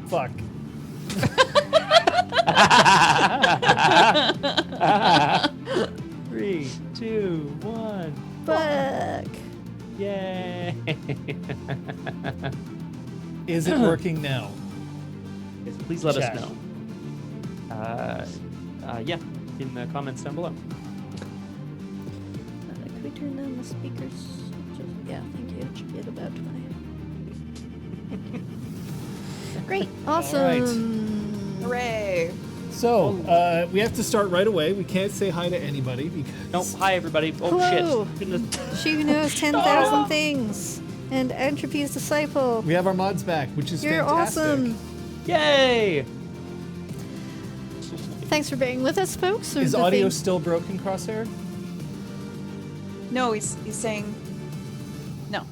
Fuck. 3, 2, 1. Fuck. Yay! Is it working now? Yes, please let Chat. us know. Yeah, in the comments down below. Could we turn down the speakers? Yeah, thank you. It should be at about 20. Great. Awesome. Hooray! So, we have to start right away. We can't say hi to anybody because... Nope. Hi, everybody. Oh, Hello. shit. Goodness. She who knows 10,000 things. And Entropy's disciple. We have our mods back, which is You're fantastic. awesome. Yay! Thanks for bearing with us, folks. Is The audio thing- still broken, Crosshair? No, he's saying no.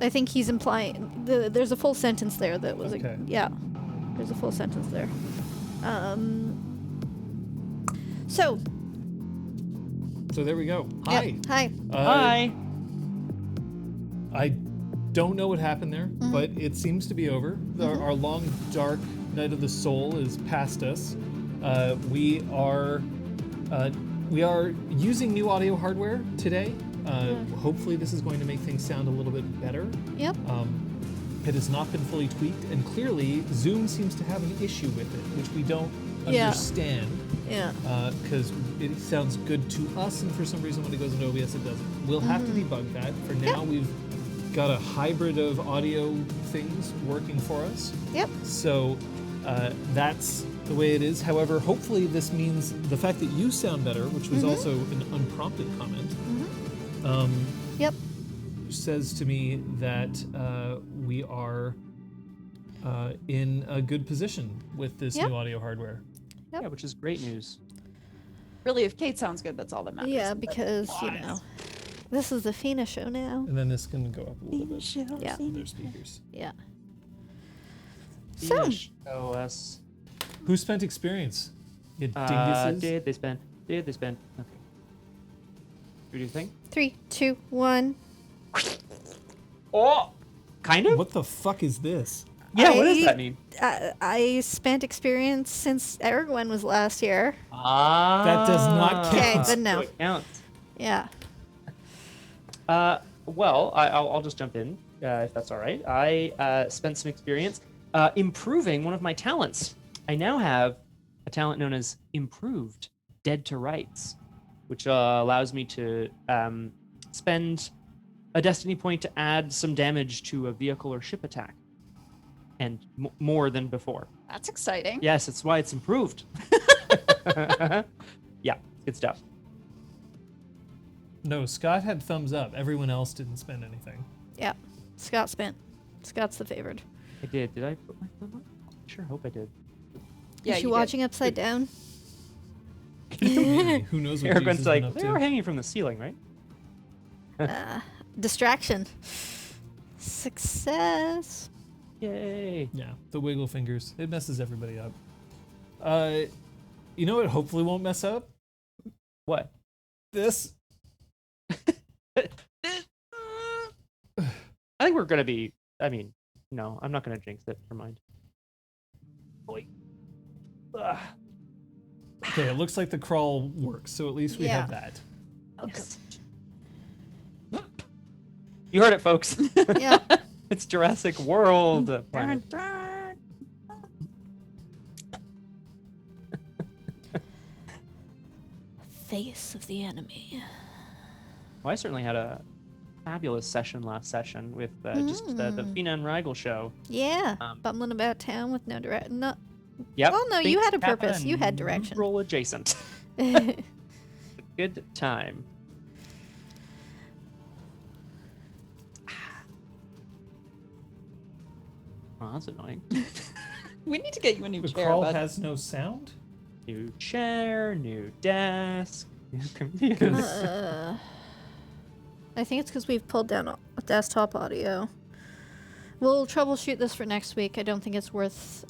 I think he's implying there's a full sentence there that was Okay. yeah. There's a full sentence there. So So there we go. Hi. yeah, hi. Hi. I don't know what happened there, Mm-hmm. but it seems to be over. Our long, dark night of the soul is past us. We are using new audio hardware today. Hopefully, this is going to make things sound a little bit better. Yep. It has not been fully tweaked, and clearly, Zoom seems to have an issue with it, which we don't Yeah. understand. Yeah. Because it sounds good to us, and for some reason when it goes into OBS, it doesn't. We'll have to debug that. For now, we've got a hybrid of audio things working for us. Yep. So that's the way it is. However, hopefully this means the fact that you sound better, which was also an unprompted comment, Yep. says to me that we are in a good position with this Yep. new audio hardware. Yep. Yeah, which is great news. Really, if Kate sounds good, that's all that matters. Yeah, because this is the Feena show now. And then this can go up a little bit. Yeah. Their speakers. Yeah. So OS. Who spent experience? You dinguses? Did they spend? Okay. Should we do the thing? 3, 2, 1. Oh! Kind of? What the fuck is this? Yeah, what does that mean? I spent experience since Aragorn was last year. Ah. That does not Okay, count. then no. So it counts. Yeah. Well, I'll just jump in, if that's all right. I spent some experience improving one of my talents. I now have a talent known as Improved Dead to Rights, which allows me to spend a destiny point to add some damage to a vehicle or ship attack. And more than before. That's exciting. Yes, that's why it's improved. Yeah, good stuff. No, Scott had thumbs up. Everyone else didn't spend anything. Yeah. Scott spent. Scott's the favored. I did. Did I put my thumb up? I sure hope I did. Yeah, Is she you watching Upside Down? Maybe. Who knows what Jesus Aragorn's has like, been up they to? were hanging from the ceiling, right? Distraction. Success. Yay. Yeah, the wiggle fingers. It messes everybody up. You know what hopefully won't mess up? What? This. I think we're gonna be. I mean, no, I'm not gonna jinx it. Never mind. Boy. Ugh. Okay, it looks like the crawl works, so at least we have that. Yes. You heard it, folks. Yeah. It's Jurassic World. planet. Face of the enemy. Well, I certainly had a fabulous session last session with just the Feena and Rigel show. Yeah. Bumbling about town with no direct. No. Yep. Well, no, you Things had a happen purpose. You had and direction. Roll adjacent. Good time. Oh, that's annoying. We need to get you a new The chair, crawl bud. has no sound? New chair, new desk, new computers. I think it's because we've pulled down desktop audio. We'll troubleshoot this for next week. I don't think it's worth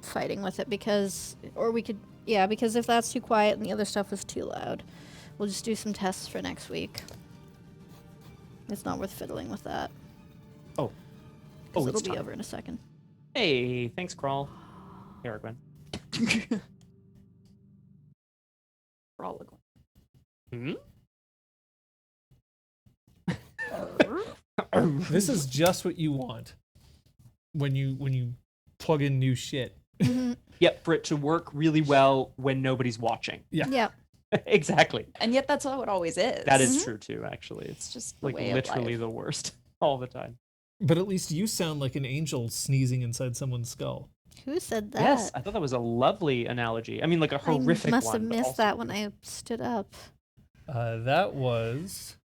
fighting with it because if that's too quiet and the other stuff is too loud, we'll just do some tests for next week. It's not worth fiddling with that. Oh, Because it's it'll be time. over in a second. Hey, thanks, Crawl. Hey, Argwen. Frolic. Hmm? This is just what you want when you plug in new shit. Mhm. Yep, for it to work really well when nobody's watching. Yeah. Yeah. Exactly. And yet that's how it always is. That is true too, actually. It's It's just the like way literally of life. the worst all the time. But at least you sound like an angel sneezing inside someone's skull. Who said that? Yes, I thought that was a lovely analogy. I mean, like a horrific I must one. have but missed also that when I stood up. That was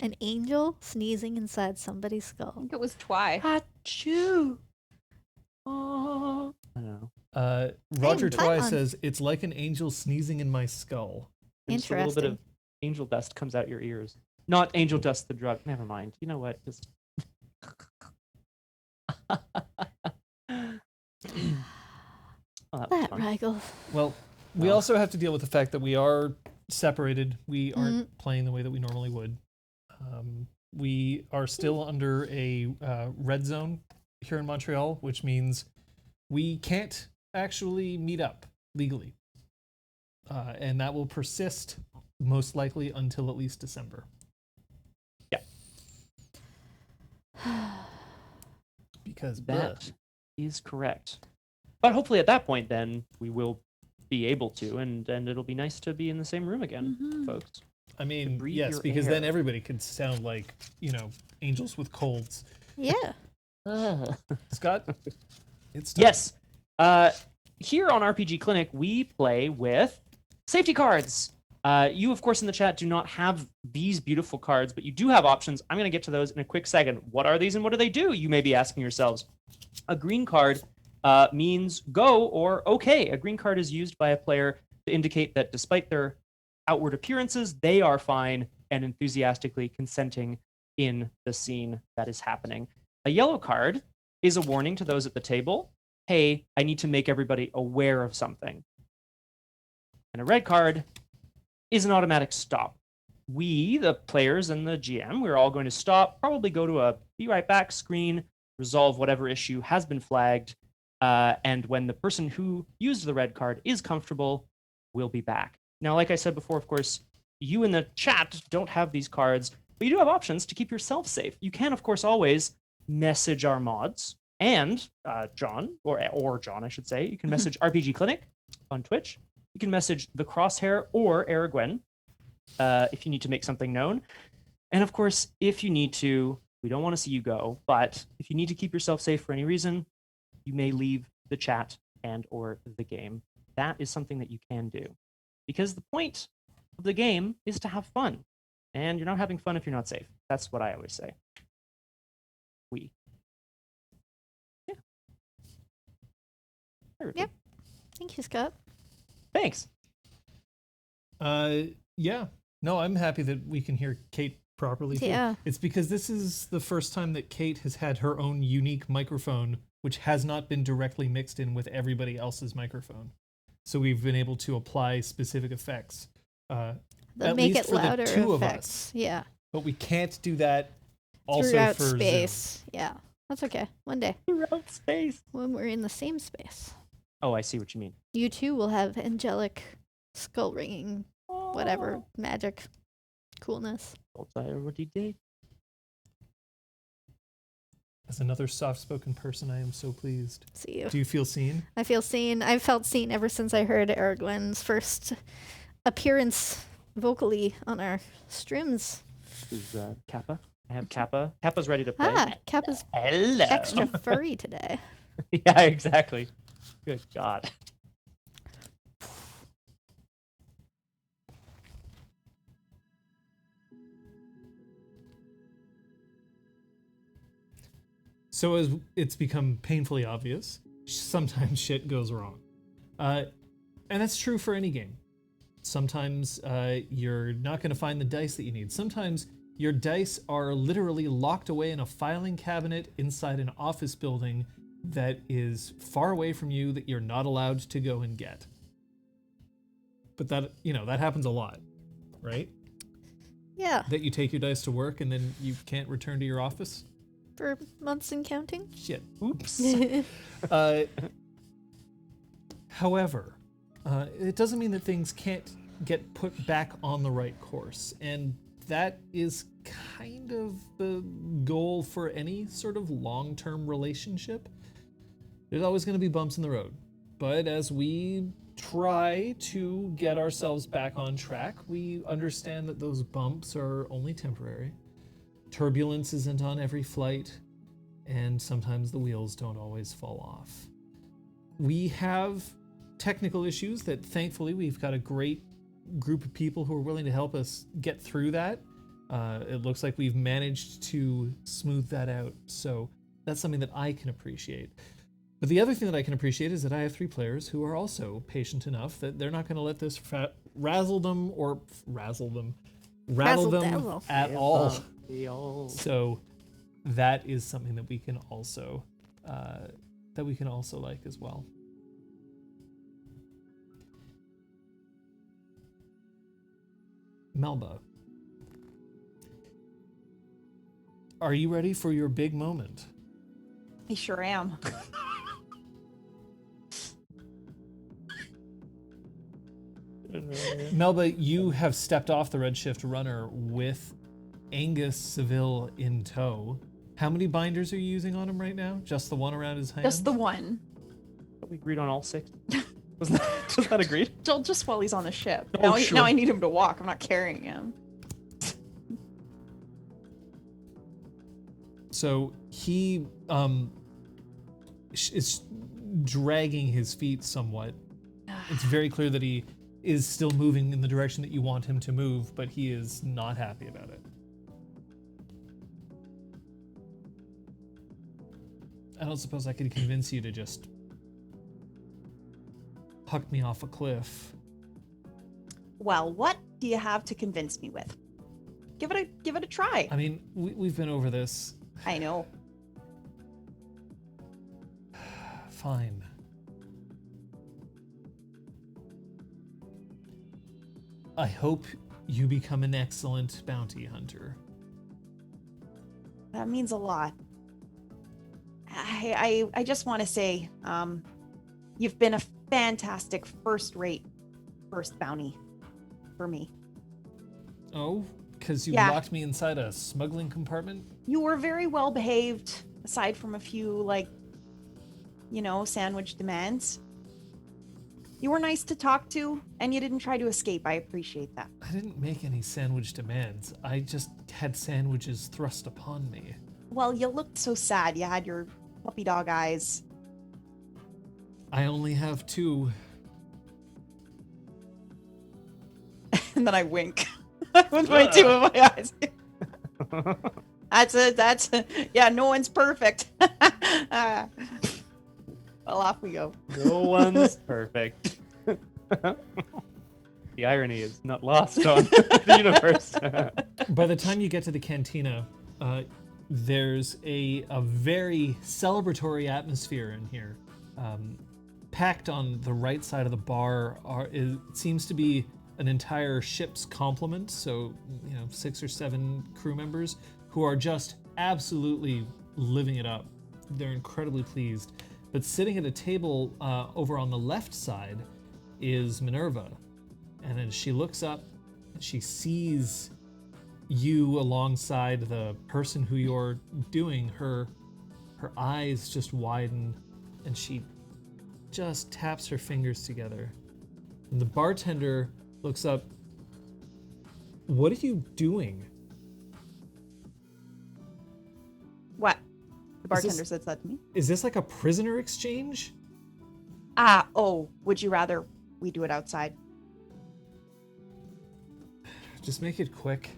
An angel sneezing inside somebody's I skull. think it was Twy. Achoo! Oh. I don't know. Roger Hey, Twy Paimon. says it's like an angel sneezing in my skull. And just a little bit of Interesting. angel dust comes out your ears. Not angel dust, the drug. Never mind. You know what? Just. Oh, that was That fun. Rigel. Well, we Well. also have to deal with the fact that we are separated. We aren't playing the way that we normally would. We are still under a red zone here in Montreal, which means we can't actually meet up legally. And that will persist most likely until at least December. Because That is correct. But hopefully at that point, then we will be able to, and it'll be nice to be in the same room again, Mhm. folks. I mean, breathe yes, your because then air. everybody could sound like, angels with colds. Yeah. Scott, it's time. Yes. Here on RPG Clinic, we play with safety cards. You, of course, in the chat do not have these beautiful cards, but you do have options. I'm going to get to those in a quick second. What are these and what do they do? You may be asking yourselves. A green card means go or okay. A green card is used by a player to indicate that despite their outward appearances, they are fine and enthusiastically consenting in the scene that is happening. A yellow card is a warning to those at the table. Hey, I need to make everybody aware of something. And a red card is an automatic stop. We, the players and the GM, we're all going to stop, probably go to a be right back screen, resolve whatever issue has been flagged, and when the person who used the red card is comfortable, we'll be back. Now, like I said before, of course, you in the chat don't have these cards, but you do have options to keep yourself safe. You can, of course, always message our mods and John, or John, I should say. You can message RPG Clinic on Twitch. You can message the Crosshair or Aragwen if you need to make something known. And of course, if you need to, we don't want to see you go, but if you need to keep yourself safe for any reason, you may leave the chat and or the game. That is something that you can do. Because the point of the game is to have fun. And you're not having fun if you're not safe. That's what I always say. We. Yeah. Yep. Thank you, Scott. Thanks. Yeah. No, I'm happy that we can hear Kate properly. too. Yeah. It's because this is the first time that Kate has had her own unique microphone, which has not been directly mixed in with everybody else's microphone. So we've been able to apply specific effects. The At make least it for the louder two of us. effects. Yeah. But we can't do that also Throughout for Zoom. space. Yeah. That's okay. One day. Throughout space. When we're in the same space. Oh, I see what you mean. You too will have angelic skull ringing whatever magic coolness. As another soft-spoken person, I am so pleased. See you. Do you feel seen? I feel seen. I've felt seen ever since I heard Aragwen's first appearance vocally on our streams. This is Kappa. I have Kappa. Kappa's ready to play. Ah, Kappa's Hello. extra furry today. Yeah, exactly. Good God. So as it's become painfully obvious, sometimes shit goes wrong. And that's true for any game. Sometimes you're not going to find the dice that you need. Sometimes your dice are literally locked away in a filing cabinet inside an office building that is far away from you that you're not allowed to go and get. But that happens a lot, right? Yeah. That you take your dice to work and then you can't return to your office. for months and counting. Shit. Oops. However, it doesn't mean that things can't get put back on the right course. And that is kind of the goal for any sort of long-term relationship. There's always going to be bumps in the road. But as we try to get ourselves back on track, we understand that those bumps are only temporary. Turbulence isn't on every flight, and sometimes the wheels don't always fall off. We have technical issues that thankfully we've got a great group of people who are willing to help us get through that. It looks like we've managed to smooth that out, so that's something that I can appreciate. But the other thing that I can appreciate is that I have 3 players who are also patient enough that they're not going to let this rattle them Razzle-dazzle. at all. all. So that is something that we can also like as well. Melba, are you ready for your big moment? I sure am. Melba, you have stepped off the Redshift Runner with Angus Seville in tow. How many binders are you using on him right now? Just the one around his hand? Just the one. We agreed on all 6. Was that agreed? Just while he's on the ship. Oh, Now I need him to walk. I'm not carrying him. So he is dragging his feet somewhat. It's very clear that he is still moving in the direction that you want him to move, but he is not happy about it. I don't suppose I could convince you to just huck me off a cliff. Well, what do you have to convince me with? Give it a try. I mean, we've been over this. I know. Fine. I hope you become an excellent bounty hunter. That means a lot. I just want to say, you've been a fantastic first-rate first bounty for me. Oh, because you Yeah. locked me inside a smuggling compartment? You were very well behaved, aside from a few, sandwich demands. You were nice to talk to, and you didn't try to escape. I appreciate that. I didn't make any sandwich demands. I just had sandwiches thrust upon me. Well, you looked so sad. You had your puppy dog eyes. I only have 2. And then I wink with my 2 of my eyes. Yeah, no one's perfect. Well, off we go. No one's perfect. The irony is not lost on the universe. By the time you get to the cantina, there's a very celebratory atmosphere in here. Packed on the right side of the bar it seems to be an entire ship's complement, so 6 or 7 crew members who are just absolutely living it up. They're incredibly pleased. But sitting at a table over on the left side is Minerva. And then she looks up and she sees you alongside the person who you're doing. Her eyes just widen and she just taps her fingers together. And the bartender looks up. What are you doing? What? The Is this- bartender said that to me. Is this like a prisoner exchange? Would you rather we do it outside? Just make it quick.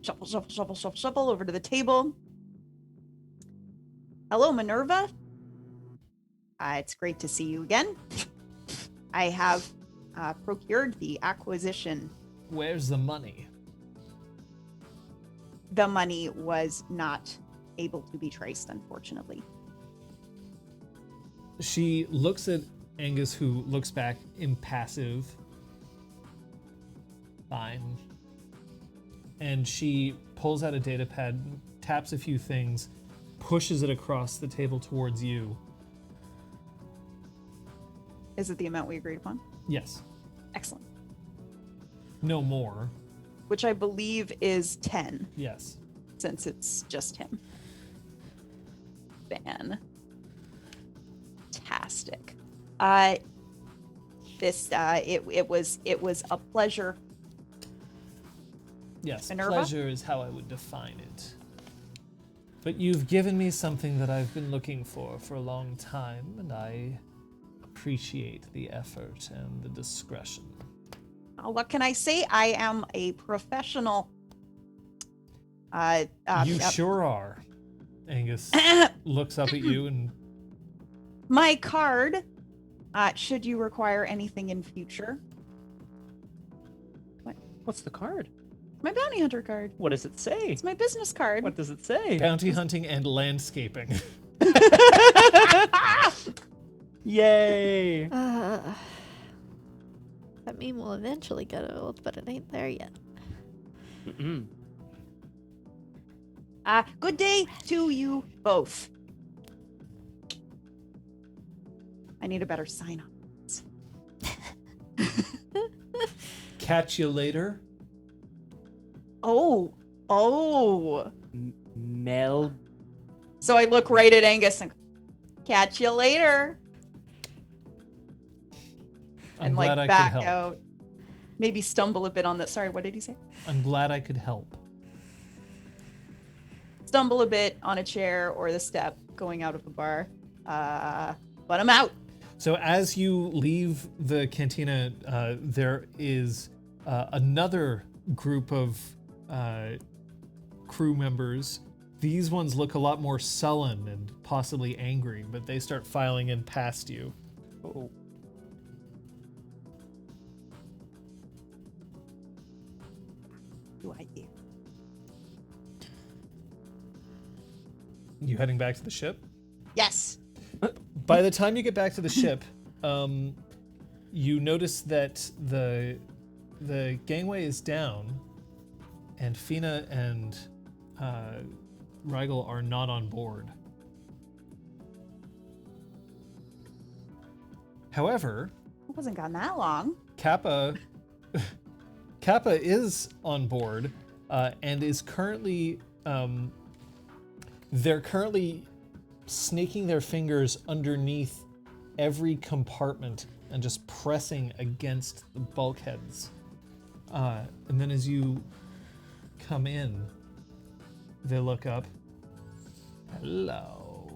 Shuffle over to the table. Hello, Minerva. It's great to see you again. I have procured the acquisition. Where's the money? The money was not able to be traced, unfortunately. She looks at Angus, who looks back impassive. Fine. and she pulls out a data pad, taps a few things, pushes it across the table towards you. Is it the amount we agreed upon? Yes. Excellent. No more. Which I believe is 10, Yes. since it's just him. Fantastic. It was a pleasure. Yes, Minerva? pleasure is how I would define it. But you've given me something that I've been looking for a long time, and I appreciate the effort and the discretion. What can I say? I am a professional. You sure are. Angus looks up at you and... My card, should you require anything in future. What's the card? My bounty hunter card. What does it say? It's my business card. What does it say? Bounty hunting and landscaping. Yay! That meme will eventually get old, but it ain't there yet. Mm-mm. Good day to you both. I need a better sign on. Catch you later. Oh. Mel. So I look right at Angus and catch you later. I'm And glad I back could help. out. Maybe stumble a bit on the. Sorry, what did he say? I'm glad I could help. Stumble a bit on a chair or the step going out of the bar. But I'm out. So as you leave the cantina, there is another group of crew members. These ones look a lot more sullen and possibly angry, but they start filing in past you. Oh. Do I do? You heading back to the ship? Yes. By the time you get back to the ship, you notice that the gangway is down, and Feena and Rigel are not on board. However, It wasn't gone that long. Kappa is on board and is currently they're currently snaking their fingers underneath every compartment and just pressing against the bulkheads. And then as you come in, they look up. Hello.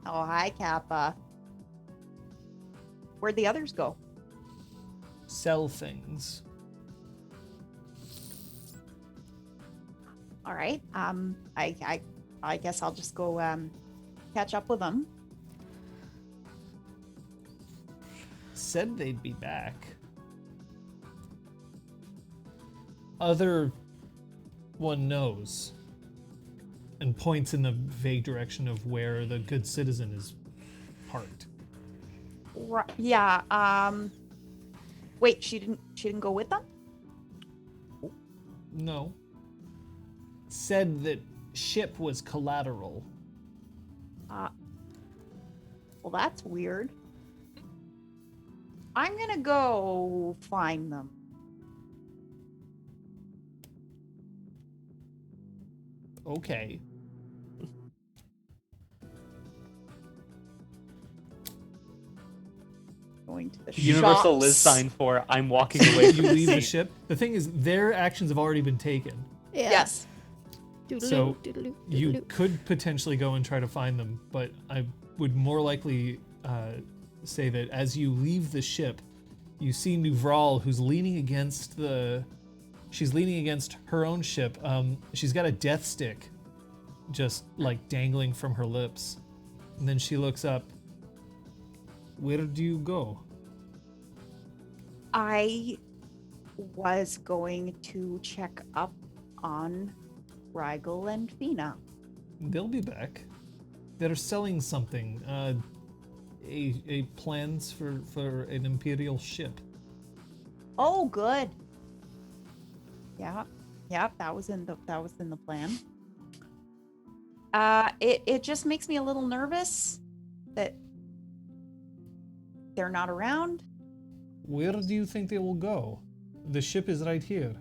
Oh, hi, Kappa. Where'd the others go? Sell things. All right. I guess I'll just go catch up with them. Said they'd be back. Other one knows. And points in the vague direction of where the good citizen is parked. Yeah. Wait, she didn't go with them? No. Said that ship was collateral. Well, that's weird. I'm gonna go find them. Okay. Going to the Universal shops. Liz sign for I'm walking away You from the leave the scene. ship. The thing is, their actions have already been taken. Yeah. Yes. So, Doodaloo, You doodaloo. could potentially go and try to find them, but I would more likely say that as you leave the ship, you see Nuvral, who's leaning against she's leaning against her own ship. She's got a death stick just like dangling from her lips. And then she looks up. Where do you go? I was going to check up on Rigel and Feena. They'll be back. They're selling something. A plans for an Imperial ship. Oh, good. Yeah. Yeah, that was in the plan. It just makes me a little nervous that they're not around. Where do you think they will go? The ship is right here.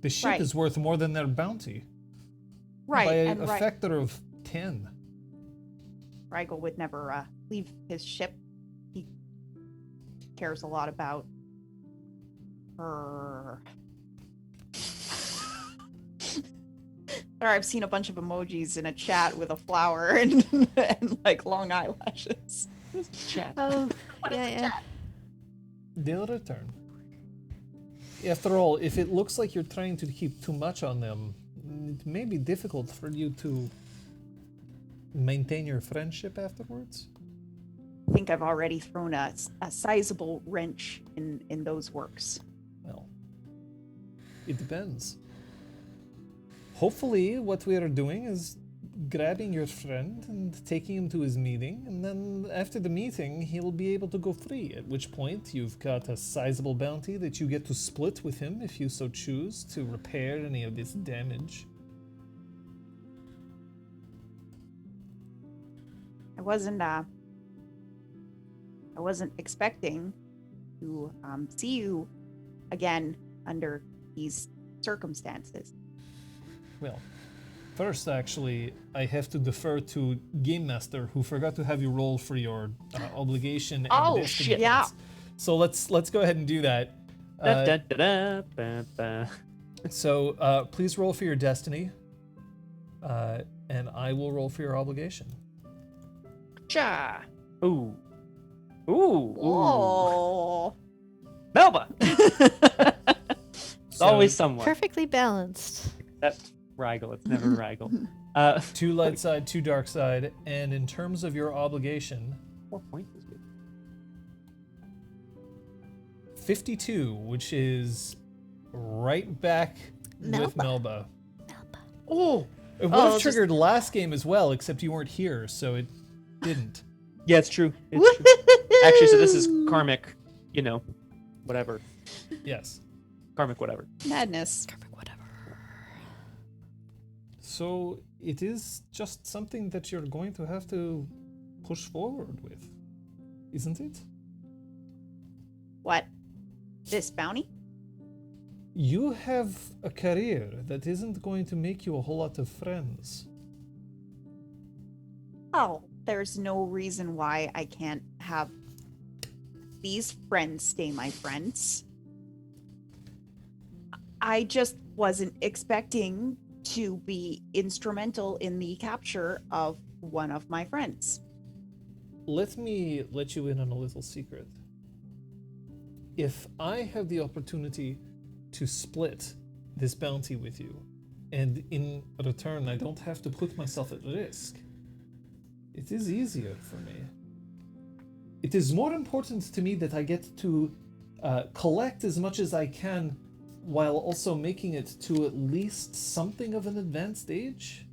The ship Right. is worth more than their bounty. Right, By and a factor of 10. Rigel would never leave his ship. He cares a lot about her. Sorry, I've seen a bunch of emojis in a chat with a flower and, and like long eyelashes. Chat. Oh, yeah. They'll return. After all, if it looks like you're trying to keep too much on them, it may be difficult for you to maintain your friendship afterwards. I think I've already thrown a sizable wrench in those works. Well, it depends. Hopefully, what we are doing is grabbing your friend and taking him to his meeting, and then after the meeting, he'll be able to go free, at which point you've got a sizable bounty that you get to split with him if you so choose to repair any of this damage. I wasn't expecting to see you again under these circumstances. Well, first, actually, I have to defer to Game Master, who forgot to have you roll for your obligation and Oh, destiny shit. Yeah. points. So let's go ahead and do that. Da, da, da, da, ba, ba. So please roll for your destiny, and I will roll for your obligation. Cha. Ooh. Ooh. Ooh. Oh. Melba. It's So, always someone. Perfectly balanced. That's Rigel. It's never Rigel. 2 light side, 2 dark side, and in terms of your obligation, 4 points is good. 52, which is right back with Melba. Oh. It would Oh, have it's just- triggered last game as well, except you weren't here, so it didn't. Yeah, it's true. It's true. Actually, so this is karmic, whatever. Yes. Karmic whatever. Madness. So it is just something that you're going to have to push forward with, isn't it? What? This bounty? You have a career that isn't going to make you a whole lot of friends. Oh, there's no reason why I can't have these friends stay my friends. I just wasn't expecting to be instrumental in the capture of one of my friends. Let me let you in on a little secret. If I have the opportunity to split this bounty with you, and in return I don't have to put myself at risk, it is easier for me. It is more important to me that I get to collect as much as I can while also making it to at least something of an advanced age.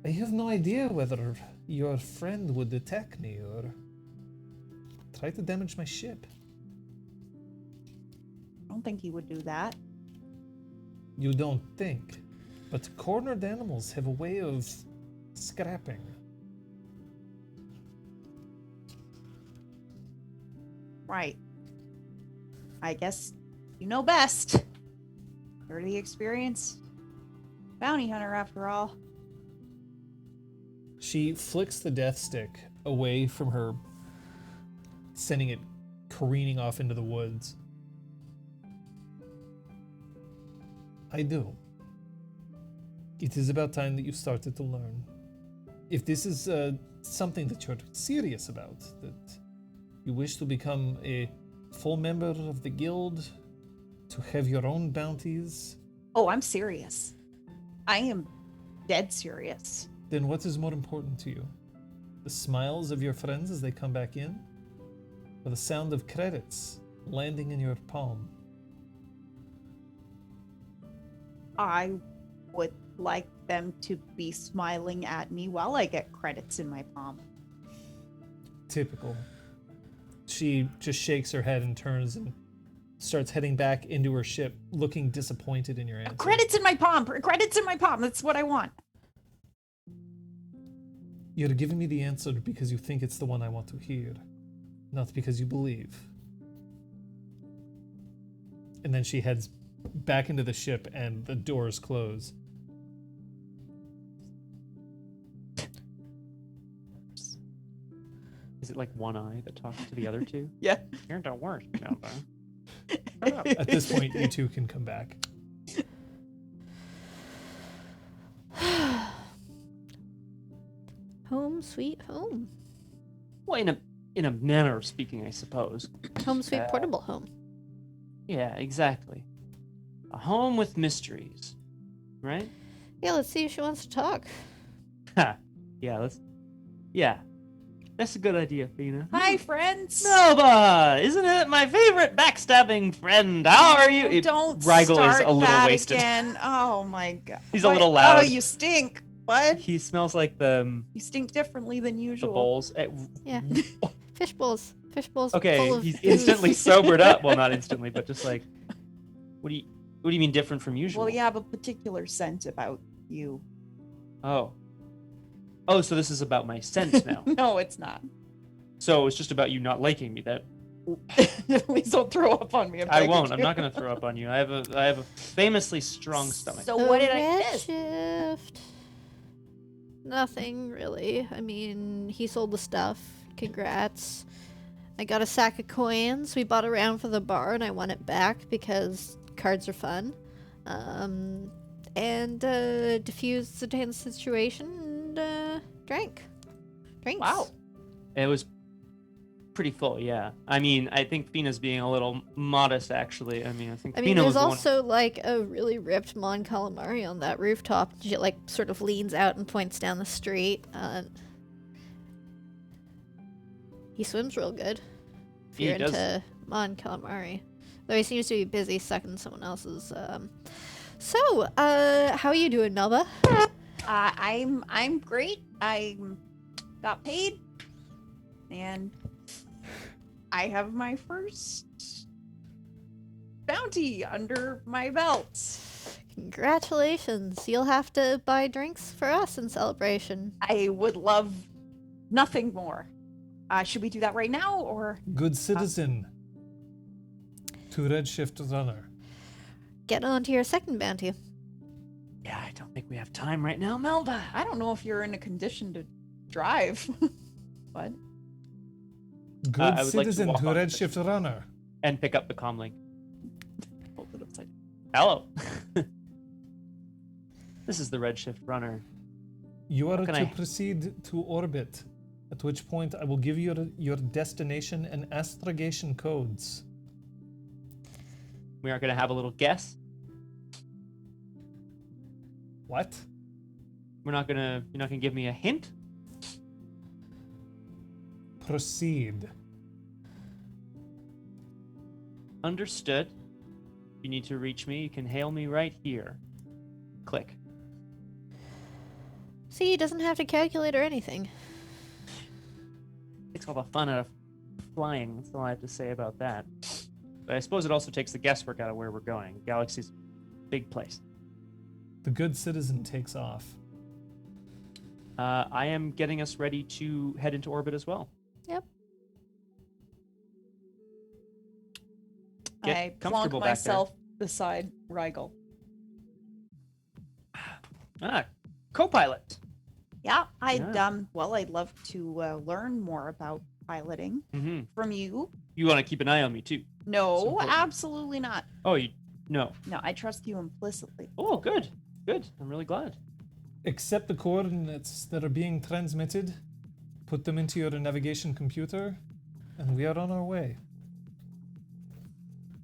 I have no idea whether your friend would attack me or try to damage my ship. I don't think he would do that. You don't think, but cornered animals have a way of scrapping. Right. I guess you know best. You're the experienced bounty hunter after all. She flicks the death stick away from her, sending it careening off into the woods. I do. It is about time that you started to learn. If this is something that you're serious about, that you wish to become a full member of the guild, to have your own bounties, Oh, I'm serious. I am dead serious. then what is more important to you? The smiles of your friends as they come back in? Or the sound of credits landing in your palm? I would like them to be smiling at me while I get credits in my palm. Typical. She just shakes her head and turns and starts heading back into her ship, looking disappointed in your answer. Credits in my palm. Credits in my palm. That's what I want. You're giving me the answer because you think it's the one I want to hear, not because you believe. And then she heads back into the ship and the doors close. Is it like one eye that talks to the other two? Yeah. You're the worst, Melba. At this point, you two can come back. Home sweet home. Well, in a manner of speaking, I suppose. Home sweet portable home. Yeah, exactly. A home with mysteries, right? Yeah, let's see if she wants to talk. Ha. Yeah. That's a good idea, Feena. Hi, friends. Melba! Isn't it my favorite backstabbing friend? How are you? Don't Rigel start is a little that wasted. again. Oh my god. He's a little loud. Oh, you stink. What? He smells like the You stink differently than usual. bowls. Yeah. Fish bowls. Fish bowls. Okay, full of he's booze. instantly sobered up. Well, not instantly, but just like, what do you mean different from usual? Well, you have a particular scent about you. Oh, so this is about my scent now. No, it's not. So it's just about you not liking me. That Please don't throw up on me. I'm I begging won't. you. I'm not going to throw up on you. I have a famously strong stomach. So what did I miss? Redshift. Nothing really. I mean, he sold the stuff. Congrats. I got a sack of coins. We bought a round for the bar, and I won it back because cards are fun. And diffused the tense situation and drank. Drinks. Wow. It was pretty full, yeah. I mean, I think Feena's being a little modest, actually. I mean, I think I mean, Feena was there's the one. also like a really ripped Mon Calamari on that rooftop. She like sort of leans out and points down the street. He swims real good. If He you're does. into Mon Calamari, though he seems to be busy sucking someone else's. So, how are you doing, Melba? I'm great. I got paid, and I have my first bounty under my belt. Congratulations! You'll have to buy drinks for us in celebration. I would love nothing more. Should we do that right now, or? Good citizen. To Redshift Runner. Get on to your second bounty. Yeah, I don't think we have time right now, Melba. I don't know if you're in a condition to drive. What? Good I would like to citizen walk to on Redshift Runner. And pick up the comlink. Hold it upside down. Hello. This is the Redshift Runner. You are How to can I- proceed to orbit, at which point I will give you your destination and astrogation codes. We aren't going to have a little guess. What? You're not gonna give me a hint? Proceed. Understood. If you need to reach me, you can hail me right here. Click. See, he doesn't have to calculate or anything. Takes all the fun out of flying. That's all I have to say about that. But I suppose it also takes the guesswork out of where we're going. Galaxy's a big place. The good citizen takes off. I am getting us ready to head into orbit as well. Yep. Get I plonk comfortable back there. myself beside Rigel. Co-pilot. Yeah, I'd Yeah. I'd love to learn more about piloting Mm-hmm. from you. You want to keep an eye on me too. No, important. absolutely not. Oh, no. No, I trust you implicitly. Oh, good. Good. I'm really glad. Accept the coordinates that are being transmitted, put them into your navigation computer, and we are on our way.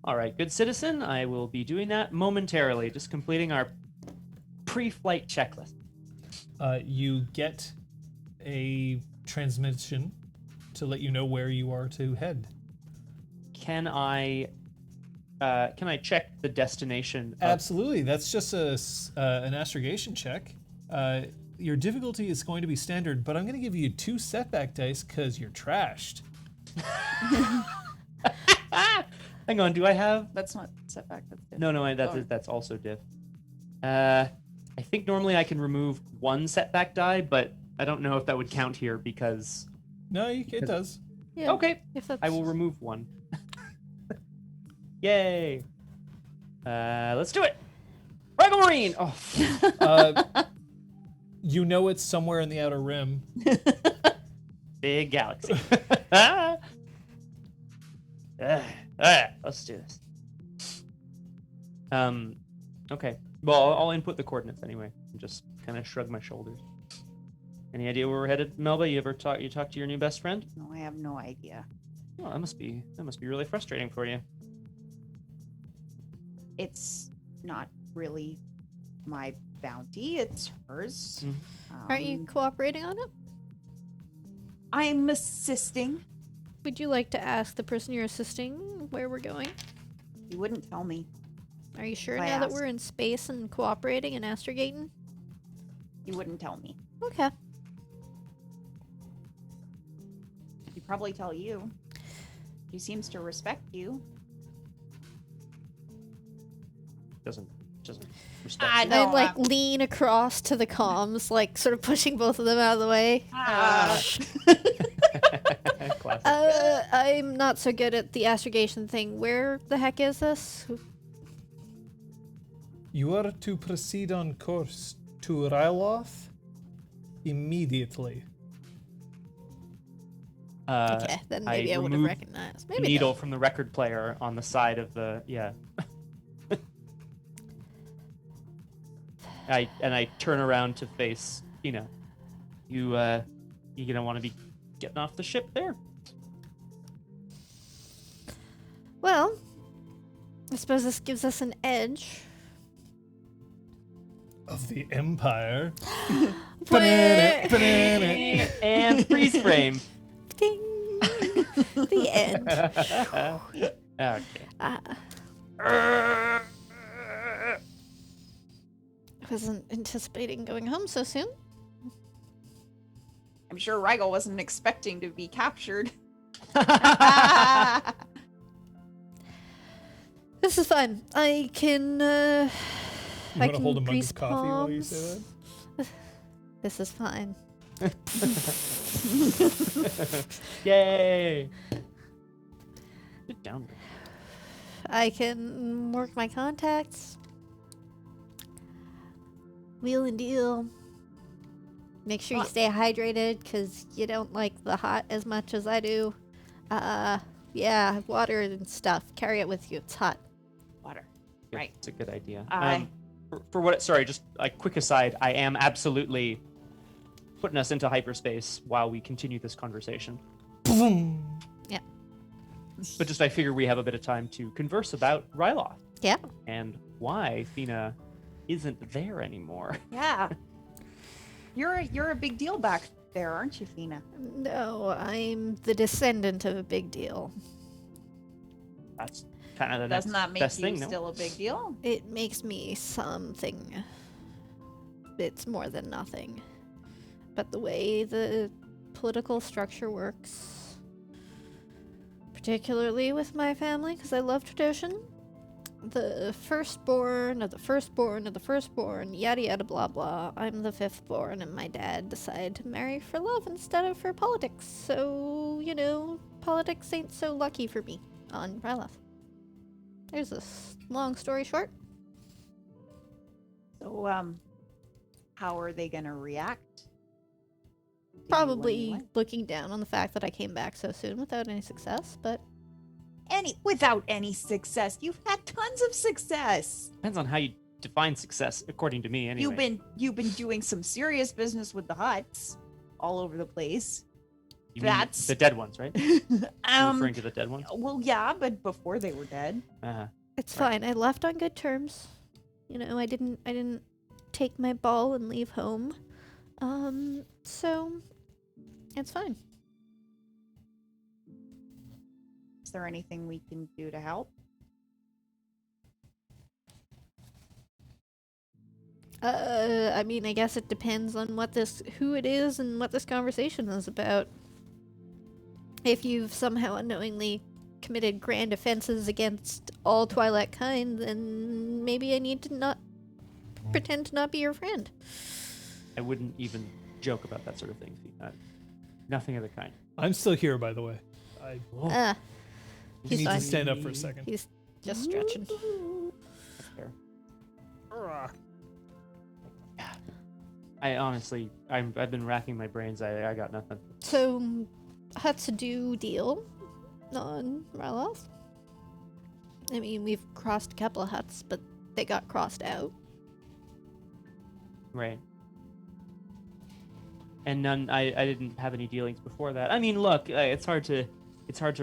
All right, good citizen. I will be doing that momentarily, just completing our pre-flight checklist. You get a transmission to let you know where you are to head. Can I check the destination? Absolutely. That's just an astrogation check. Your difficulty is going to be standard, but I'm going to give you 2 setback dice because you're trashed. Hang on, do I have? That's not setback. That's diff. No, Oh. that's also diff. I think normally I can remove one setback die, but I don't know if that would count here because. No, it does. Yeah. Okay, If that's... I will remove one. Yay! Let's do it. Rigel Marine. Oh, You know it's somewhere in the outer rim. big galaxy. Let's do this. Okay. Well, I'll input the coordinates anyway, and just kind of shrug my shoulders. Any idea where we're headed, Melba? You talk to your new best friend? No, I have no idea. Oh, that must be really frustrating for you. It's not really my bounty. It's hers. Aren't you cooperating on it? I'm assisting. Would you like to ask the person you're assisting where we're going? You wouldn't tell me. Are you sure I now that asked. we're in space and cooperating and astrogating? You wouldn't tell me. Okay. He'd probably tell you. He seems to respect you. Doesn't respect. I you. know. I'd like lean across to the comms, like sort of pushing both of them out of the way. Classic. I'm not so good at the astrogation thing. Where the heck is this? You are to proceed on course to Ryloth immediately. Okay, then maybe I would have remove recognized. Maybe needle from the record player on the side of the I turn around to face Feena. You gonna want to be getting off the ship there? Well, I suppose this gives us an edge. Of the Empire. And freeze frame. Ding! The end. Okay. I wasn't anticipating going home so soon. I'm sure Rigel wasn't expecting to be captured. This is fine. I can, You I want to can hold a mug grease of coffee while you palms. say that? This is fine. Yay! Sit down. I can work my contacts. Wheel and deal. Make sure you stay hydrated, because you don't like the hot as much as I do. Yeah, water and stuff. Carry it with you. It's hot. Water. Good. Right. It's a good idea. I- For what? Sorry, just a quick aside. I am absolutely putting us into hyperspace while we continue this conversation. Yeah. But just I figure we have a bit of time to converse about Ryloth Yeah. and why Feena isn't there anymore. Yeah. You're a big deal back there, aren't you, Feena? No, I'm the descendant of a big deal. That's kind of the Doesn't next that make best you thing, no? still a big deal? It makes me something. It's more than nothing. But the way the political structure works, particularly with my family, because I love tradition, the firstborn of the firstborn of the firstborn, yada yada blah blah. I'm the fifthborn, and my dad decided to marry for love instead of for politics. So, you know, politics ain't so lucky for me on Ryloth. There's this long story short. So, how are they gonna react? to you when you Probably went? looking down on the fact that I came back so soon without any success, but Without any success. You've had tons of success. Depends on how you define success, according to me. Anyway, You've been doing some serious business with the huts all over the place. You mean that's- the dead ones, right? You're referring to the dead ones. Well, yeah, but before they were dead. it's Right. fine. I left on good terms. You know, I didn't take my ball and leave home. So it's fine. Is there anything we can do to help? I mean, I guess it depends on who it is and what this conversation is about. If you've somehow unknowingly committed grand offenses against all Twilight kind, then maybe I need to not pretend to not be your friend. I wouldn't even joke about that sort of thing. Nothing of the kind. I'm still here, by the way. I He's need to fine. stand up for a second. He's just stretching. That's fair. I honestly, I've been racking my brains. I got nothing. So, huts do deal on Ryloth. I mean, we've crossed a couple of huts, but they got crossed out. Right. And none. I didn't have any dealings before that. I mean, look, it's hard to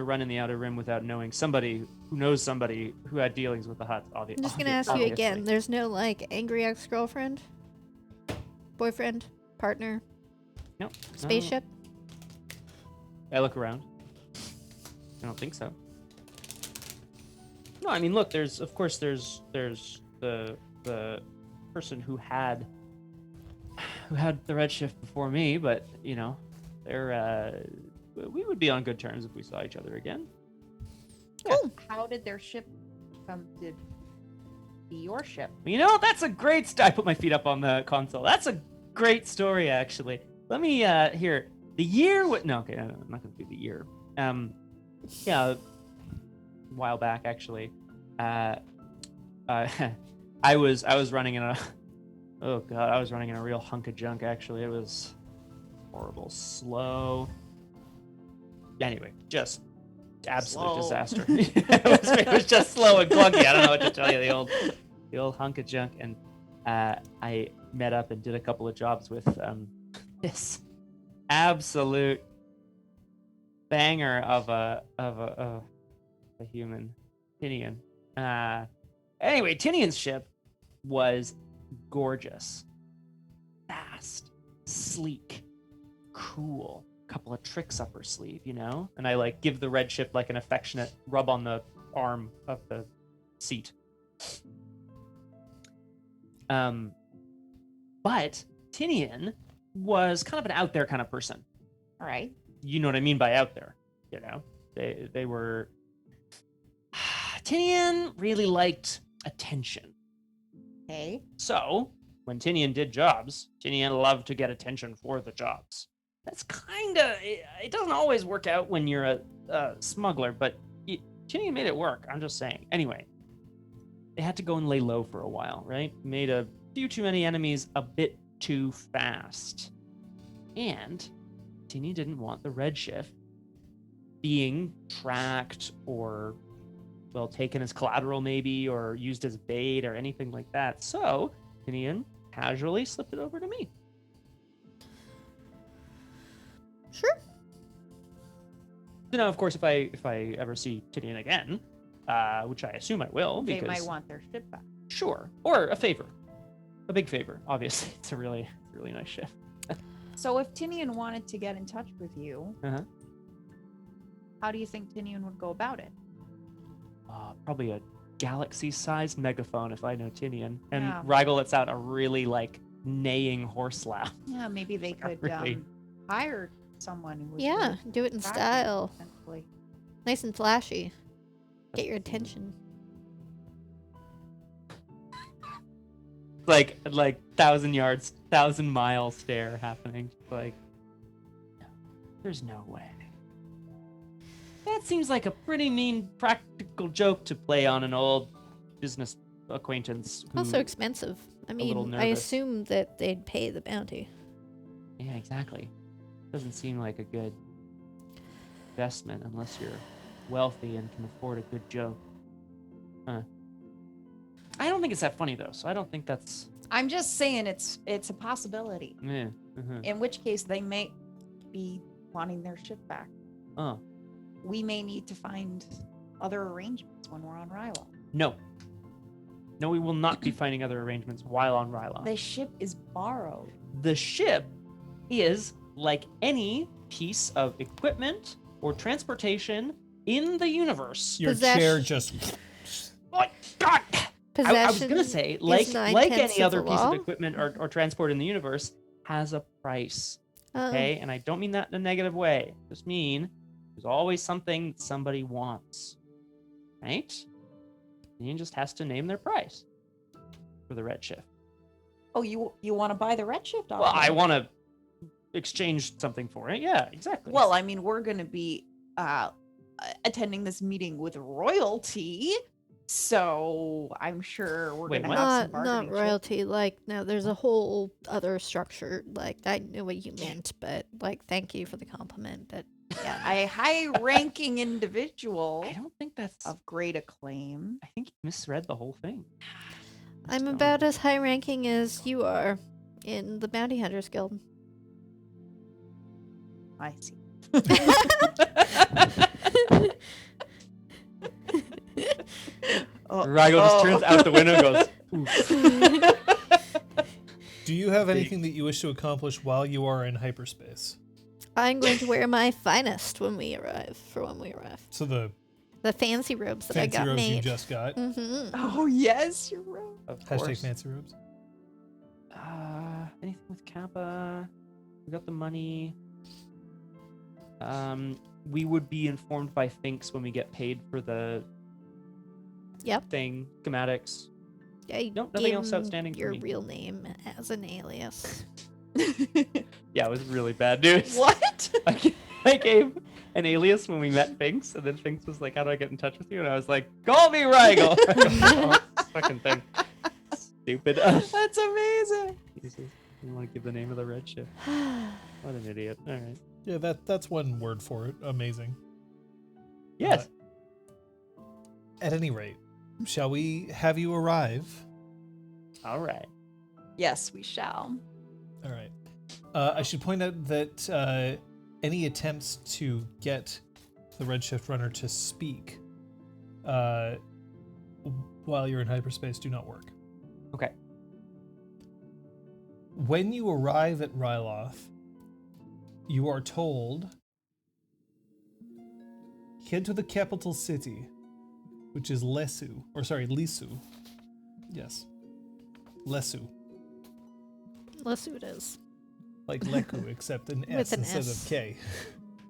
run in the Outer Rim without knowing somebody who knows somebody who had dealings with the huts. I'm just gonna ask you again. There's no like angry ex-girlfriend, boyfriend, partner, No. spaceship. I look around. I don't think so. No, I mean, look. There's the person who had the Redshift before me, but you know, we would be on good terms if we saw each other again. Cool. How did their ship come to be your ship? You know, that's a great. I put my feet up on the console. That's a great story, actually. Let me here. The year. No, okay, I'm not going to do the year. Yeah, a while back actually. I was running in a. Oh god, I was running in a real hunk of junk. Actually, it was horrible, slow. Anyway, just absolute Slow. disaster. it was just slow and clunky. I don't know what to tell you. The old hunk of junk. And I met up and did a couple of jobs with this absolute banger of a human, Tinian. Anyway, Tinian's ship was gorgeous, fast, sleek, cool. Couple of tricks up her sleeve, you know? And I like give the Redshift like an affectionate rub on the arm of the seat. But Tinian was kind of an out there kind of person. All right. You know what I mean by out there, you know? They were Tinian really liked attention. Okay. So, when Tinian did jobs, Tinian loved to get attention for the jobs. That's kind of... It doesn't always work out when you're a smuggler, but Tinian made it work. I'm just saying. Anyway, they had to go and lay low for a while, right? Made a few too many enemies a bit too fast. And Tinian didn't want the Redshift being tracked or, well, taken as collateral maybe, or used as bait or anything like that. So, Tinian casually slipped it over to me. Sure. So now, of course, if I ever see Tinian again, which I assume I will, They because might want their ship back. sure, or a favor, a big favor. Obviously, it's a really nice ship. So if Tinian wanted to get in touch with you, Uh-huh. how do you think Tinian would go about it? Probably a galaxy-sized megaphone if I know Tinian, and Yeah. Rigel lets out a really like neighing horse laugh. Yeah, maybe they could Really? hire someone who was Yeah, do it in attractive, style. essentially. Nice and flashy. Get your attention. Like 1,000 yards, 1,000 mile stare happening. Like, no, there's no way. That seems like a pretty mean practical joke to play on an old business acquaintance. who- Also expensive. I little mean, I nervous. assume that they'd pay the bounty. Yeah, exactly. Doesn't seem like a good investment unless you're wealthy and can afford a good joke. Huh. I don't think it's that funny though, so I don't think that's. I'm just saying it's a possibility. Yeah. Uh-huh. In which case they may be wanting their ship back. Oh We may need to find other arrangements when we're on Ryla. no. No, we will not be finding other arrangements while on Ryla. The ship is borrowed. The ship is like any piece of equipment or transportation in the universe. Your Possession- chair just. Oh, God! I was gonna Possession say, is like 9/10 any other of the piece of law. equipment or transport in the universe, has a price. Oh. Okay, and I don't mean that in a negative way. I just mean There's always something that somebody wants, right? Union just has to name their price for the Redshift. Oh, you want to buy the Redshift off? Well, I me? want to exchange something for it. Yeah, exactly. Well, I mean, we're going to be attending this meeting with royalty, so I'm sure we're Wait, going to what? have some Not bargaining chip. royalty. Like, no, there's a whole other structure. Like, I knew what you meant, but like, thank you for the compliment. But yeah, A high-ranking individual I don't think that's. of great acclaim. I think you misread the whole thing. I'm about as high ranking as you are in the Bounty Hunters Guild. I see. Rigel just turns out the window and goes, oof. Do you have anything that you wish to accomplish while you are in hyperspace? I'm going to wear my finest when we arrive. So the The fancy robes that I fancy got robes you made. just got. Mm-hmm. Oh, yes, you're right. Of Hashtag course. fancy robes. Anything with Kappa? We got the money. We would be informed by Finks when we get paid for the Yep. thing, schematics. I Nope, nothing else gave outstanding for your me. real name as an alias. Yeah, it was really bad news. What? I gave an alias when we met Finks, and then Finks was like, "How do I get in touch with you?" And I was like, "Call me Rigel." Oh, this fucking thing. Stupid. That's amazing. Jesus. You want to give the name of the Redshift? What an idiot. All right. Yeah, that's one word for it. Amazing. Yes. At any rate, shall we have you arrive? All right. Yes, we shall. All right. I should point out that any attempts to get the Redshift Runner to speak while you're in hyperspace do not work. Okay. When you arrive at Ryloth, you are told, head to the capital city, which is Lisu. Yes. Lesu. Let's see what it is. Like Leku, except an S With an instead S. of K.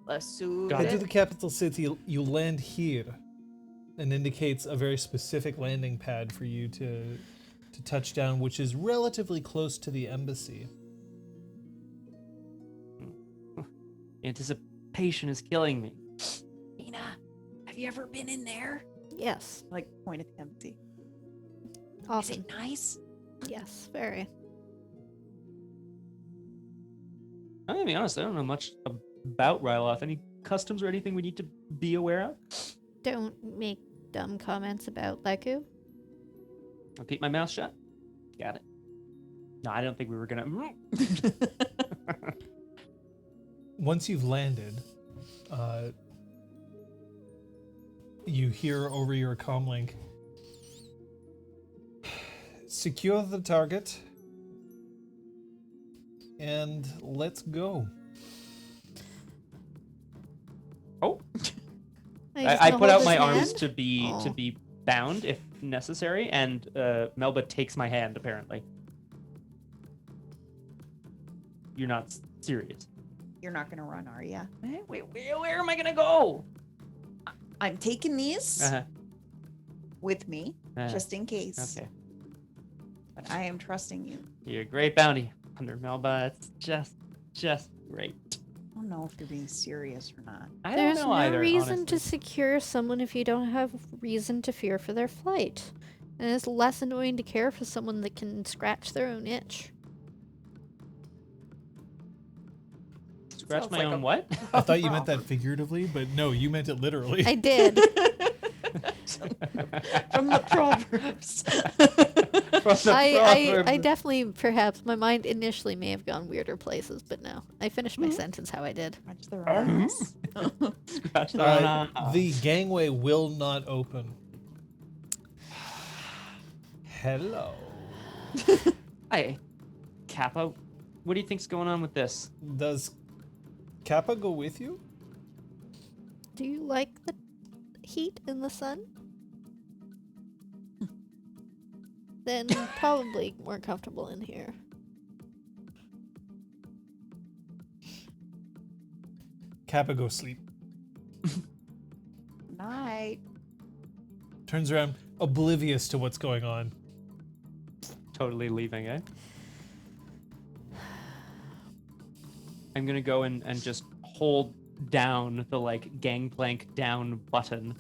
Let's Got Head to it. the capital city, you land here, and indicates a very specific landing pad for you to touch down, which is relatively close to the embassy. Anticipation is killing me. Feena, have you ever been in there? Yes. Like, point at the empty. Is Awesome. it nice? Yes, very. I'm gonna be honest. I don't know much about Ryloth. Any customs or anything we need to be aware of? Don't make dumb comments about Leku. I'll keep my mouth shut. Got it. No, I don't think we were gonna. Once you've landed, you hear over your comlink, secure the target, and let's go. Oh, just I gonna put hold out his my arms hand? to Oh. be bound if necessary, and Melba takes my hand. Apparently, you're not serious. You're not going to run, are you? Wait, where am I gonna go? I'm taking these Uh-huh. with me, Uh-huh. just in case. Okay, But I am trusting you. you're a great bounty hunter, Melba. It's just great. I don't know if you're being serious or not. I There's don't know no either. reason to honestly. secure someone if you don't have reason to fear for their flight. And it's less annoying to care for someone that can scratch their own itch. Scratch Sounds my like own a- what? I thought you meant that figuratively, but no, you meant it literally. I did. From the Proverbs. From the I Proverbs. definitely, perhaps, my mind initially may have gone weirder places, but no. I finished my sentence how I did. Scratch their arms. Scratch their own arm. The gangway will not open. Hello. Hey, Kappa, what do you think's going on with this? Does Kappa go with you? Do you like the heat in the sun? Then probably more comfortable in here. Kappa go sleep. turns around, oblivious to what's going on. Totally leaving, eh? I'm gonna go and just hold down the like gangplank down button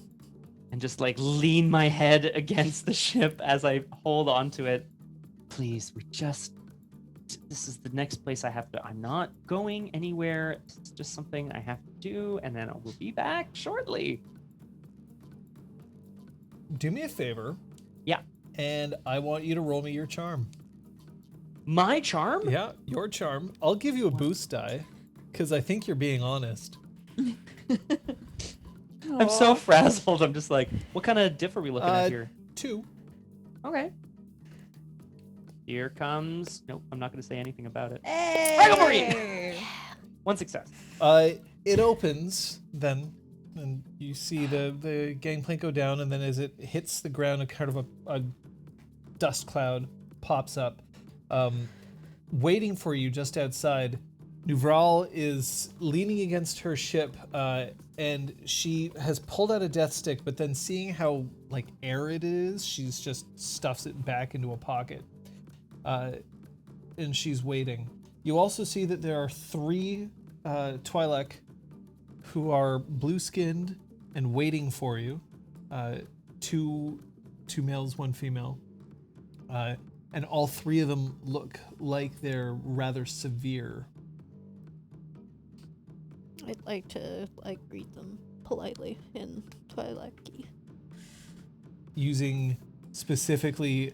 and just like lean my head against the ship as I hold onto it. Please, this is the next place I have to. I'm not going anywhere. It's just something I have to do, and then I will be back shortly. Do me a favor. Yeah. And I want you to roll me your charm. My charm? Yeah, your charm. I'll give you a boost die, because I think you're being honest. I'm so frazzled. I'm just like, what kind of diff are we looking at here? 2. Okay. Here comes. Nope, I'm not going to say anything about it. Hey! One success. It opens then, and you see the gangplank go down, and then as it hits the ground, a kind of a dust cloud pops up. Waiting for you just outside, Nuvral is leaning against her ship, and she has pulled out a death stick, but then seeing how like air it is, she's just stuffs it back into a pocket. And she's waiting. You also see that there are 3 Twi'lek who are blue-skinned and waiting for you. 2 males, 1 female. And all 3 of them look like they're rather severe. I'd like to greet them politely in Twi'leki. Using specifically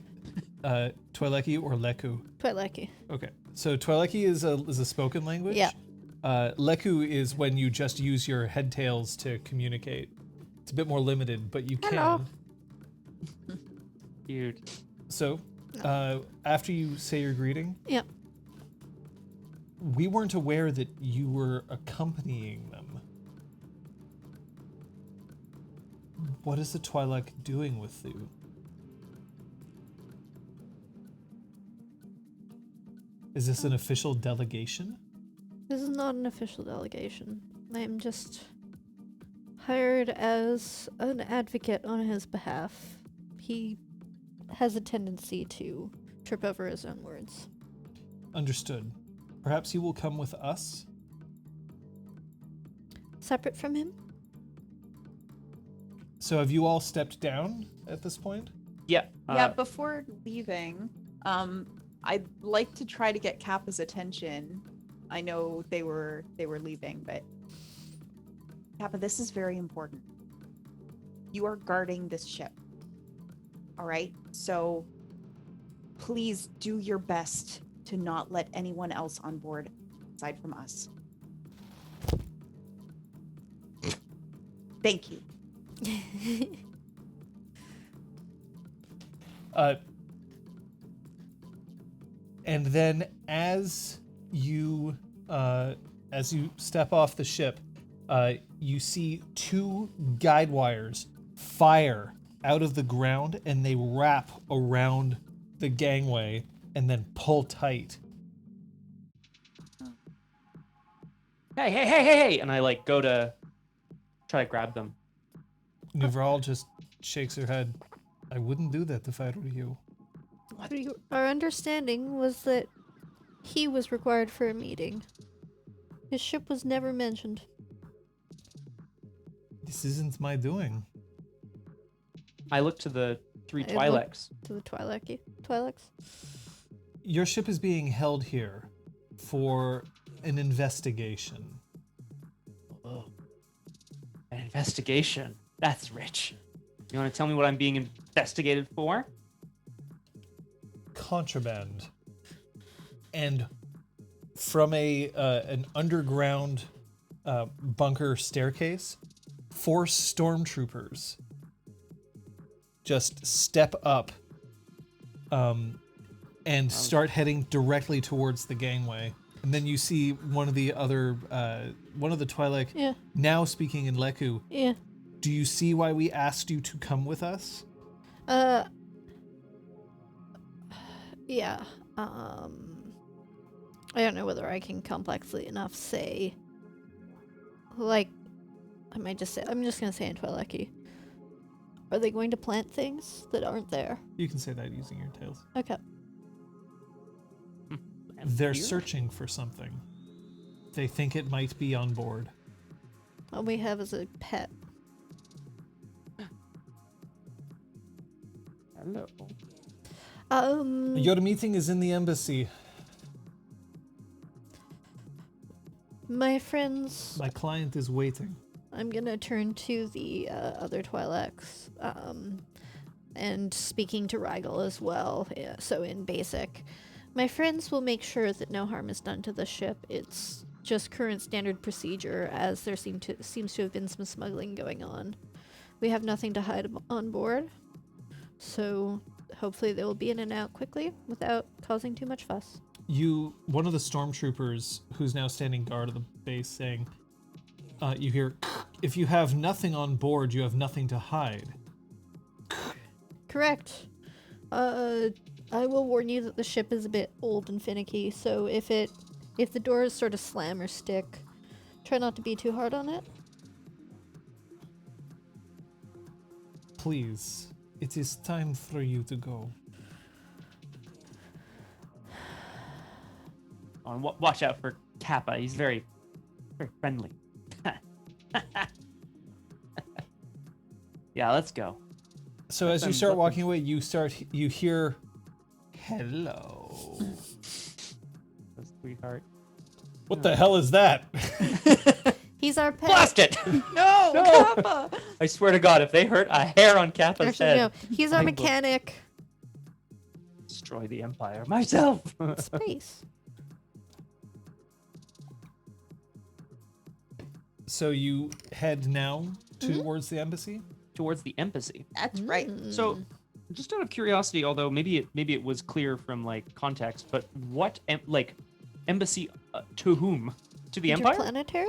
Twi'leki or Leku? Twi'leki. Okay, so Twi'leki is a spoken language. Yeah. Leku is when you just use your head tails to communicate. It's a bit more limited, but you Hello. can. Dude. So, after you say your greeting, Yep. we weren't aware that you were accompanying them. What is the Twi'lek doing with you? Is this an official delegation? This is not an official delegation. I am just hired as an advocate on his behalf. He has a tendency to trip over his own words. Understood. Perhaps you will come with us? Separate from him? So have you all stepped down at this point? Yeah. Yeah, before leaving, I'd like to try to get Kappa's attention. I know they were leaving, but Kappa, this is very important. You are guarding this ship. All right? So please do your best to not let anyone else on board aside from us. Thank you. And then as you step off the ship, you see 2 guide wires fire out of the ground, and they wrap around the gangway and then pull tight. Hey! And I like go to try to grab them. Nuvral just shakes her head. I wouldn't do that if I were you. Our understanding was that he was required for a meeting. His ship was never mentioned. This isn't my doing. I look to the 3 I look- Twi'leks. To the Twi'leks. Your ship is being held here for an investigation. Oh. An investigation. That's rich. You want to tell me what I'm being investigated for? Contraband. And from an underground bunker staircase, 4 stormtroopers just step up and start heading directly towards the gangway. And then you see one of the Twi'lek Yeah. now speaking in Leku. Yeah. Do you see why we asked you to come with us? Yeah. I don't know whether I can complexly enough say, like, I'm just gonna say in Twi'leki. Are they going to plant things that aren't there? You can say that using your tails. Okay. And They're here? searching for something. They think it might be on board. All we have is a pet. Hello. Your meeting is in the embassy. My friends, My client is waiting. I'm gonna turn to the other Twi'leks, and speaking to Rigel as well. Yeah, so in basic, my friends will make sure that no harm is done to the ship. It's just current standard procedure, as there seems to have been some smuggling going on. We have nothing to hide on board, so hopefully they will be in and out quickly without causing too much fuss. One of the stormtroopers who's now standing guard at the base saying, you hear, if you have nothing on board, you have nothing to hide. Correct. I will warn you that the ship is a bit old and finicky, so if the doors sort of slam or stick, try not to be too hard on it. Please, it is time for you to go. Oh, and watch out for Kappa. He's very, very friendly. Yeah, let's go. So as you start walking away, you hear, hello. Sweetheart. What the hell is that? He's our pet. Blast it! No, No! Kappa! I swear to God, if they hurt a hair on Kappa's Actually, head, no. He's our I will mechanic. destroy the Empire myself. Space. So you head now towards the embassy? Towards the embassy. That's right. So, just out of curiosity, although maybe it was clear from like context, but what embassy to whom? To the Empire? Interplanetary?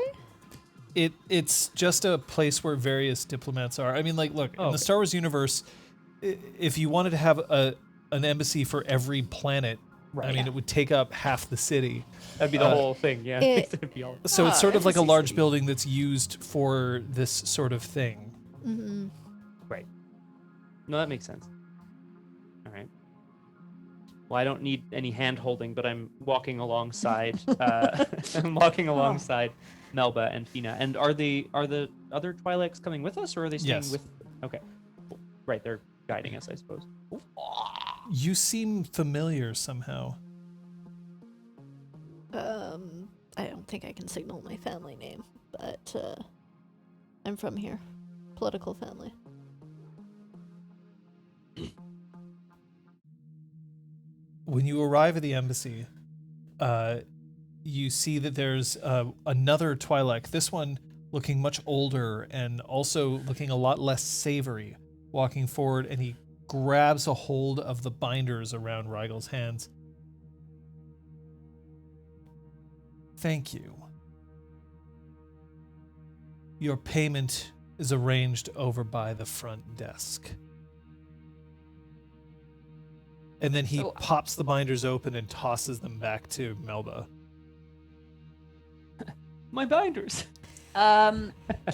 It's just a place where various diplomats are. I mean, like, look, in the Star Wars universe, if you wanted to have an embassy for every planet, Right. I mean, it would take up half the city. That'd be the whole thing, yeah. It'd be all- So it's sort of like a embassy large city. building that's used for this sort of thing. Mm-hmm. Right. No, that makes sense. All right. Well, I don't need any hand holding, but I'm walking alongside. I'm walking alongside Melba and Feena. And are the other Twi'leks coming with us, or are they staying Yes. with? Okay. Cool. Right, they're guiding us, I suppose. You seem familiar somehow. I don't think I can signal my family name, but I'm from here. Political family. When you arrive at the embassy, you see that there's another Twi'lek, this one looking much older and also looking a lot less savory, walking forward, and he grabs a hold of the binders around Rigel's hands. Thank you. Your payment is arranged over by the front desk. And then he So- pops the binders open and tosses them back to Melba. My binders. Can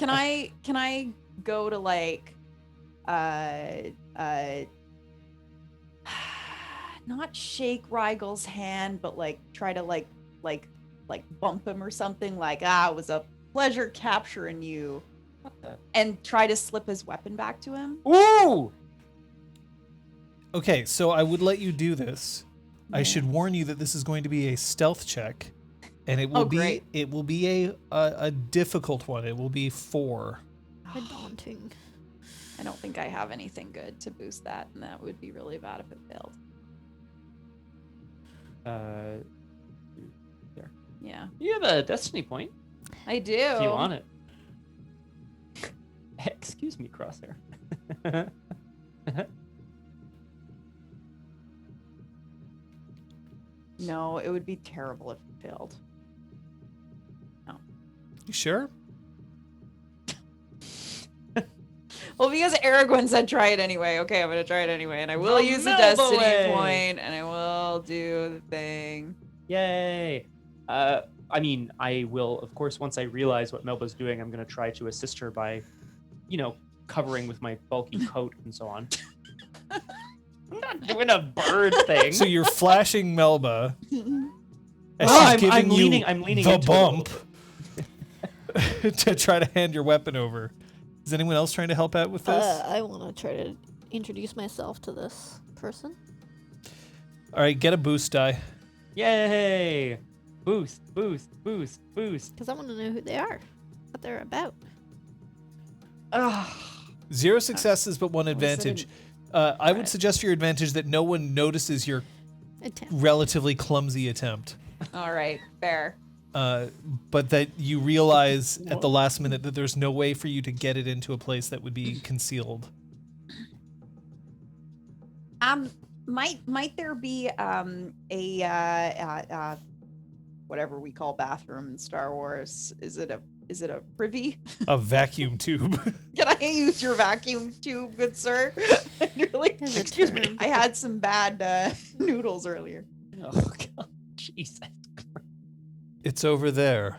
I go to like not shake Rigel's hand, but like try to like bump him or something, like, it was a pleasure capturing you, What the? and try to slip his weapon back to him. Ooh! Okay, so I would let you do this. I Yeah. should warn you that this is going to be a stealth check, and it will great. be a difficult one. It will be 4. How daunting. I don't think I have anything good to boost that, and that would be really bad if it failed. There. Yeah, You have a destiny point. I do. If you want it. Excuse me, Crosshair. No, it would be terrible if it failed. You sure? Well, because Aragorn said try it anyway. Okay, I'm gonna try it anyway, and I will The use the Melba destiny way. point, and I will do the thing. Yay! I mean, I will, of course, once I realize what Melba's doing, I'm going to try to assist her by, covering with my bulky coat and so on. I'm not doing a bird thing. So you're flashing Melba. As Oh, she's giving you I'm leaning the into it a little bump to try to hand your weapon over. Is anyone else trying to help out with this? I want to try to introduce myself to this person. All right, get a boost die. Yay! Boost, boost, boost, boost. Because I want to know who they are, what they're about. Ugh. 0 successes, but 1 advantage. I would Right. suggest for your advantage that no one notices your Attempt. relatively clumsy attempt. All right, fair. But that you realize at the last minute that there's no way for you to get it into a place that would be concealed. Might there be whatever we call bathroom in Star Wars? Is it a privy? A vacuum tube. Can I use your vacuum tube, good sir? Really? Is a Excuse me. term. I had some bad noodles earlier. Oh god, Jesus. It's over there.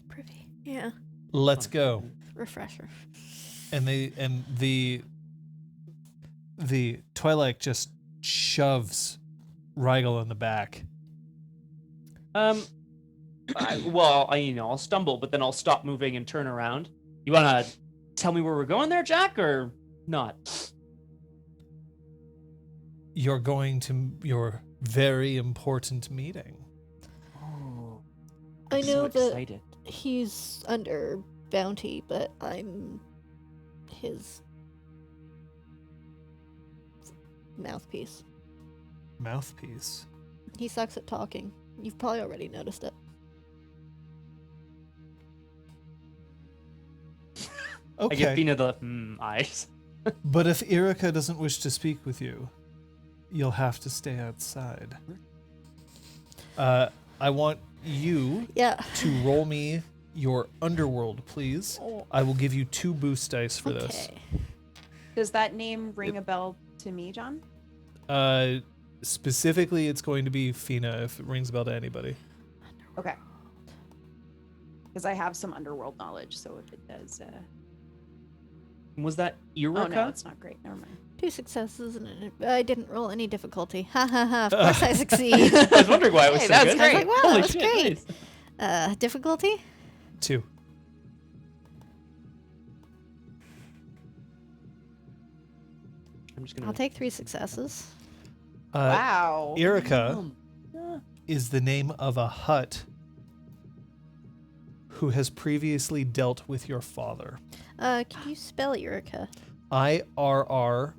Privy. Yeah. Let's go. Refresher. And the Twi'lek just shoves Rigel in the back. I'll stumble, but then I'll stop moving and turn around. You wanna tell me where we're going there, Jack, or not? You're going to your very important meeting. Oh, I I'm know so that excited. he's under bounty, but I'm his mouthpiece. Mouthpiece. He sucks at talking. You've probably already noticed it. I give Okay. Feena the eyes. But if Erica doesn't wish to speak with you, you'll have to stay outside. I want you Yeah. to roll me your underworld, please. I will give you 2 boost dice for this. Okay. Does that name ring a bell to me, John? Specifically, it's going to be Feena if it rings a bell to anybody. Okay. Because I have some underworld knowledge, so if it does, Was that oh Eureka? no, it's not great. Never mind. 2 successes and I didn't roll any difficulty. Ha ha ha. Of course I succeed. I was wondering why it was Hey, so that's good. great. I was like, wow, Holy that was shit, great. nice. Difficulty? 2. I'm just gonna. I'll take 3 successes. Wow. Erica is the name of a Hutt who has previously dealt with your father. Can you spell Eureka? Irrica.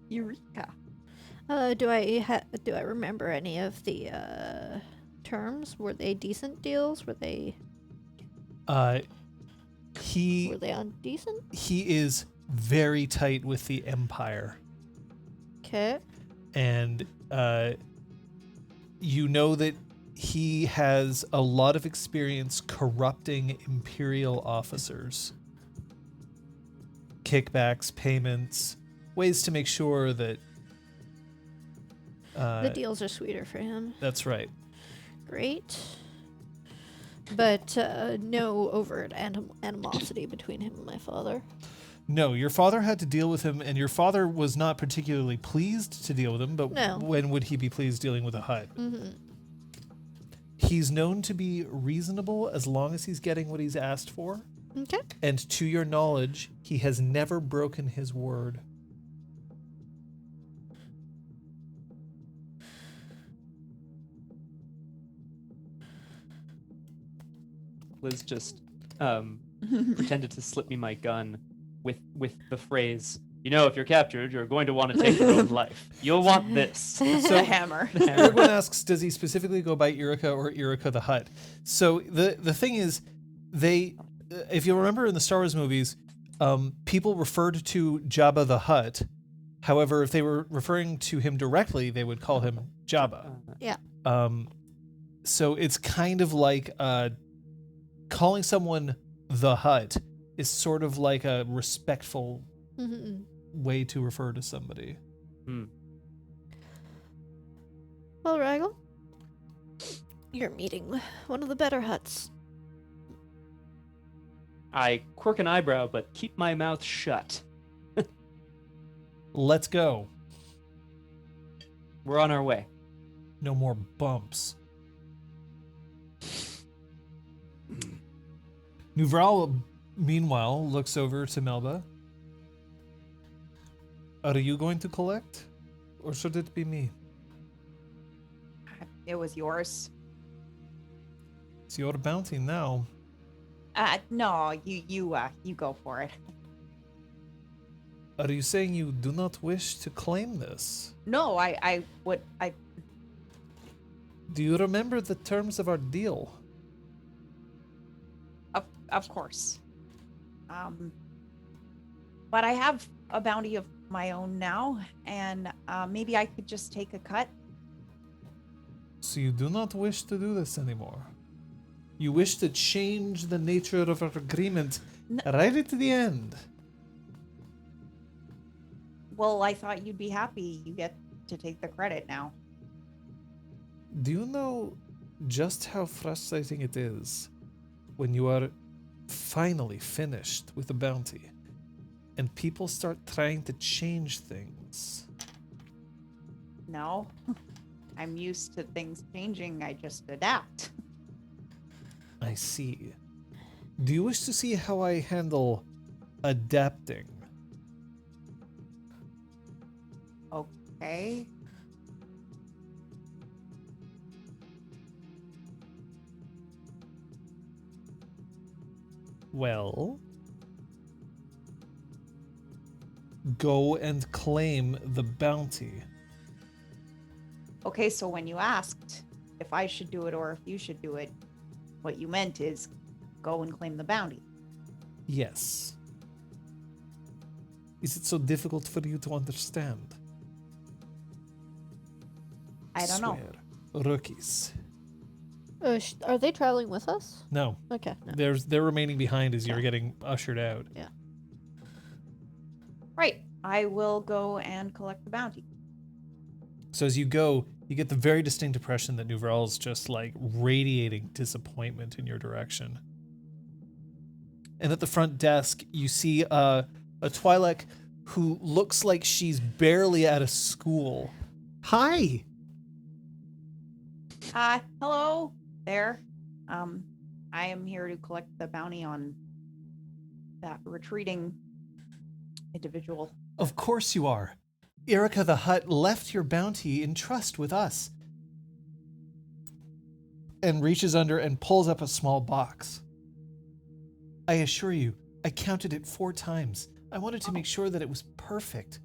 Eureka. Do I remember any of the terms? Were they decent deals? Were they He on decent? he is very tight with the Empire, Okay. and you know that he has a lot of experience corrupting Imperial officers. Kickbacks, payments, ways to make sure that The deals are sweeter for him. that's right. Great. But no overt animosity between him and my father. No, your father had to deal with him, and your father was not particularly pleased to deal with him, but No. when would he be pleased dealing with a Hutt? Mm-hmm. He's known to be reasonable as long as he's getting what he's asked for, Okay. and to your knowledge, he has never broken his word. Liz just pretended to slip me my gun with the phrase, "You know, if you're captured, you're going to want to take your own life. You'll want this." The hammer. Everyone asks, does he specifically go by Erica or Erica the Hutt? So the thing is, if you remember in the Star Wars movies, people referred to Jabba the Hutt. However, if they were referring to him directly, they would call him Jabba. Yeah. So it's kind of like calling someone the Hutt is sort of like a respectful Mm-hmm. way to refer to somebody. Well, Rigel, you're meeting one of the better Hutts. I quirk an eyebrow, but keep my mouth shut. Let's go. We're on our way. No more bumps. Nuvral, meanwhile, looks over to Melba. Are you going to collect? Or should it be me? It was yours. It's your bounty now. No, you go for it. Are you saying you do not wish to claim this? No, I would. Do you remember the terms of our deal? Of course. But I have a bounty of my own now, and maybe I could just take a cut. So you do not wish to do this anymore? You wish to change the nature of our agreement right at the end? Well, I thought you'd be happy you get to take the credit now. Do you know just how frustrating it is when you are finally finished with the bounty and people start trying to change things? No, I'm used to things changing. I just adapt. I see. Do you wish to see how I handle adapting? Okay. Well, go and claim the bounty. Okay, so when you asked if I should do it or if you should do it, what you meant is go and claim the bounty. Yes. Is it so difficult for you to understand? I don't know. Swear. Rookies. Are they traveling with us? No. Okay. No. They're remaining behind as you're getting ushered out. Yeah. Right. I will go and collect the bounty. So as you go, you get the very distinct impression that Nuvral's just like radiating disappointment in your direction. And at the front desk, you see a Twi'lek who looks like she's barely out of school. Hi. Hello there. I am here to collect the bounty on that retreating individual. Of course you are. Erica the Hutt left your bounty in trust with us. And reaches under and pulls up a small box. I assure you, I counted it 4 times. I wanted to make sure that it was perfect.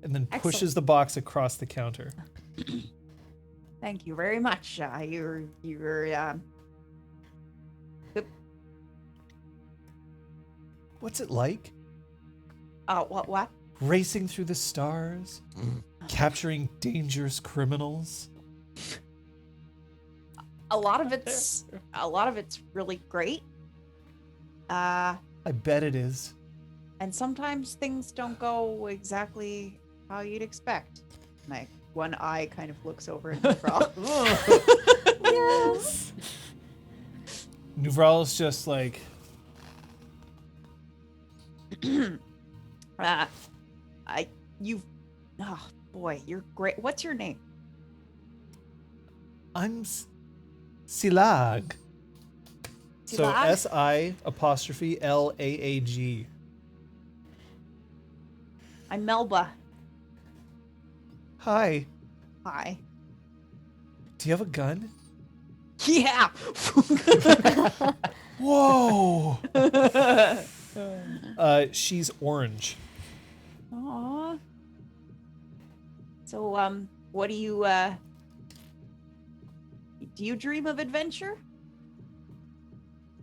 And then pushes Excellent. the box across the counter. Thank you very much. You're What's it like? what? Racing through the stars, capturing dangerous criminals. A lot of it's really great. I bet it is. And sometimes things don't go exactly how you'd expect. My one eye kind of looks over at Nuvral. Yes. Nuvral is just like, oh boy, you're great. What's your name? I'm Silag. So Silag? S-I''Laag. I'm Melba. Hi. Hi. Do you have a gun? Yeah. Whoa. She's orange. Aww. So, what do you dream of adventure?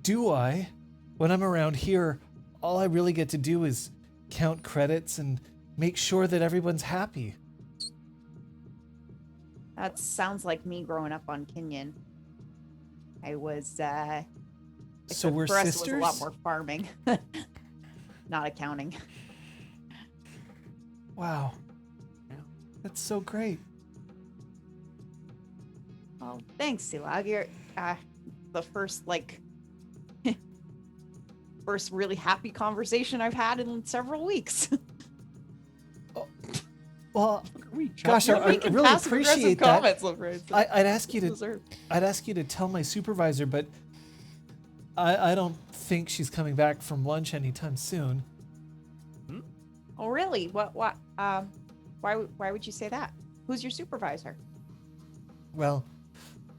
Do I? When I'm around here, all I really get to do is count credits and make sure that everyone's happy. That sounds like me growing up on Kenyan. I was, So except we're for us, sisters? it was a lot more farming, not accounting. Wow. That's so great. Oh, thanks, Silag. You're the first, first really happy conversation I've had in several weeks. Well, We gosh, I Making really passive-aggressive appreciate that. comments, Lafrance. I'd ask you to Deserved. I'd ask you to tell my supervisor, but I don't think she's coming back from lunch anytime soon. Oh, really? Why would you say that? Who's your supervisor? Well,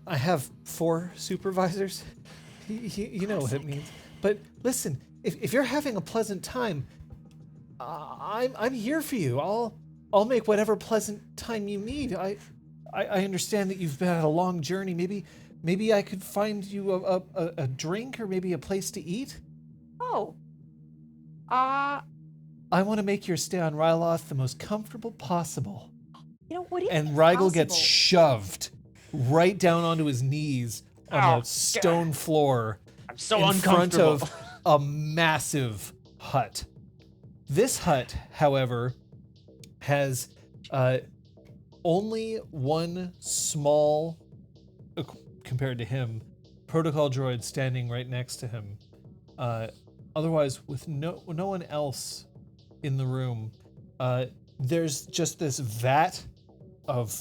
I have 4 supervisors. You know what it means. But listen, if you're having a pleasant time, I'm here for you. I'll make whatever pleasant time you need. I understand that you've been on a long journey. Maybe I could find you a drink or maybe a place to eat. Oh. I want to make your stay on Ryloth the most comfortable possible. You know, what is And Rigel gets possible? shoved right down onto his knees on Oh, the stone floor I'm so in front uncomfortable. of a massive hut. This hut, however, has only one small, compared to him, protocol droid standing right next to him. Otherwise, with no one else in the room, there's just this vat of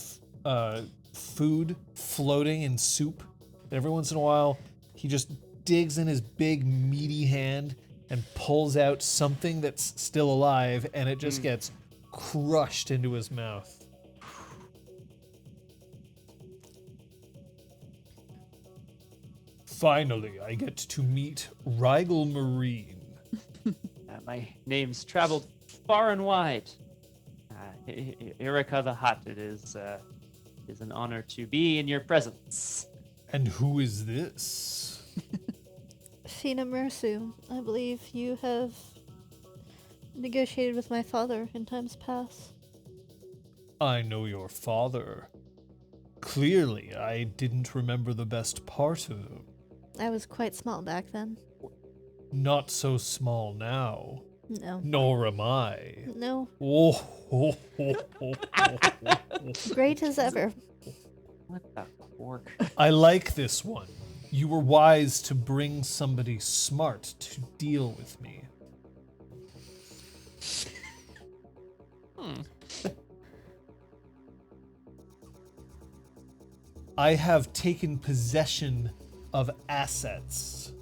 food floating in soup. Every once in a while, he just digs in his big meaty hand and pulls out something that's still alive, and it just gets crushed into his mouth. Finally, I get to meet Rigel Marine. My name's traveled far and wide. Erica the Hutt, it is an honor to be in your presence. And who is this? Feena Mersu, I believe you have negotiated with my father in times past. I know your father. Clearly, I didn't remember the best part of him. I was quite small back then. Not so small now. No. Nor am I. No. Oh, ho, ho, ho, ho, ho. Great as ever. What the fork? I like this one. You were wise to bring somebody smart to deal with me. I have taken possession of assets.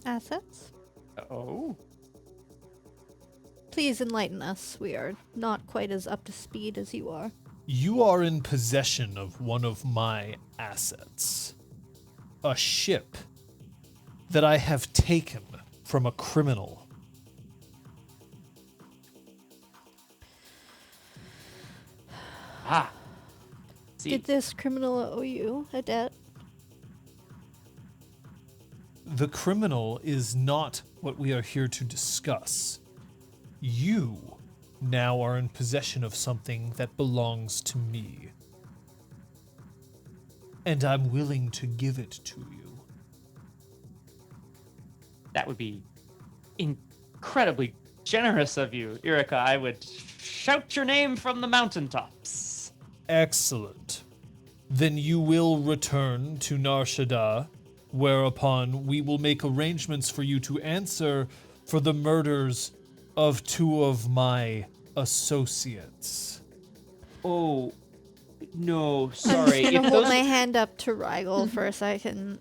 Assets? Oh. Please enlighten us. We are not quite as up to speed as you are. You are in possession of one of my assets. A ship that I have taken from a criminal. Ah. See, Did this criminal owe you a debt? The criminal is not what we are here to discuss. You now are in possession of something that belongs to me. And I'm willing to give it to you. that would be incredibly generous of you, Erica. I would shout your name from the mountaintops. Excellent. Then you will return to Nar Shaddaa, whereupon we will make arrangements for you to answer for the murders of 2 of my associates. Oh, no, I'm sorry. just If gonna hold those, my hand up to Rigel for a second.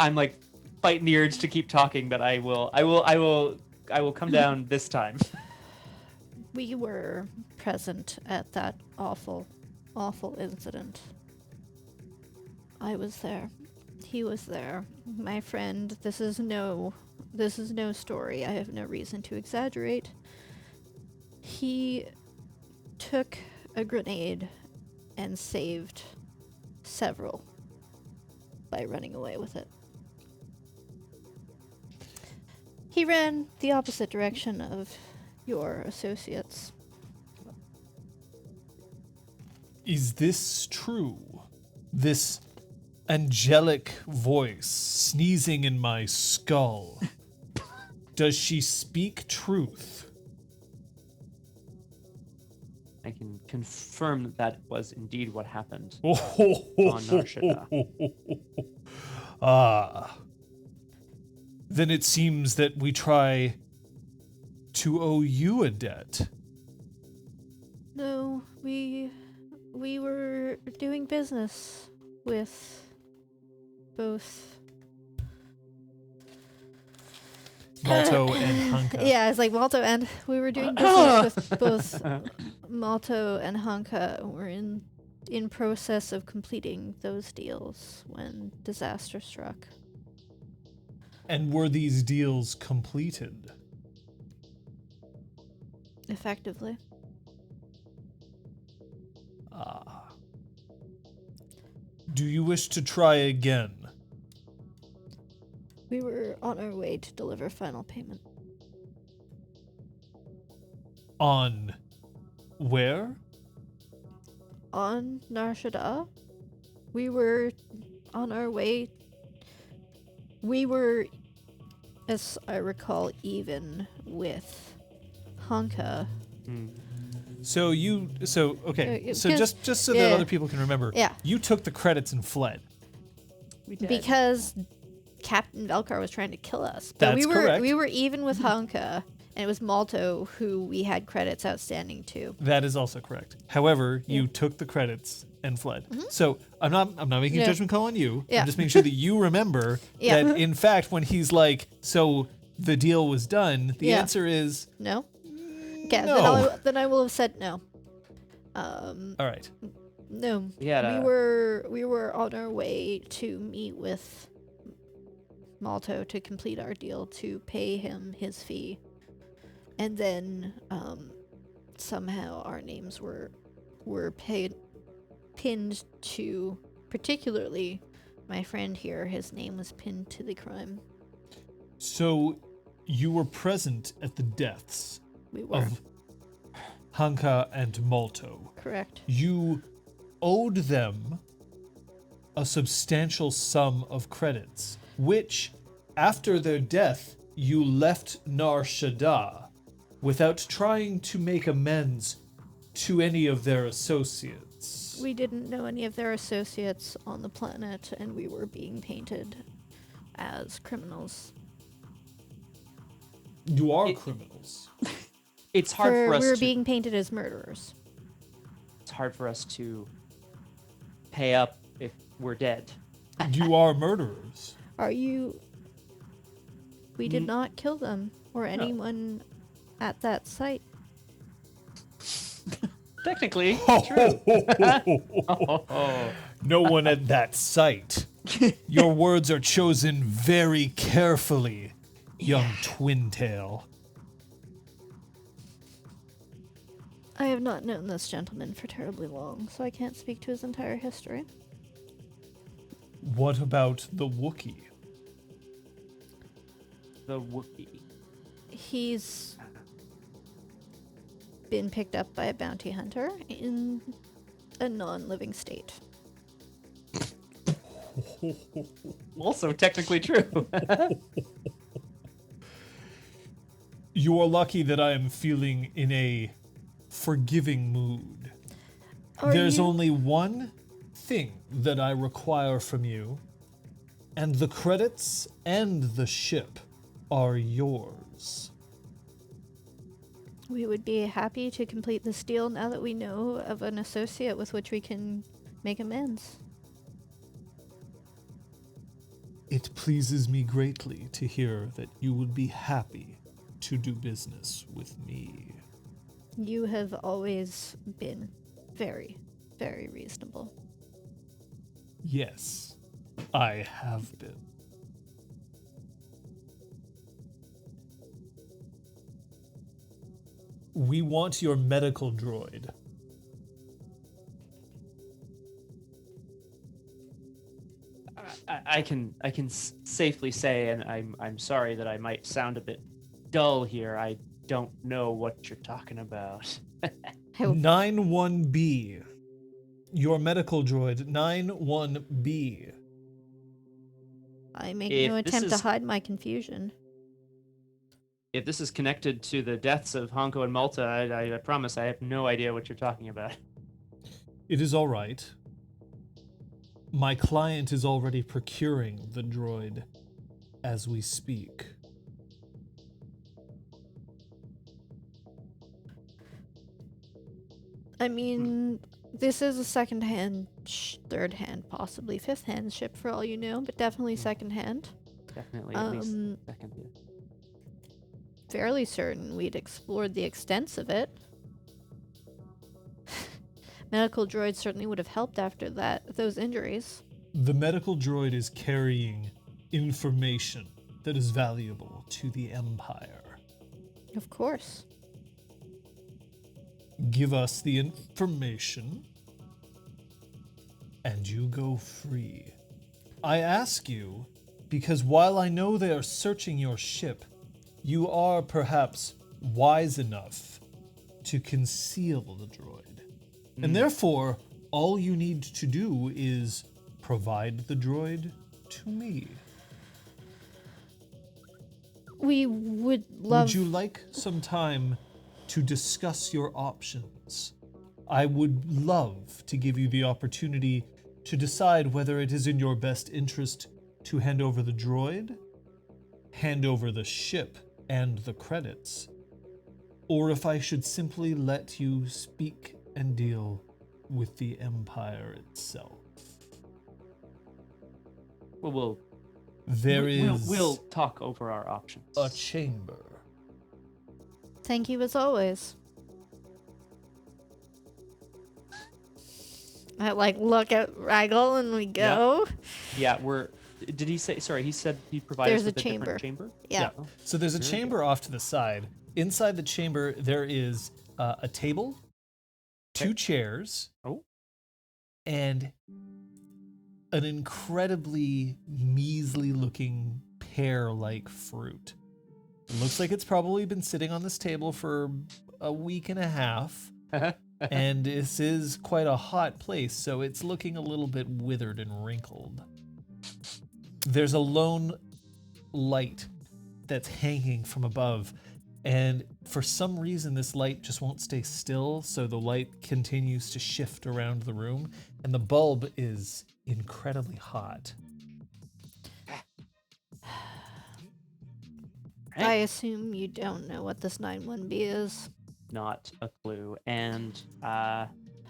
I'm like fighting the urge to keep talking, but I will come down this time. We were present at that awful, awful incident. I was there. He was there. My friend, this is no story. I have no reason to exaggerate. He took a grenade and saved several by running away with it. He ran the opposite direction of your associates. Is this true? This angelic voice sneezing in my skull. Does she speak truth? I can confirm that that was indeed what happened. Ah, then it seems that we try to owe you a debt. No, we were doing business with both. Malto and Hanka. Yeah, it's like Malto and we were doing business with both Malto and Hanka. We're in process of completing those deals when disaster struck. And were these deals completed? Effectively. Ah. Do you wish to try again? We were on our way to deliver final payment. On where? On Nar Shaddaa. We were on our way. We were, as I recall, even with Hanka. So okay. So because- just so that yeah. other people can remember. Yeah. You took the credits and fled. We did. Because Captain Velkar was trying to kill us. But That's we were correct. we were even with Hanka, and it was Malto who we had credits outstanding to. That is also correct. However, you took the credits and fled. So I'm not making a Yeah. judgment call on you. Yeah. I'm just making sure that you remember Yeah. that in fact when he's like, so the deal was done, the Yeah. answer is No? Okay, no. then I will have said no. All right. No. Yeah, We were on our way to meet with Malto to complete our deal to pay him his fee. And then somehow our names were pinned to, particularly my friend here, his name was pinned to the crime. So you were present at the deaths We were. of Hanka and Malto. Correct. You owed them a substantial sum of credits, which, after their death, you left Nar Shaddaa without trying to make amends to any of their associates. We didn't know any of their associates on the planet, and we were being painted as criminals. You are criminals. It's hard for us We were to being painted as murderers. it's hard for us to pay up if we're dead. You are murderers. Are you? We did not kill them or No. anyone at that site. Technically, No one at that site. Your words are chosen very carefully, young twin-tail. I have not known this gentleman for terribly long, so I can't speak to his entire history. What about the Wookiee? the Wookiee. He's been picked up by a bounty hunter in a non-living state. Also technically true. You are lucky that I am feeling in a forgiving mood. There's only one thing that I require from you, and the credits and the ship are yours. We would be happy to complete this deal now that we know of an associate with which we can make amends. It pleases me greatly to hear that you would be happy to do business with me. You have always been very, very reasonable. Yes, I have been. We want your medical droid. I can safely say, and I'm sorry that I might sound a bit dull here. I don't know what you're talking about. 91B. Your medical droid, 91B. I make If no this attempt to is- hide my confusion. If this is connected to the deaths of Honko and Malta, I promise I have no idea what you're talking about. It is all right. My client is already procuring the droid. as we speak. I mean, this is a second-hand, third-hand, possibly fifth-hand ship for all you know, but definitely second-hand. Definitely at least second. Yeah. Fairly certain we'd explored the extents of it. Medical droids certainly would have helped after those injuries. The medical droid is carrying information that is valuable to the Empire. Of course. Give us the information, and you go free. I ask you because while I know they are searching your ship, you are perhaps wise enough to conceal the droid. And therefore, all you need to do is provide the droid to me. We would love... Would you like some time to discuss your options? I would love to give you the opportunity to decide whether it is in your best interest to hand over the droid, hand over the ship and the credits, or if I should simply let you speak and deal with the Empire itself. Well, There we'll talk over our options. a chamber. Thank you as always. I look at Rigel and we go. Yeah, did he say? Sorry, he said he provided There's us with a a chamber. different chamber. Yeah. Oh, So there's a Very chamber off to the side. Inside the chamber, there is a table, two Okay. chairs, Oh. and an incredibly measly-looking pear-like fruit. It looks like it's probably been sitting on this table for a week and a half, and this is quite a hot place, so it's looking a little bit withered and wrinkled. There's a lone light that's hanging from above, and for some reason this light just won't stay still, so the light continues to shift around the room, and the bulb is incredibly hot. I assume you don't know what this 91B is. Not a clue. And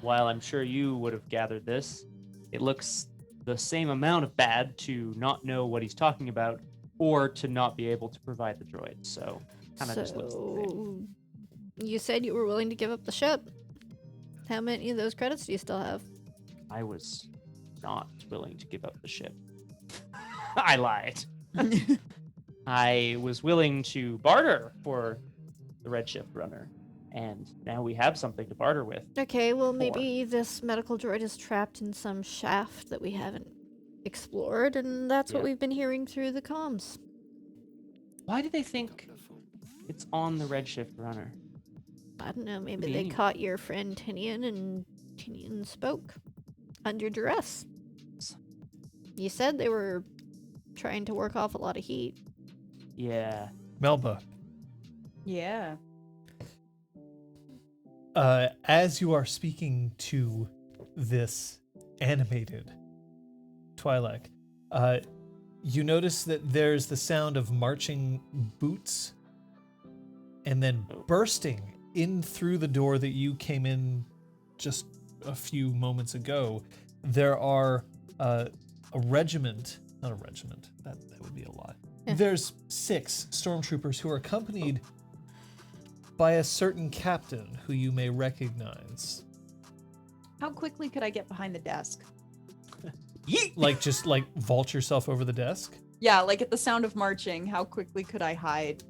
while I'm sure you would have gathered this, it looks the same amount of bad to not know what he's talking about or to not be able to provide the droid. So kind of just looks the same. So, you said you were willing to give up the ship. How many of those credits do you still have? I was not willing to give up the ship. I lied. I was willing to barter for the Redshift Runner, and now we have something to barter with. Okay, well maybe this medical droid is trapped in some shaft that we haven't explored, and that's what Yeah. we've been hearing through the comms. Why do they think it's on the Redshift Runner? I don't know, maybe Maybe they anyone. caught your friend Tinian and Tinian spoke under duress. You said they were trying to work off a lot of heat. Yeah. Melba, Yeah. as you are speaking to this animated Twi'lek, you notice that there's the sound of marching boots, and then bursting in through the door that you came in just a few moments ago, there are a regiment, not a regiment, that would be a lot. Yeah. There's 6 stormtroopers who are accompanied by a certain captain who you may recognize. How quickly could I get behind the desk? Just vault yourself over the desk? Yeah, like at the sound of marching, how quickly could I hide?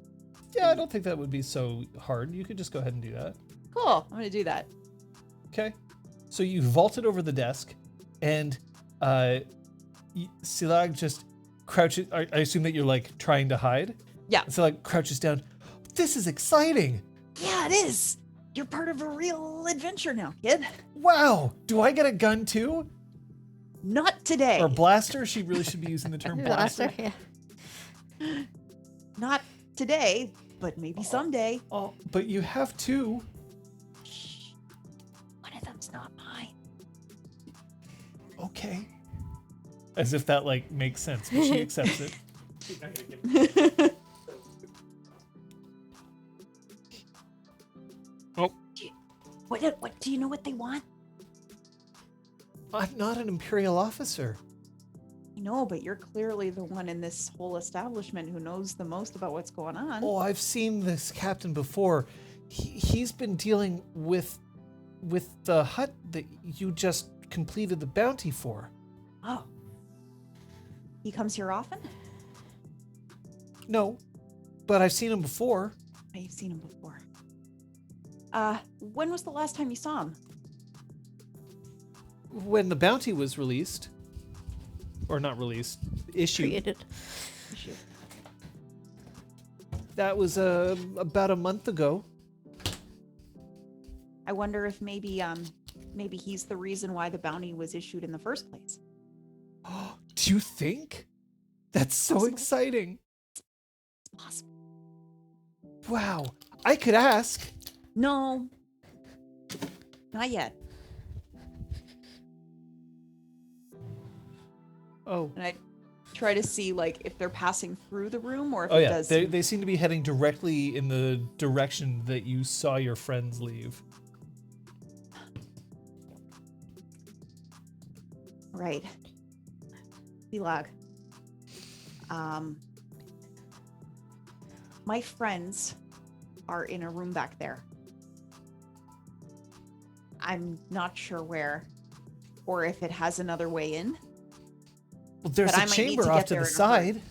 Yeah, I don't think that would be so hard. You could just go ahead and do that. Cool, I'm gonna do that. Okay. So you vaulted over the desk, and Silag just crouches. I assume that you're trying to hide? Yeah. Silag crouches down. This is exciting. Yeah, it is. You're part of a real adventure now, kid. Wow. Do I get a gun too? Not today. Or blaster? She really should be using the term blaster. Yeah. Not today, but maybe someday. Oh, but you have 2. Shh. One of them's not mine. Okay. As if that makes sense, but she accepts it. What do you know what they want? I'm not an Imperial officer. I know, but you're clearly the one in this whole establishment who knows the most about what's going on. Oh, I've seen this captain before. He's been dealing with the hut that you just completed the bounty for. Oh. He comes here often? No, but I've seen him before. I've seen him before. When was the last time you saw him? When the bounty was released. Or not released, issued. Created. That was about a month ago. I wonder if maybe he's the reason why the bounty was issued in the first place. Do you think? That's so Possible. exciting. It's possible. Wow. I could ask. No. Not yet. Oh. And I try to see like if they're passing through the room or if Oh it yeah, does. they seem to be heading directly in the direction that you saw your friends leave. Right. Vlog. My friends are in a room back there. I'm not sure where or if it has another way in. Well, there's But I a might need chamber to off get to there the in a hurry. side.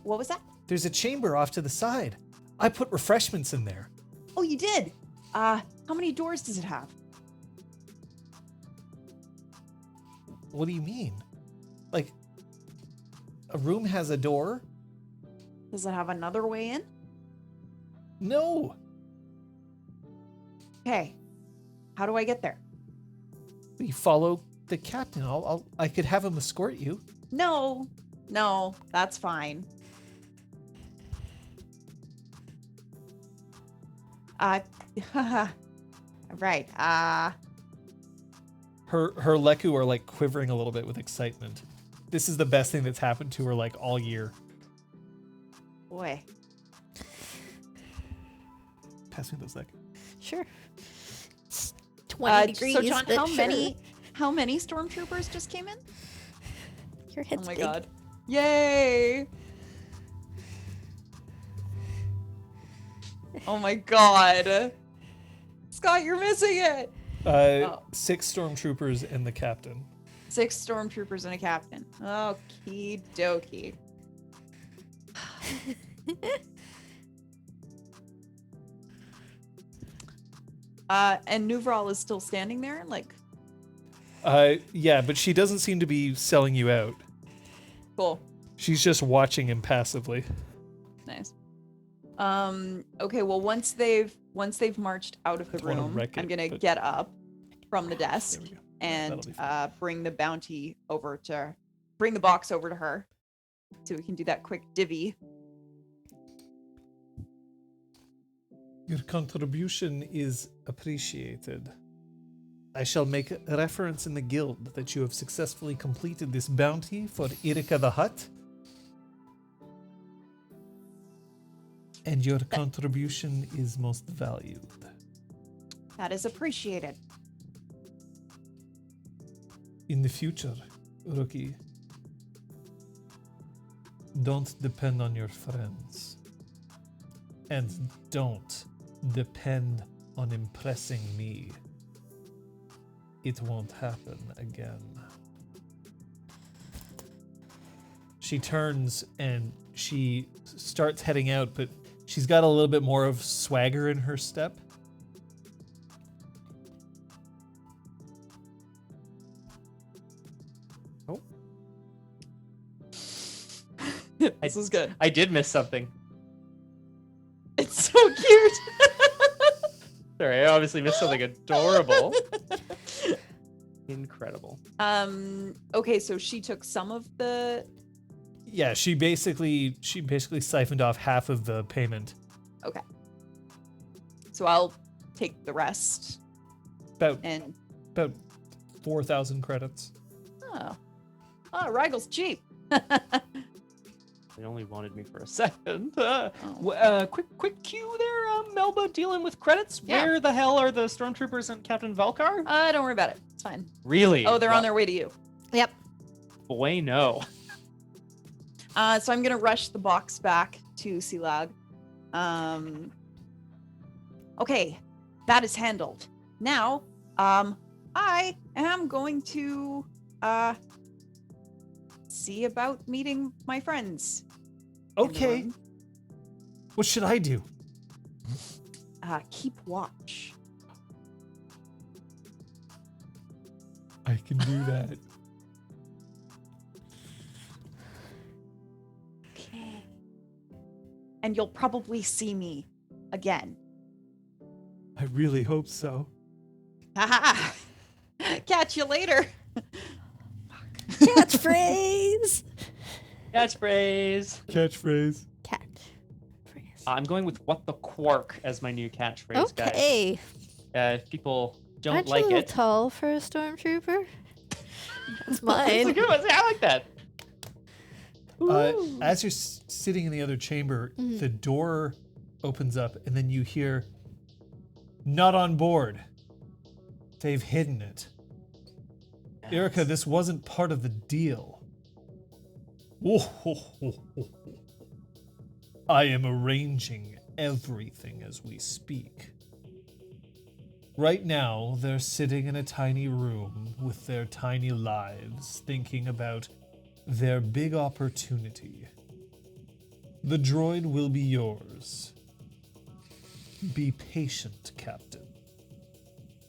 What was that? There's a chamber off to the side. I put refreshments in there. Oh, you did. How many doors does it have? What do you mean? Like, a room has a door? Does it have another way in? No. Okay. How do I get there? You follow the captain. I could have him escort you. No, that's fine. Right. Her Leku are like quivering a little bit with excitement. This is the best thing that's happened to her like all year. Boy. Pass me those Leku. Sure. It's 20 degrees. So John, but how sure. many stormtroopers just came in? Your head's Oh my big. god. Yay! Oh my god. Scott, you're missing it. 6 stormtroopers and the captain. 6 stormtroopers and a captain. Okie dokie. And Nuvral is still standing there, like, Yeah, but she doesn't seem to be selling you out. cool, She's just watching him passively. nice. Okay, well, once they've marched out of the don't wanna room, wreck I'm it, gonna but- get up from the desk There we go. and That'll be bring the bounty over to, bring the box over to her, so we can do that quick divvy. Your contribution is appreciated. I shall make a reference in the guild that you have successfully completed this bounty for Irika the Hutt. And your contribution is most valued. That is appreciated. In the future, Rookie, don't depend on your friends. And don't depend on impressing me. It won't happen again. She turns and she starts heading out, but she's got a little bit more of swagger in her step. Oh. This is good. I did miss something. It's so cute. Sorry, I obviously missed something adorable. Incredible. Okay, so she took some of the. Yeah, she basically siphoned off half of the payment. Okay. So I'll take the rest About and. 4,000 credits. Oh, Rigel's cheap. They only wanted me for a second. Oh. Quick cue there, Melba dealing with credits. Yeah. Where the hell are the stormtroopers and Captain Velkar? Don't worry about it. It's fine. Really? Oh, they're on their way to you. Yep. Boy, no. So I'm gonna rush the box back to Silag. Okay, that is handled. Now, I am going to see about meeting my friends. in the Okay. room. What should I do? Keep watch. I can do that. Okay. And you'll probably see me again. I really hope so. Catch you later. Catchphrase. Catchphrase. Catchphrase. Catchphrase. I'm going with "What the Quark" as my new catchphrase, guys. Okay. If people don't Aren't like you a little it, tall for a stormtrooper? That's it's a mine. good one. I like that. Ooh. As you're sitting in the other chamber, Mhm. the door opens up, and then you hear, "Not on board. They've hidden it. Erica, this wasn't part of the deal. I am arranging everything as we speak. Right now, they're sitting in a tiny room with their tiny lives, thinking about their big opportunity. The droid will be yours. Be patient, Captain,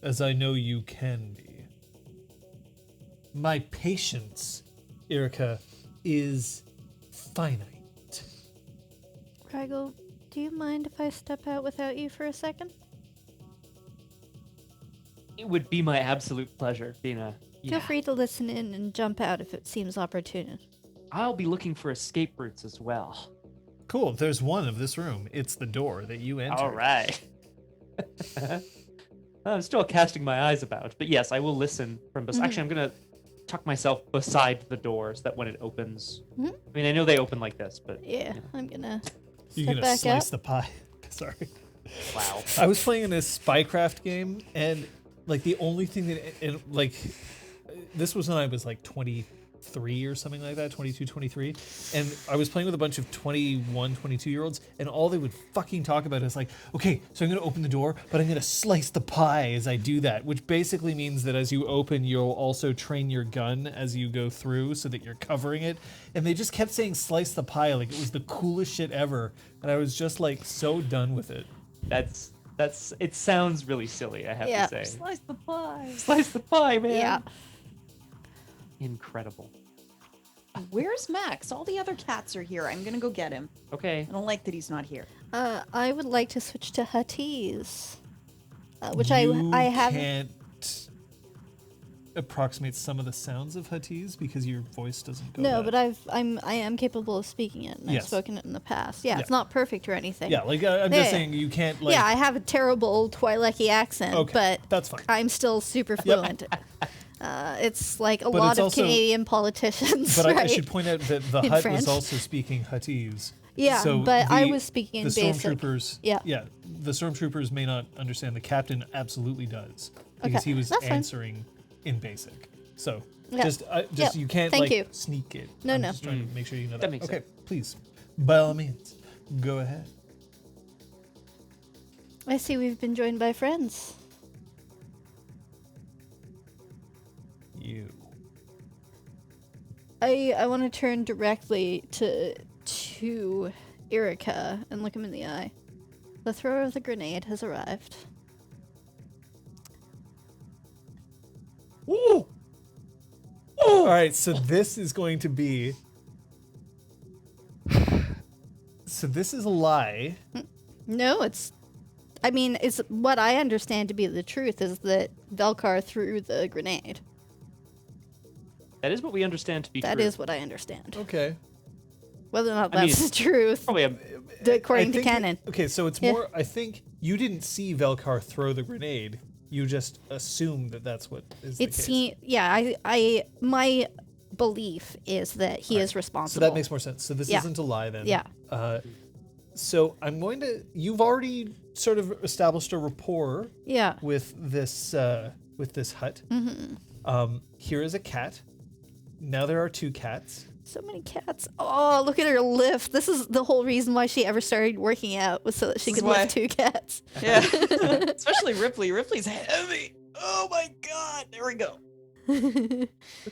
as I know you can be. My patience, Erica, is finite." Rigel, do you mind if I step out without you for a second? It would be my absolute pleasure, Feena. Feel free to listen in and jump out if it seems opportune. I'll be looking for escape routes as well. Cool, there's one of this room. It's the door that you entered. All right. I'm still casting my eyes about, but yes, I will listen from beside. Actually, I'm gonna tuck myself beside the door so that when it opens, Mhm. I mean, I know they open like this, but Yeah, I'm gonna You're step gonna back slice up. the pie. Sorry. wow. I was playing in this Spycraft game, and like the only thing that, and like, this was when I was like 23 or something like that, 22, 23, and I was playing with a bunch of 21, 22-year-olds, and all they would fucking talk about is like, okay, so I'm gonna open the door, but I'm gonna slice the pie as I do that, which basically means that as you open, you'll also train your gun as you go through so that you're covering it, and they just kept saying slice the pie like it was the coolest shit ever, and I was just like so done with it. That's it sounds really silly, I have Yeah. to say. Slice the pie. Slice the pie, man. Yeah. Incredible. Where's Max? All the other cats are here. I'm gonna go get him. Okay. I don't like that he's not here. I would like to switch to Huttese, which You I have. can't approximate some of the sounds of Huttese because your voice doesn't go. No, that. but I am capable of speaking it, and I've Yes. spoken it in the past. Yeah, Yeah. it's not perfect or anything. Yeah, like I'm just Yeah. saying you can't like. Yeah, I have a terrible Twi'leki accent, Okay, but that's fine. I'm still super fluent. It's like a But lot it's of also- Canadian politicians, But right? I should point out that the In Hutt French. was also speaking Huttese. Yeah, so but I was speaking in the basic. stormtroopers. Yeah. Yeah, the stormtroopers may not understand. The captain absolutely does because Okay, he was that's fine. answering in basic. So Yeah. just Yep, you can't thank like you. sneak it. No, I'm no. just trying to make sure you know that. That makes okay, sense. please, by all means, go ahead. I see we've been joined by friends. You. I want to turn directly to Erica and look him in the eye. The thrower of the grenade has arrived. Ooh. All right, so this is going to be. So this is a lie. No, it's what I understand to be the truth is that Velkar threw the grenade. That is what we understand to be That true. is what I understand. Okay. Whether or not I mean, that's the truth, Probably according to I think canon. Okay, so it's Yeah. more. I think you didn't see Velkar throw the grenade. You just assume that that's what is the case. Yeah, my belief is that he is So responsible. that makes more sense. So this Yeah. isn't a lie then. Yeah. So I'm going to. You've already sort of established a rapport Yeah. with this hut. Here is a cat. Now there are 2 cats. So many cats. Oh, look at her lift. This is the whole reason why she ever started working out, was so that she This could is lift 2 cats. Yeah. Especially Ripley. Ripley's heavy. Oh my god. There we go.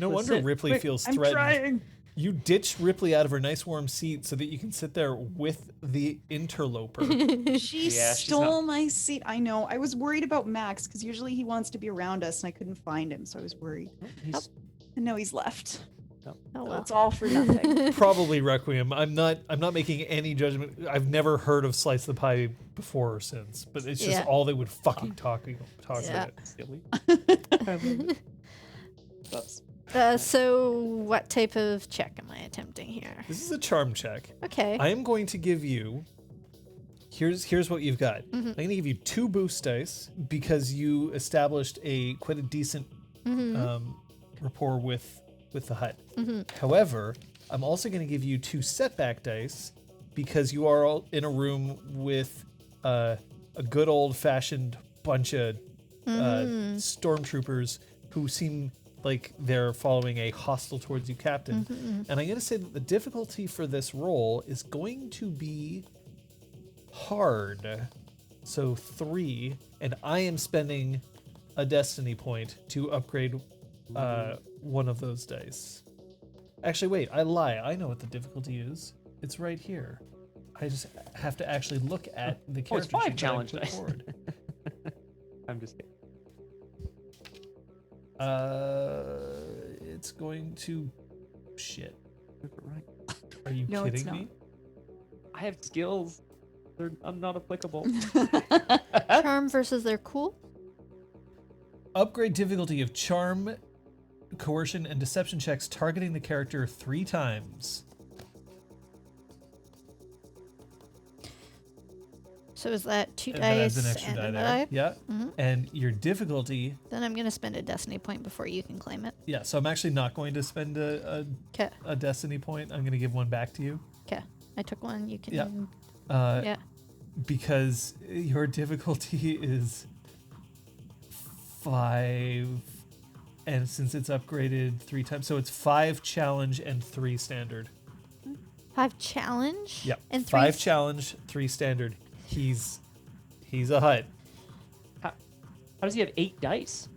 No wonder sit. Ripley Quick, feels I'm threatened. trying. You ditch Ripley out of her nice warm seat so that you can sit there with the interloper. She Yeah, she's stole my seat. I know. I was worried about Max because usually he wants to be around us and I couldn't find him, so I was worried. He's- And now he's left. Oh, So well. it's all for nothing. Probably Requiem. I'm not making any judgment. I've never heard of Slice the Pie before or since, but it's just Yeah. all they would fucking talk Yeah. about. silly. Oops. So what type of check am I attempting here? This is a charm check. Okay. I am going to give you. Here's what you've got. Mm-hmm. I'm going to give you 2 boost dice because you established quite a decent Mm-hmm. rapport with the hut. However, I'm also going to give you 2 setback dice because you are all in a room with a good old-fashioned bunch of stormtroopers who seem like they're following a hostile towards you captain. And I'm going to say that the difficulty for this roll is going to be hard. So 3, and I am spending a destiny point to upgrade one of those dice. Actually, wait, I lie. I know what the difficulty is. It's right here. I just have to actually look at the Oh, it's character 5 sheet that I challenge put dice. forward. I'm just kidding. It's going to shit. Right. Are you No, it's kidding me? I have skills. I'm not applicable. Charm versus their cool? Upgrade difficulty of charm, coercion, and deception checks targeting the character 3 times. So is that 2 And that adds dice an extra and die a there. die? Yeah. Mhm. And your difficulty, Then I'm going to spend a destiny point before you can claim it. yeah, so I'm actually not going to spend Okay. a destiny point. I'm going to give one back to you. Okay. I took one. You can. Yeah. Yeah. Because your difficulty is 5, and since it's upgraded 3 times, so it's 5 challenge and 3 standard. 5 challenge? Yeah, And 5 challenge, 3 standard. He's a hut. How does he have 8 dice?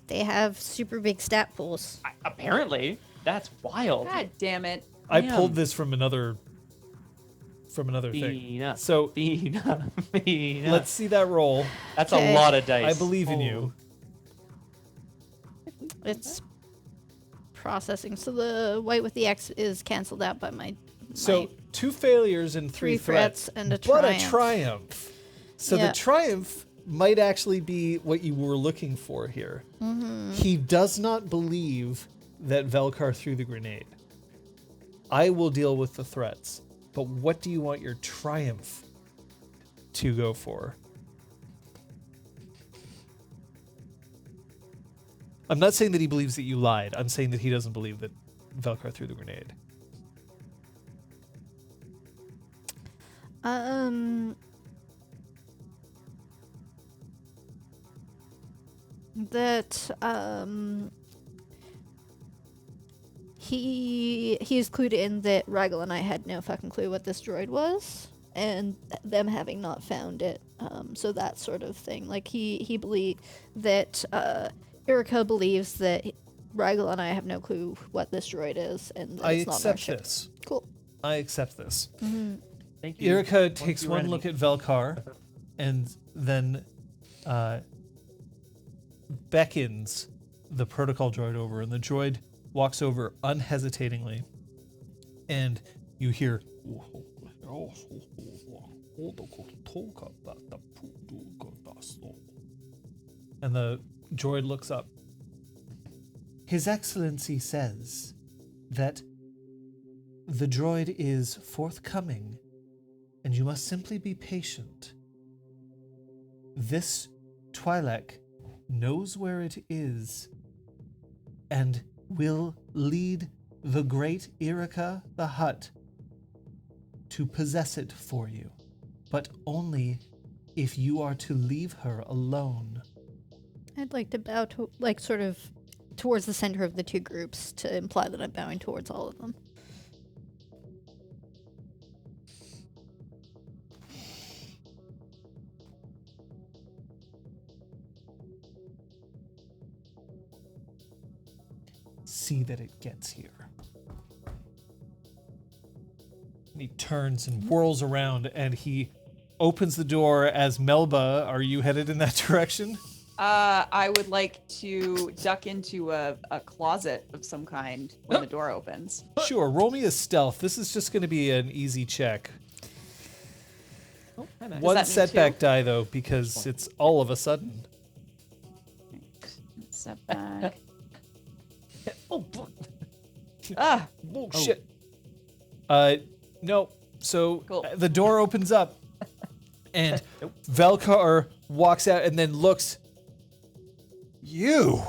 They have super big stat pools. Apparently, that's wild. God damn it. I Damn. pulled this from another thing. Feena. So Feena. Feena. let's see that roll. That's Okay. a lot of dice. I believe in Oh. you. It's processing. So the white with the X is canceled out by my. So 2 failures and 3 3 threats and a but triumph. a triumph. So Yeah. the triumph might actually be what you were looking for here. Mm-hmm. He does not believe that Velkar threw the grenade. I will deal with the threats. But what do you want your triumph to go for? I'm not saying that he believes that you lied. I'm saying that he doesn't believe that Velkar threw the grenade. That he is clued in that Rigel and I had no fucking clue what this droid was, and them having not found it. So that sort of thing. Like he believe that Erica believes that Rigel and I have no clue what this droid is, and that I it's not on our accept ship. this. Cool. I accept this. Thank you. Erica takes you're one ready. look at Velkar and then beckons the protocol droid over, and the droid walks over unhesitatingly, and you hear and the droid looks up. His Excellency says that the droid is forthcoming, and you must simply be patient. This Twi'lek knows where it is, and will lead the great Erica the Hutt to possess it for you, but only if you are to leave her alone. I'd like to bow to, like, sort of towards the center of the two groups to imply that I'm bowing towards all of them. See that it gets here. And he turns and whirls around and he opens the door as Melba. Are you headed in that direction? I would like to duck into a closet of some kind when the door opens. Sure, roll me a stealth. This is just going to be an easy check. Oh, hi, Max. One that mean setback two? die, though, because it's all of a sudden. Setback. Oh, bu- Ah, Oh, shit. No. So Cool. the door opens up and Velkar walks out and then looks. You.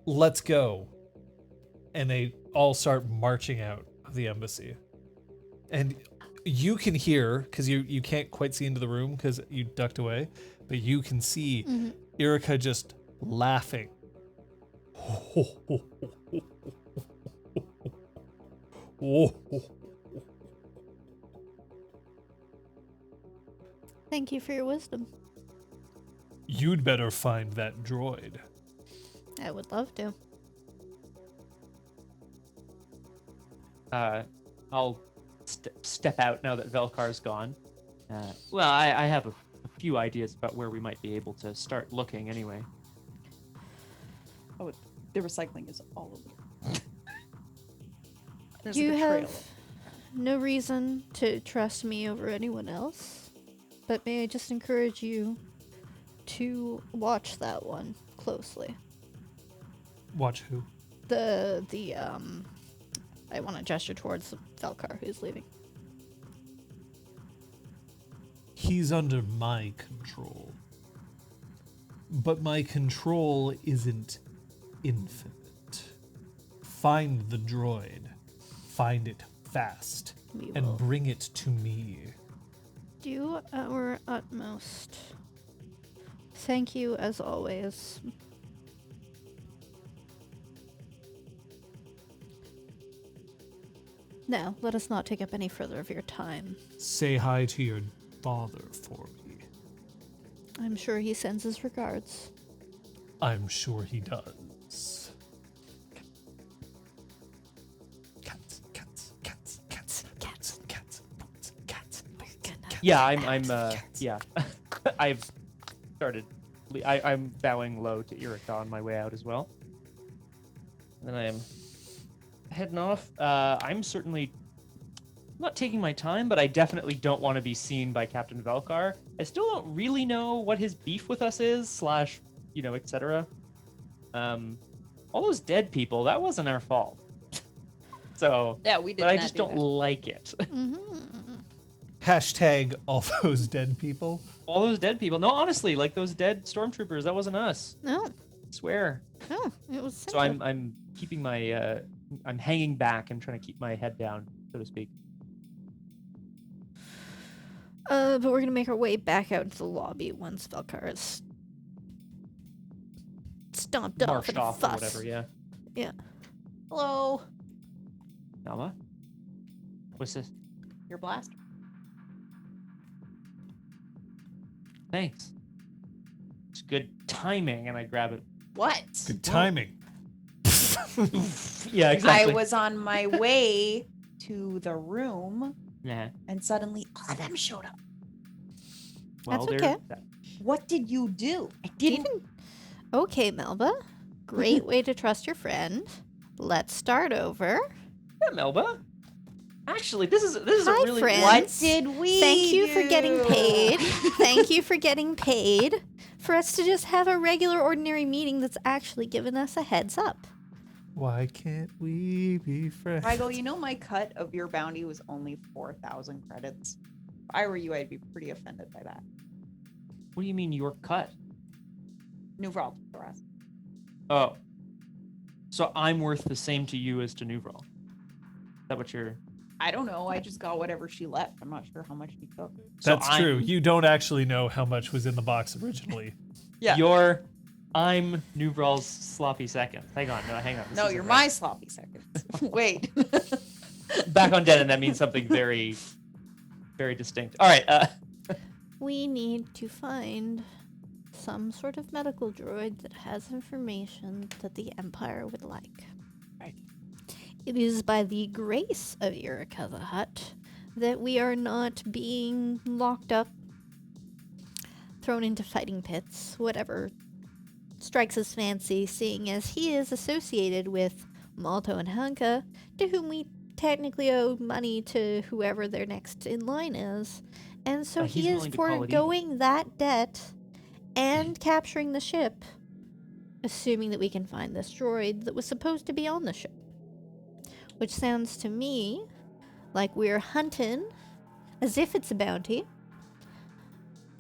Let's go. And they all start marching out of the embassy. And you can hear, because you can't quite see into the room because you ducked away, but you can see Erica just laughing. Thank you for your wisdom. You'd better find that droid. I would love to. I'll step out now that Velkar's gone. Well, I have a few ideas about where we might be able to start looking anyway. oh, the recycling is all over. There's You like a trail. have no reason to trust me over anyone else, but may I just encourage you to watch that one closely. Watch who? I want to gesture towards Velkar, who's leaving. He's under my control. But my control isn't infinite. Find the droid. Find it fast. We will And bring it to me. do our utmost. Thank you, as always. Now, let us not take up any further of your time. Say hi to your father for me. I'm sure he sends his regards. I'm sure he does. Cats, cats, cats, cats, cats, cats, boots, cats, boots, cats. Yeah, yeah. I've started. I'm bowing low to Erica on my way out as well. And then I am heading off. I'm certainly not taking my time, but I definitely don't want to be seen by Captain Velkar. I still don't really know what his beef with us is, / etc. All those dead people, that wasn't our fault. So, Yeah, we did. but I not just do don't that. like it. Hashtag all those dead people. All those dead people. No, honestly, like those dead stormtroopers, that wasn't us. No, I swear. no, it was So I'm keeping my I'm hanging back and trying to keep my head down, so to speak. But we're gonna make our way back out into the lobby once Velkar is stomped off Marched in a off or fuss. whatever, yeah. Yeah. Hello, Melba? What's this? your blaster. Thanks. It's good timing, and I grab it. What? Good timing. Yeah, I exactly. was on my way to the room, Yeah. and suddenly all of them showed up. Well, That's they're- okay. What did you do? I You didn't. didn't- Okay, Melba. Great way to trust your friend. Let's start over. Yeah, Melba. Actually, this is Hi, a really friend. What did we? Thank you for getting do? paid. Thank you for getting paid for us to just have a regular, ordinary meeting that's actually given us a heads up. Why can't we be friends? Rigel, you know my cut of your bounty was only 4,000 credits. If I were you, I'd be pretty offended by that. What do you mean your cut? Nuvral for us. Oh. So I'm worth the same to you as to Nuvral. Is that what you're... I don't know. I just got whatever she left. I'm not sure how much she took. So That's true. You don't actually know how much was in the box originally. Yeah. I'm Nuvral's sloppy second. Hang on. This No, isn't you're right. my sloppy seconds. Wait. Back on Denon, that means something very, very distinct. All right. We need to find some sort of medical droid that has information that the Empire would like. Right. It is by the grace of Irika the Hutt that we are not being locked up, thrown into fighting pits, whatever strikes his fancy, seeing as he is associated with Malto and Hanka, to whom we technically owe money to whoever their next in line is. And so He's he is willing to call it foregoing that debt and capturing the ship, assuming that we can find this droid that was supposed to be on the ship. Which sounds to me like we're hunting, as if it's a bounty,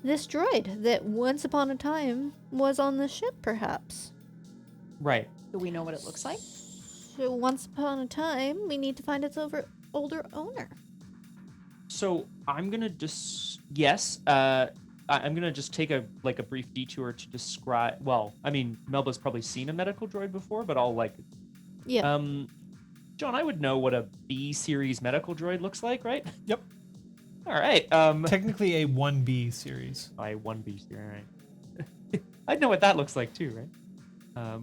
this droid that once upon a time was on the ship, perhaps. Right. Do we know what it looks like? So once upon a time, we need to find its older owner. So I'm gonna just I'm gonna just take a brief detour to describe. Well, I mean, Melba's probably seen a medical droid before, but I'll Yeah. John, I would know what a B series medical droid looks like, right? Yep. All right. Technically a 1B series. I 1B series. All right. I'd know what that looks like too, right?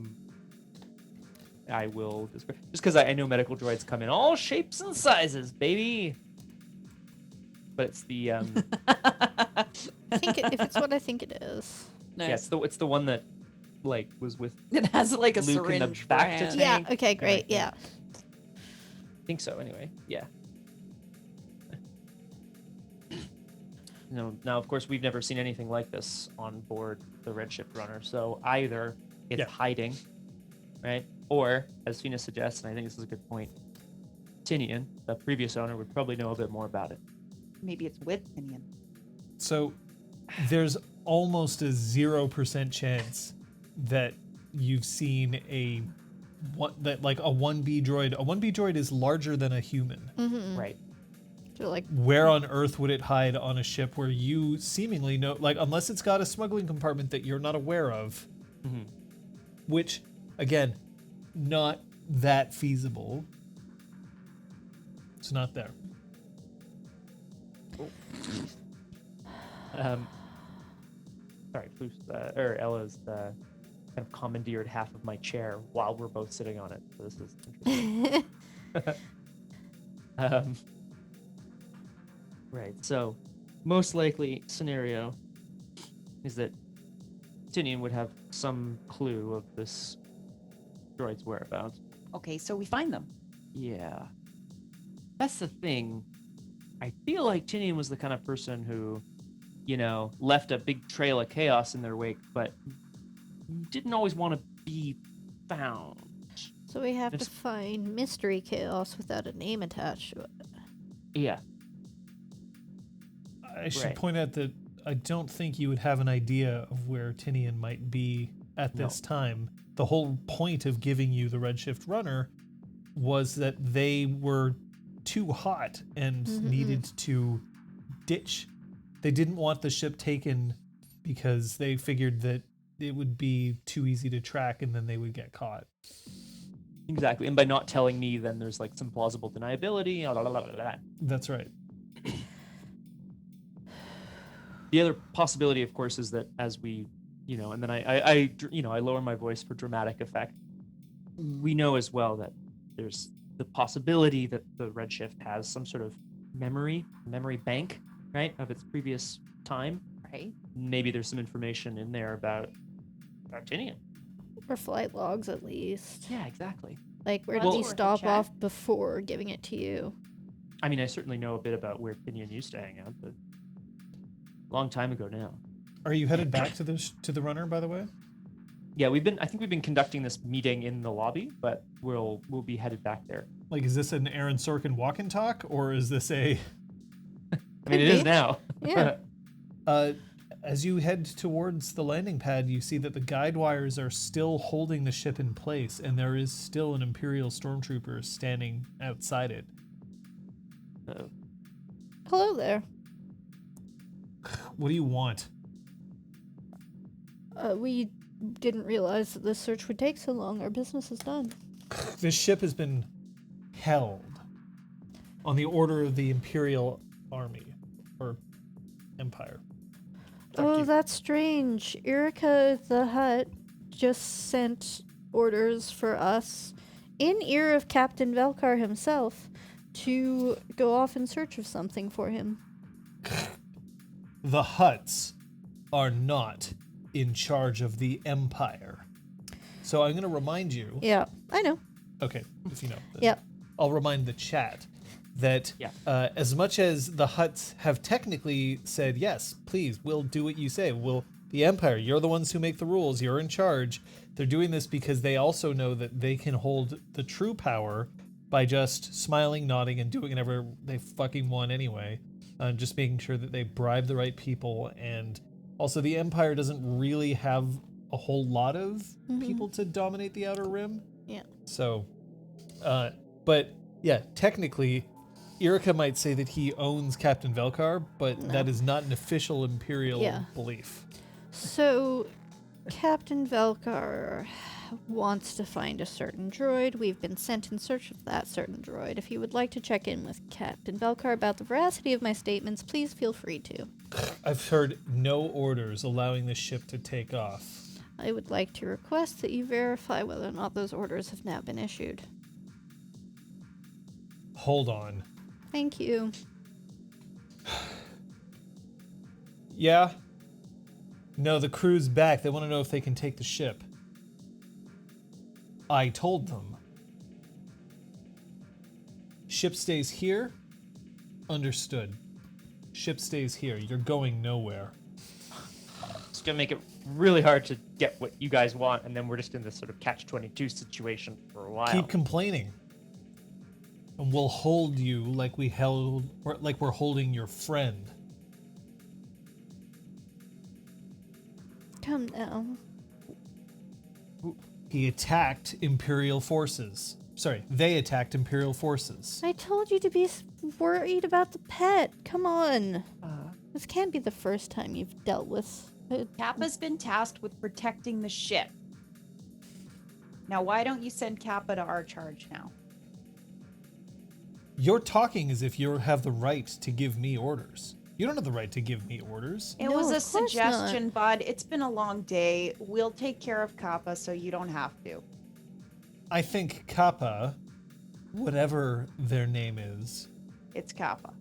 I will just because I know medical droids come in all shapes and sizes, baby. But it's the I think if it's what I think it is. yeah, it's the one that was with It has like a Luke in the syringe back for to hands. take. Yeah, okay, great, Yeah. yeah. I think so anyway. Yeah. Now of course we've never seen anything like this on board the Redshift Runner, so either it's hiding, right? Or, as Feena suggests, and I think this is a good point, Tinian, the previous owner, would probably know a bit more about it. Maybe it's with Tinian. So there's almost a 0% chance that you've seen a 1B droid. A 1B droid is larger than a human. Mm-hmm. Right. So Where on earth would it hide on a ship where you seemingly know, unless it's got a smuggling compartment that you're not aware of, Mm-hmm. which, again, not that feasible. It's not there. Sorry, or Ella's kind of commandeered half of my chair while we're both sitting on it. So this is interesting. Right. So, most likely scenario is that Tinian would have some clue of this droid's whereabouts. Okay, so we find them. Yeah. That's the thing. I feel like Tinian was the kind of person who, left a big trail of chaos in their wake, but didn't always want to be found. So we have to find mystery chaos without a name attached to it. Yeah. I should Right. point out that I don't think you would have an idea of where Tinian might be at this time. The whole point of giving you the Redshift Runner was that they were too hot and needed to ditch. They didn't want the ship taken because they figured that it would be too easy to track and then they would get caught. Exactly. And by not telling me, then there's some plausible deniability. Blah, blah, blah, blah, blah. That's right. The other possibility, of course, is that as we, and then I lower my voice for dramatic effect. We know as well that there's the possibility that the Redshift has some sort of memory bank, right, of its previous time. Right. Maybe there's some information in there about Tinian. Or flight logs, at least. Yeah, exactly. Where Well, did he worth a stop check. off before giving it to you? I mean, I certainly know a bit about where Tinian used to hang out, but a long time ago now. Are you headed back to the runner, by the way? Yeah, I think we've been conducting this meeting in the lobby, but we'll be headed back there. Is this an Aaron Sorkin walk and talk, or is this a... I mean, it is now. Yeah. as you head towards the landing pad, you see that the guide wires are still holding the ship in place, and there is still an Imperial stormtrooper standing outside it. Hello there. What do you want? We didn't realize that this search would take so long. Our business is done. This ship has been held on the order of the Imperial Army, or Empire. Oh, that's strange. Erica the Hutt just sent orders for us, in ear of Captain Velkar himself, to go off in search of something for him. The Hutts are not in charge of the Empire. So I'm going to remind you. Yeah, I know. Okay, if you know. Yep. I'll remind the chat that as much as the Hutts have technically said, yes, please, we'll do what you say. The Empire, you're the ones who make the rules. You're in charge. They're doing this because they also know that they can hold the true power by just smiling, nodding, and doing whatever they fucking want anyway. Just making sure that they bribe the right people. And also the Empire doesn't really have a whole lot of people to dominate the Outer Rim. Yeah. So, but yeah, technically, Erica might say that he owns Captain Velkar, but that is not an official Imperial belief. So, Captain Velkar wants to find a certain droid. We've been sent in search of that certain droid. If you would like to check in with Captain Velkar about the veracity of my statements, please feel free to. I've heard no orders allowing the ship to take off. I would like to request that you verify whether or not those orders have now been issued. Hold on. Thank you. Yeah? No, the crew's back. They want to know if they can take the ship. I told them. Ship stays here? Understood. Ship stays here. You're going nowhere. It's gonna make it really hard to get what you guys want, and then we're just in this sort of catch-22 situation for a while. Keep complaining. And we'll hold you like we're holding your friend. Come now. He attacked Imperial forces. Sorry, they attacked Imperial forces. I told you to be worried about the pet. Come on. This can't be the first time you've dealt with it. Kappa's been tasked with protecting the ship. Now, why don't you send Kappa to our charge now? You're talking as if you have the right to give me orders. You don't have the right to give me orders. It No, was of a course suggestion, bud. It's been a long day. We'll take care of Kappa so you don't have to. I think Kappa, whatever their name is, It's Kappa.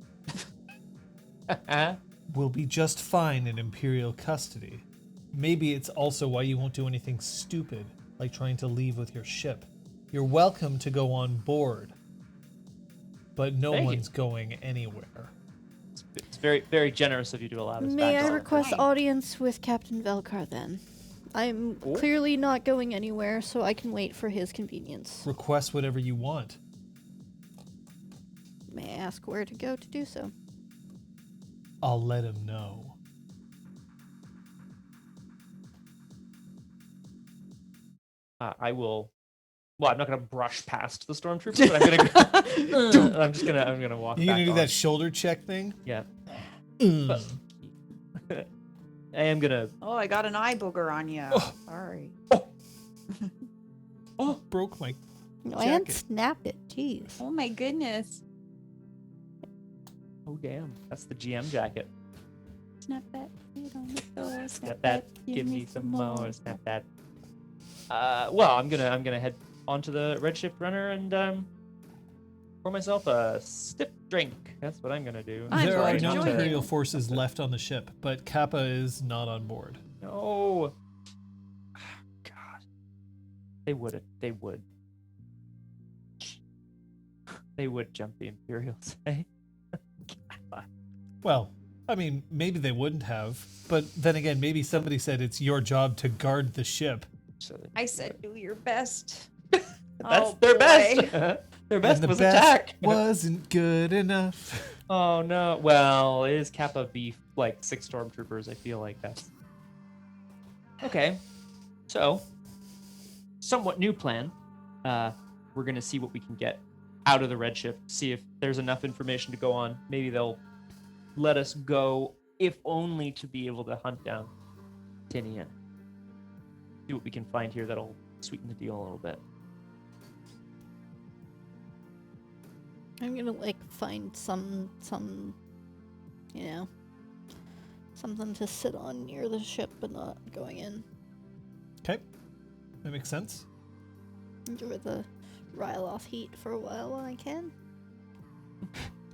will be just fine in Imperial custody. Maybe it's also why you won't do anything stupid, like trying to leave with your ship. You're welcome to go on board, but no Thank you. one's going anywhere. It's very, very generous of you to allow us May back. I to- request Fine. audience with Captain Velkar then? I'm clearly not going anywhere, so I can wait for his convenience. Request whatever you want. May I ask where to go to do so? I'll let him know. I will. Well, I'm not gonna brush past the stormtrooper, but I'm gonna. I'm gonna walk. You back gonna do on. that shoulder check thing? Yeah. But I am gonna. Oh, I got an eye booger on you. Oh. Sorry. Oh, broke my. No, and Jacket. snap it, jeez. Oh my goodness. Oh damn, that's the GM jacket. Snap that. Hit on the door, Snap that. Give me some more. Snap that. Well, I'm gonna head onto the Redshift Runner and pour myself a stiff drink. That's what I'm gonna do. I'm There going are to no join Imperial you. forces left on the ship, but Kappa is not on board. No. God. They would. They would. They would jump the Imperials, eh? Well, I mean, maybe they wouldn't have, but then again, maybe somebody said it's your job to guard the ship. So I said, do your best. that's Oh, their boy. best. Their best And the was best attack. wasn't good enough. Oh no. Well, it is Kappa beef, like 6 stormtroopers. I feel like that's okay. So, somewhat new plan. We're gonna see what we can get out of the Redshift. See if there's enough information to go on. Maybe they'll let us go, if only to be able to hunt down Tinian. See what we can find here that'll sweeten the deal a little bit. I'm gonna like find some, you know, something to sit on near the ship, but not going in. Okay, that makes sense. Give it the rile off heat for a while I can.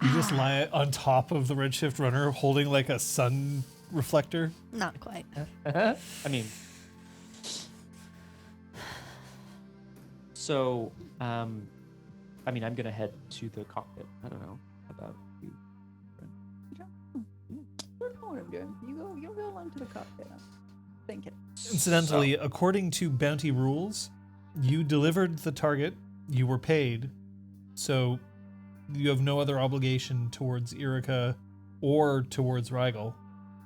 You just lie on top of the Redshift Runner holding like a sun reflector. Not quite. I mean, so, I'm gonna head to the cockpit. I don't know about you. I don't know what I'm doing. You go along to the cockpit. I'm thinking. Incidentally, according to bounty rules, you delivered the target, you were paid, so you have no other obligation towards Irika or towards Rigel.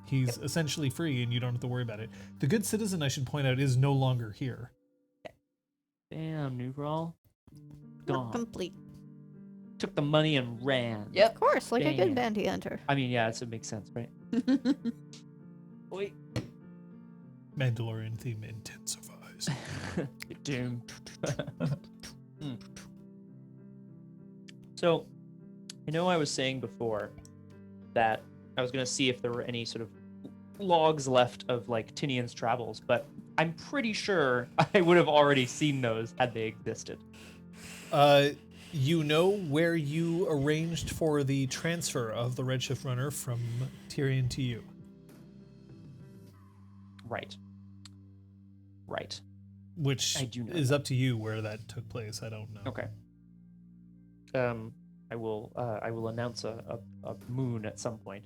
He's essentially free and you don't have to worry about it. The good citizen, I should point out, is no longer here. Damn, Nuvral. Not Gone. complete. Took the money and ran. Of course, like a Damn. good bounty hunter. I mean, yeah, it makes sense, right? Wait. Mandalorian theme intensifies. Doom. So, I know I was saying before that I was going to see if there were any sort of logs left of like Tinian's travels, but I'm pretty sure I would have already seen those had they existed. You know where you arranged for the transfer of the Redshift Runner from Tyrion to you. Right. Which I do know is up to you where that took place. I don't know. Okay. I will announce a moon at some point.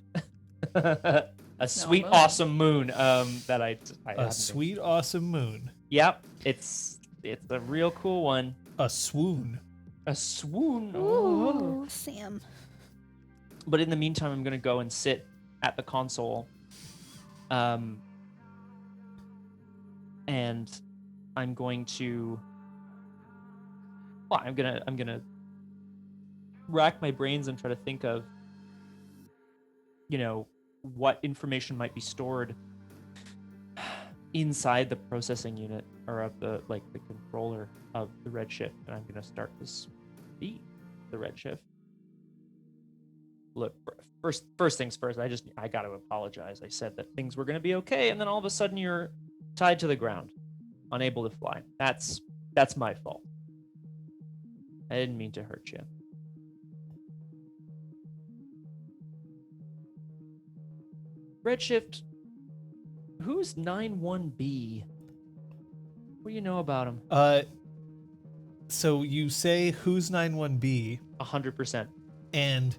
A sweet, moon. awesome moon. That I A sweet, awesome moon. Yep, it's a real cool one. A swoon. A swoon. Ooh, Sam. But in the meantime, I'm gonna go and sit at the console. And I'm going to. Well, I'm gonna rack my brains and try to think of, what information might be stored inside the processing unit or of the controller of the Redshift, and I'm gonna start to speed the Redshift. Look, first things first. I got to apologize. I said that things were gonna be okay, and then all of a sudden you're tied to the ground, unable to fly. That's my fault. I didn't mean to hurt you. Redshift, who's 91B? What do you know about him? So you say who's 91B, 100%. and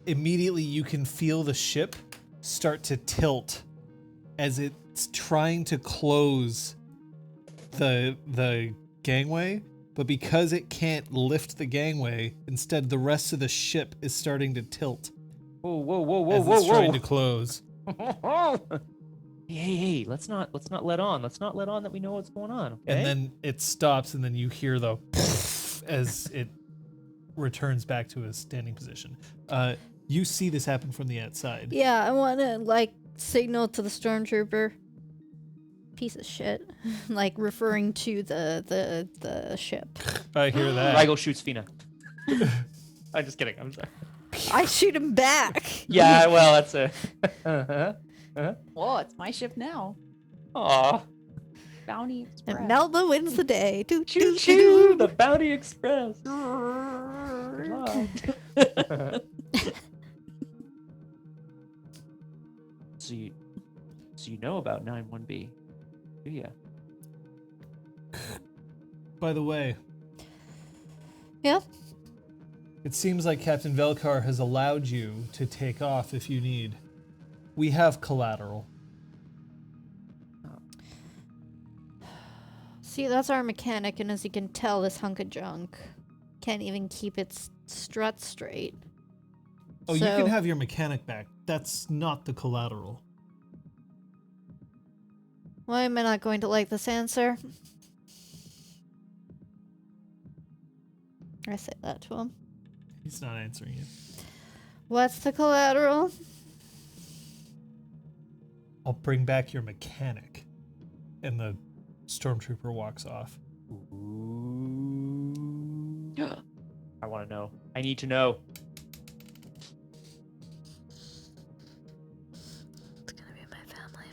immediately you can feel the ship start to tilt as it's trying to close the gangway, but because it can't lift the gangway, instead the rest of the ship is starting to tilt. Whoa! As it's trying to close. Hey! Let's not let on. Let's not let on that we know what's going on. Okay? And then it stops, and then you hear the as it returns back to a standing position. You see this happen from the outside. Yeah, I want to signal to the stormtrooper. Piece of shit, referring to the ship. I hear that. Rigel shoots Feena. I'm just kidding. I'm sorry. I shoot him back. Yeah, well, that's a. Well, it's my ship now. Aw. Bounty Express. And Melba wins the day. Choo Choo choo! The Bounty Express. So you know about 91B, do ya? By the way, Yeah. it seems like Captain Velkar has allowed you to take off if you need. We have collateral. See, that's our mechanic, and as you can tell, this hunk of junk can't even keep its struts straight. Oh, you can have your mechanic back. That's not the collateral. Why am I not going to like this answer? I say that to him. He's not answering you. What's the collateral? I'll bring back your mechanic. And the stormtrooper walks off. Ooh. I want to know. I need to know. It's gonna be my family.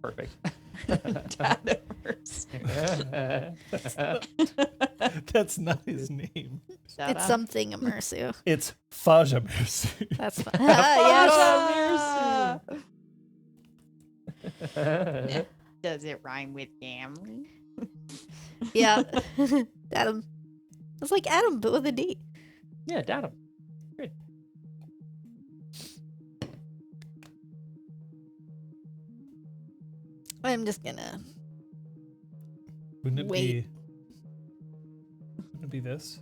Perfect. Dadaverse. That's not his name. It's something immersive. It's Faja Mercy. That's fine. Yes. Ah. Does it rhyme with family? Yeah. Adam. It's like Adam, but with a D. Yeah, Datum. Good. I'm just gonna Wouldn't it Wait. be this?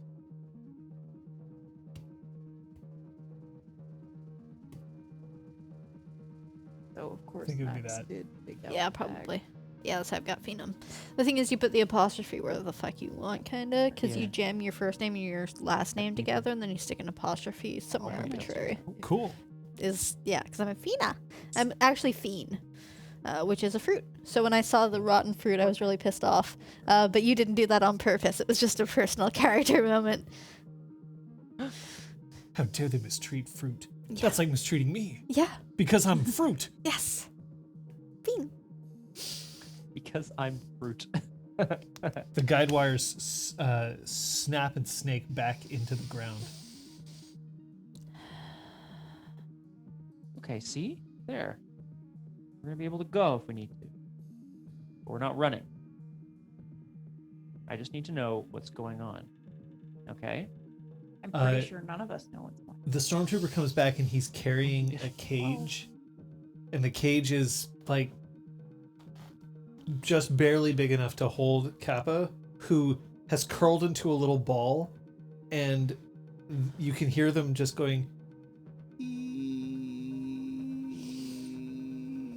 So of course, think it would be Max that. did pick out Yeah, the bag. probably. Yeah, that's how I've got Phenom. The thing is, you put the apostrophe wherever the fuck you want, kinda, because you Yeah. jam your first name and your last name together, and then you stick an apostrophe somewhere Oh, that's arbitrary. Cool. Yeah, because I'm a Feena. I'm actually Fiend, which is a fruit. So when I saw the rotten fruit, I was really pissed off. But you didn't do that on purpose. It was just a personal character moment. How dare they mistreat fruit? Yeah. That's like mistreating me. Yeah. Because I'm fruit. Yes. Fiend. Because I'm fruit. The guide wires snap and snake back into the ground. Okay, see? There. We're gonna be able to go if we need to. But we're not running. I just need to know what's going on. Okay? I'm pretty Uh, sure none of us know what's going on. The stormtrooper comes back and he's carrying a cage. And the cage is like just barely big enough to hold Kappa, who has curled into a little ball, and you can hear them just going.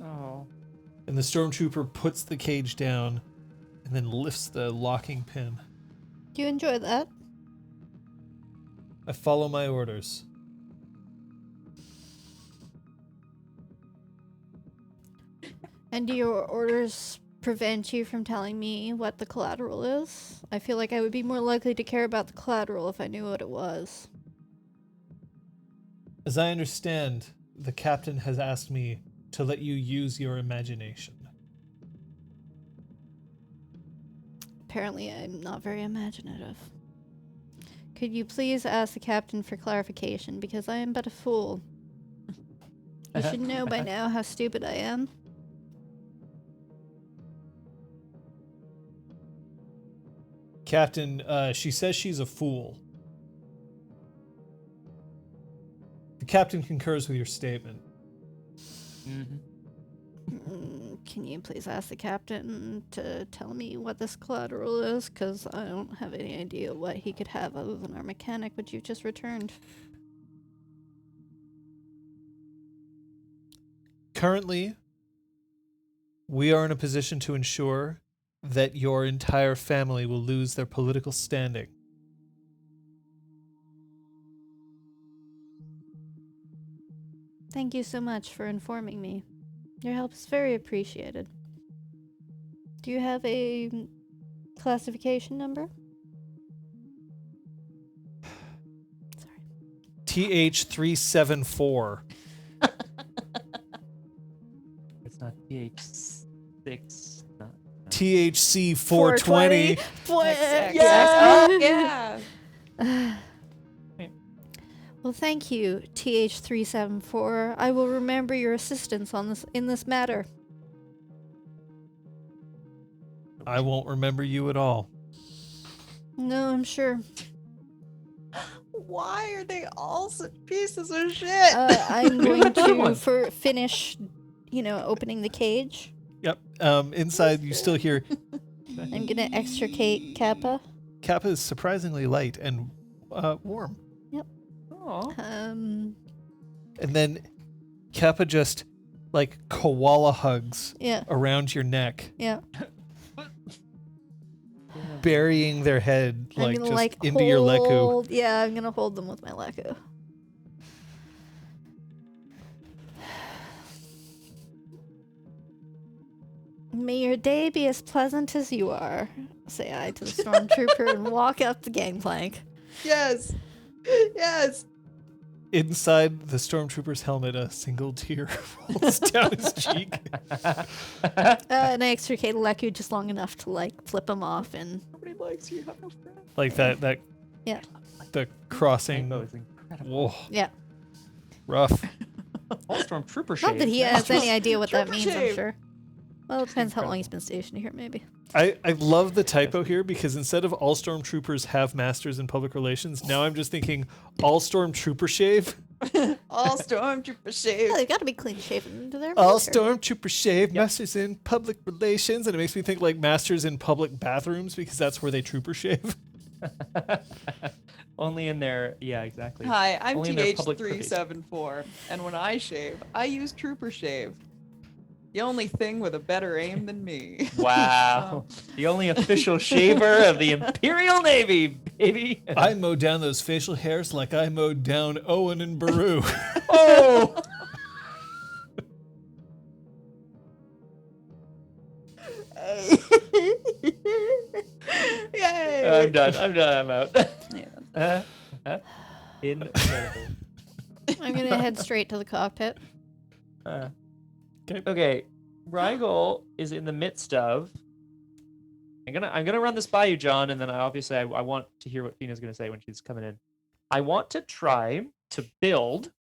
Oh. And the stormtrooper puts the cage down and then lifts the locking pin. Do you enjoy that? I follow my orders. And do your orders prevent you from telling me what the collateral is? I feel like I would be more likely to care about the collateral if I knew what it was. As I understand, the captain has asked me to let you use your imagination. Apparently, I'm not very imaginative. Could you please ask the captain for clarification, because I am but a fool. You should know by now how stupid I am. Captain, she says she's a fool. The captain concurs with your statement. Mm-hmm. Can you please ask the captain to tell me what this collateral is? Because I don't have any idea what he could have other than our mechanic, which you've just returned. Currently, we are in a position to ensure that your entire family will lose their political standing. Thank you so much for informing me. Your help is very appreciated. Do you have a classification number? Sorry. TH374. It's not PH6. Not. THC 420. Yes. Oh, yeah. Well, thank you, TH374. I will remember your assistance on this in this matter. I won't remember you at all. No, I'm sure. Why are they all such pieces of shit? I'm going Good one. to finish, opening the cage. Yep. Inside, you still hear I'm gonna extricate Kappa. Kappa is surprisingly light and warm. Aw. Um, And then Kappa just like koala hugs yeah, around your neck, yeah. burying their head I'm like gonna just into your leku. hold. Yeah, I'm gonna hold them with my leku. May your day be as pleasant as you are, say I to the stormtrooper and walk up the gangplank. Yes. Yes. Inside the stormtrooper's helmet, a single tear rolls down his cheek. And I extricate Leku just long enough to like flip him off and Nobody likes you. You have no friends. Like that. Yeah. The crossing. Rainbow is incredible. Whoa, yeah. rough. All stormtrooper shade. Not that he has any idea what that Trooper means, I'm shave. sure. Well, it depends how long he's been stationed here, maybe. I love the typo here because instead of all stormtroopers have masters in public relations, now I'm just thinking all stormtrooper shave. All stormtrooper shave. Yeah, they've got to be clean shaven to their All military. stormtrooper shave, masters in public relations, and it makes me think like masters in public bathrooms because that's where they trooper shave. Only in their, yeah, exactly. Hi, I'm Only in their public privies. TH374, and when I shave, I use trooper shave. The only thing with a better aim than me. Wow. The only official shaver of the Imperial Navy, baby. I mowed down those facial hairs like I mowed down Owen and Baru. Oh! Yay! I'm done. I'm out. Yeah. Incredible. I'm going to head straight to the cockpit. Okay. Rigel is in the midst of. I'm gonna run this by you, John, and then I want to hear what Feena's gonna say when she's coming in. I want to try to build,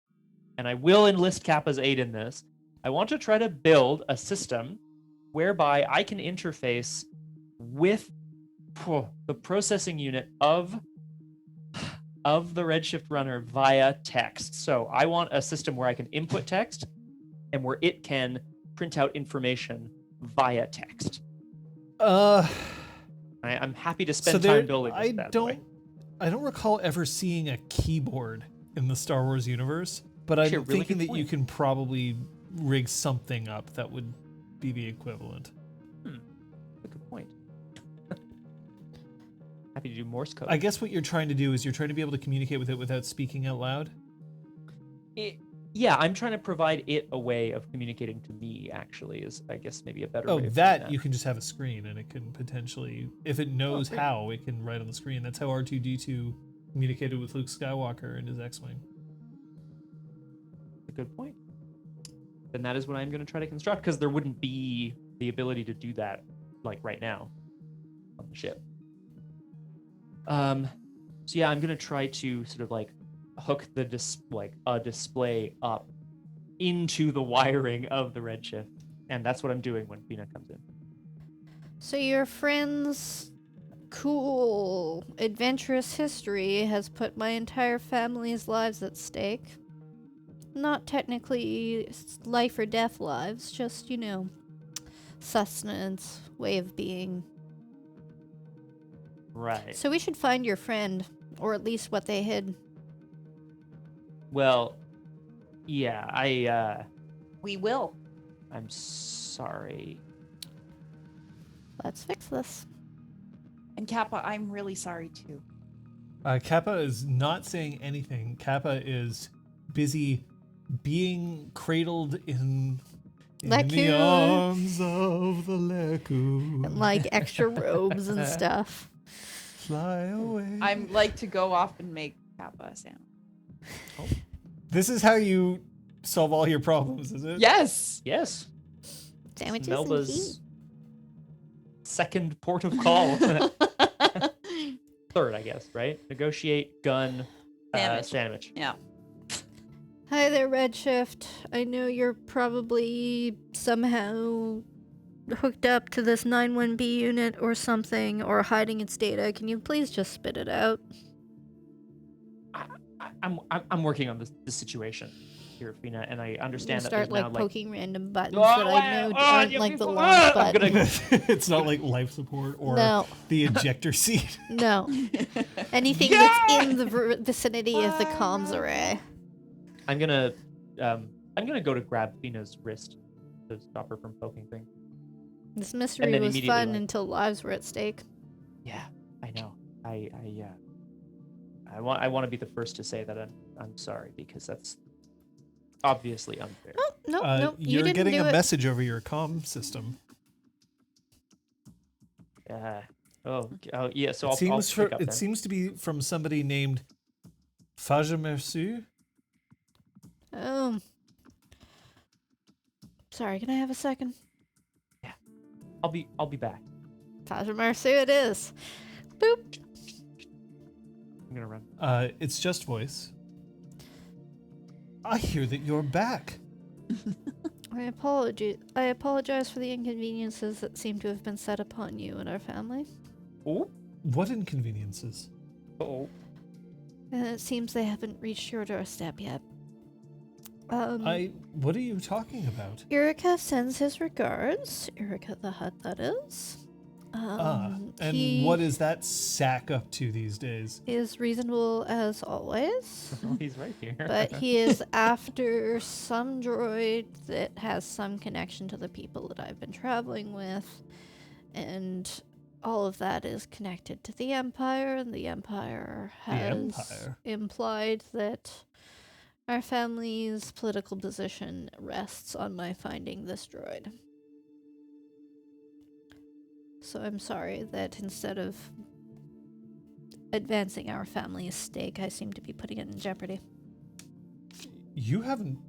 and I will enlist Kappa's aid in this. I want to try to build a system whereby I can interface with the processing unit of the Redshift Runner via text. So I want a system where I can input text and where it can print out information via text. I'm happy to spend time building this bad boy. I don't recall ever seeing a keyboard in the Star Wars universe, but Actually, I'm a really thinking good that you point. can probably rig something up that would be the equivalent. That's a good point. Happy to do Morse code. I guess what you're trying to do is you're trying to be able to communicate with it without speaking out loud. Yeah, I'm trying to provide it a way of communicating to me, actually, is I guess maybe a better way of doing That you can just have a screen and it can potentially, if it knows great. how, it can write on the screen. That's how R2-D2 communicated with Luke Skywalker and his X-Wing. A good point. Then that is what I'm going to try to construct, because there wouldn't be the ability to do that, like, right now on the ship. So yeah, I'm going to try to sort of, like, hook the display up into the wiring of the Redshift, and that's what I'm doing when Feena comes in. So your friend's cool, adventurous history has put my entire family's lives at stake. Not technically life or death lives, just, sustenance, way of being. Right. So we should find your friend, or at least what they hid. Well, yeah, We will. I'm sorry. Let's fix this. And Kappa, I'm really sorry too. Kappa is not saying anything. Kappa is busy being cradled in the Leku. arms of the Leku. And like extra robes and stuff. Fly away. I'm like to go off and make Kappa a sound. This is how you solve all your problems, is it? Yes. Yes. Sandwiches Melba's second port of call. Third, I guess, right? Negotiate, gun, sandwich. Yeah. Hi there, Redshift. I know you're probably somehow hooked up to this 91B unit or something, or hiding its data. Can you please just spit it out? I'm working on this situation here, Feena, and I You understand that start there's like now poking random buttons that I know aren't like the launch I'm button. gonna It's not like life support or No. the ejector seat. No. Anything Yeah! that's in the vicinity of the comms array. I'm gonna go to grab Feena's wrist to stop her from poking things. This And mystery then was immediately, fun like- until lives were at stake. Yeah, I know. I want to be the first to say that I'm sorry, because that's obviously unfair. No, you You're didn't getting do a it. message over your comm system. Oh yeah. So It I'll seems pick up it then. seems to be from somebody named Faja Mercier. Oh. Sorry, can I have a second? I'll be back. Taja Marsu it is. Boop. I'm gonna run. It's just voice. I hear that you're back. I apologize for the inconveniences that seem to have been set upon you and our family. Oh. What inconveniences? Oh. And it seems they haven't reached your doorstep yet. What are you talking about? Erica sends his regards. Erica the Hut, that is. And what is that sack up to these days? He is reasonable as always. Oh, he's right here. But he is after some droid that has some connection to the people that I've been traveling with. And all of that is connected to the Empire, and the Empire has Empire? implied that our family's political position rests on my finding this droid. So I'm sorry that instead of advancing our family's stake, I seem to be putting it in jeopardy. You haven't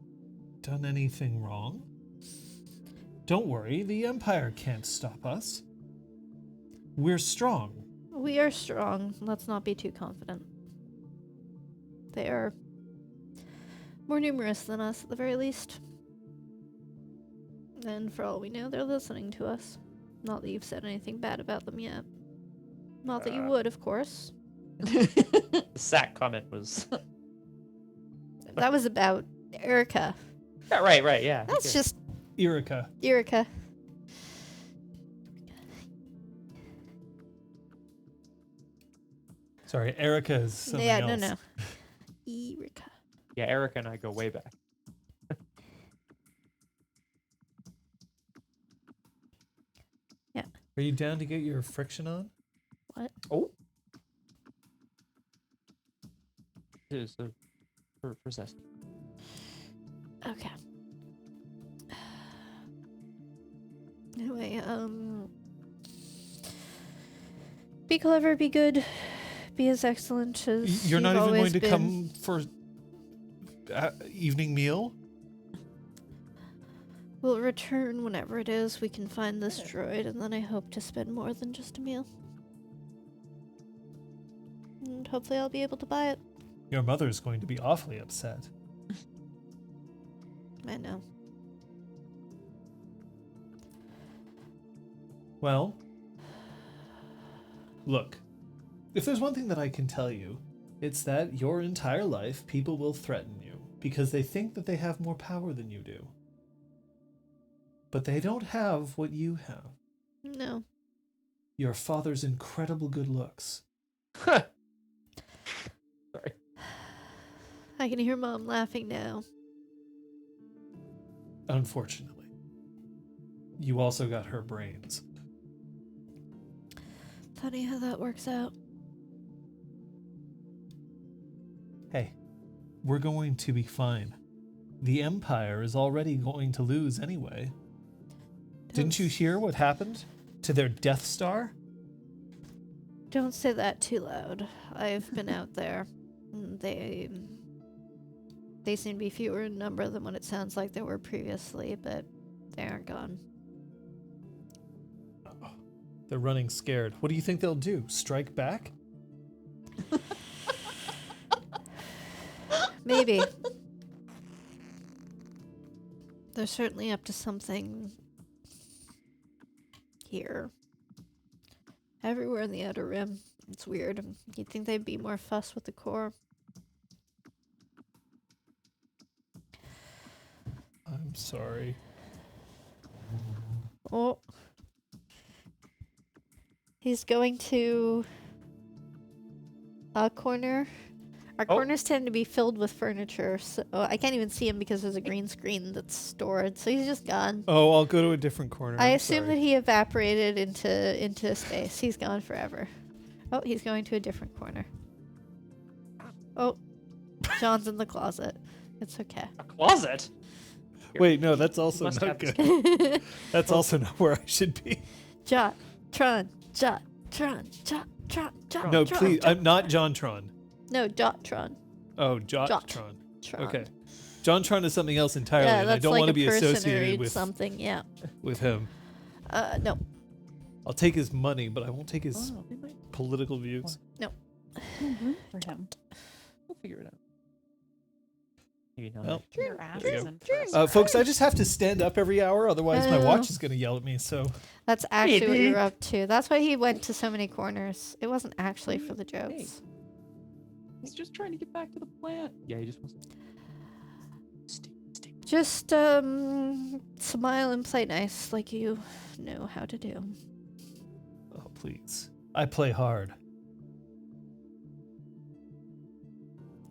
done anything wrong. Don't worry, the Empire can't stop us. We're strong. We are strong. Let's not be too confident. They are more numerous than us, at the very least. And for all we know, they're listening to us. Not that you've said anything bad about them yet. Not that you would, of course. The sack comment was. That was about Erica. Yeah, right. Yeah. That's just Erica. Erica. Sorry, Erica is something Yeah, else. no. Erica. Yeah. Erica and I go way back. Are you down to get your friction on? What? Oh. It is for zest. Okay. Anyway, be clever, be good, be as excellent as You're not you've even always going to been. come for evening meal? We'll return whenever it is we can find this droid, and then I hope to spend more than just a meal. And hopefully I'll be able to buy it. Your mother's going to be awfully upset. I know. Well, look, if there's one thing that I can tell you, it's that your entire life people will threaten you because they think that they have more power than you do. But they don't have what you have. No. Your father's incredible good looks. Sorry. I can hear Mom laughing now. Unfortunately. You also got her brains. Funny how that works out. Hey, we're going to be fine. The Empire is already going to lose anyway. Didn't you hear what happened to their Death Star? Don't say that too loud. I've been out there. They seem to be fewer in number than what it sounds like they were previously, but they aren't gone. They're running scared. What do you think they'll do? Strike back? Maybe. They're certainly up to something here. Everywhere in the Outer Rim. It's weird. You'd think they'd be more fuss with the core. sorry. Oh. He's going to a corner. Our Oh. corners tend to be filled with furniture, so I can't even see him because there's a green screen that's stored. So he's just gone. Oh, I'll go to a different corner. I I'm assume sorry. that he evaporated into space. He's gone forever. Oh, he's going to a different corner. Oh, John's in the closet. It's okay. A closet? Wait, no, that's also must not have good. That's also not where I should be. Jot, Tron, Jot, Tron, Jot, Tron, Jot. No, Tron, please. Jot. I'm not Jontron. No, Jottron. Oh, Jot. Jottron. Tron. Okay. Jontron is something else entirely, Yeah, and I that's don't like want to a be person or associated with something. Yeah. with him. No. I'll take his money, but I won't take his Oh, we might political views. For him. we'll figure it out. Maybe not. Well, Your ass There you is go. in first. folks, I just have to stand up every hour, otherwise my Oh. watch is going to yell at me. So That's actually what Maybe. you're up to. That's why he went to so many corners. It wasn't actually for the Hey. jokes. He's just trying to get back to the plant. Yeah, he just wants to stay. Just smile and play nice like you know how to do. oh, please, I play hard.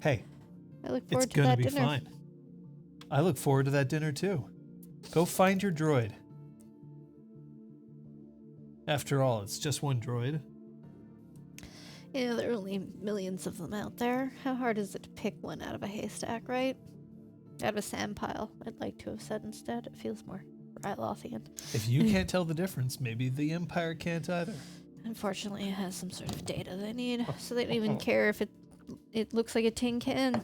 Hey, I look it's forward to gonna that be dinner. fine. I look forward to that dinner too. Go find your droid. After all, it's just one droid. You know, there are only millions of them out there. How hard is it to pick one out of a haystack, right? Out of a sand pile, I'd like to have said instead. It feels more Rylothian. If you can't tell the difference, maybe the Empire can't either. Unfortunately, it has some sort of data they need, so they don't even care if it looks like a tin can.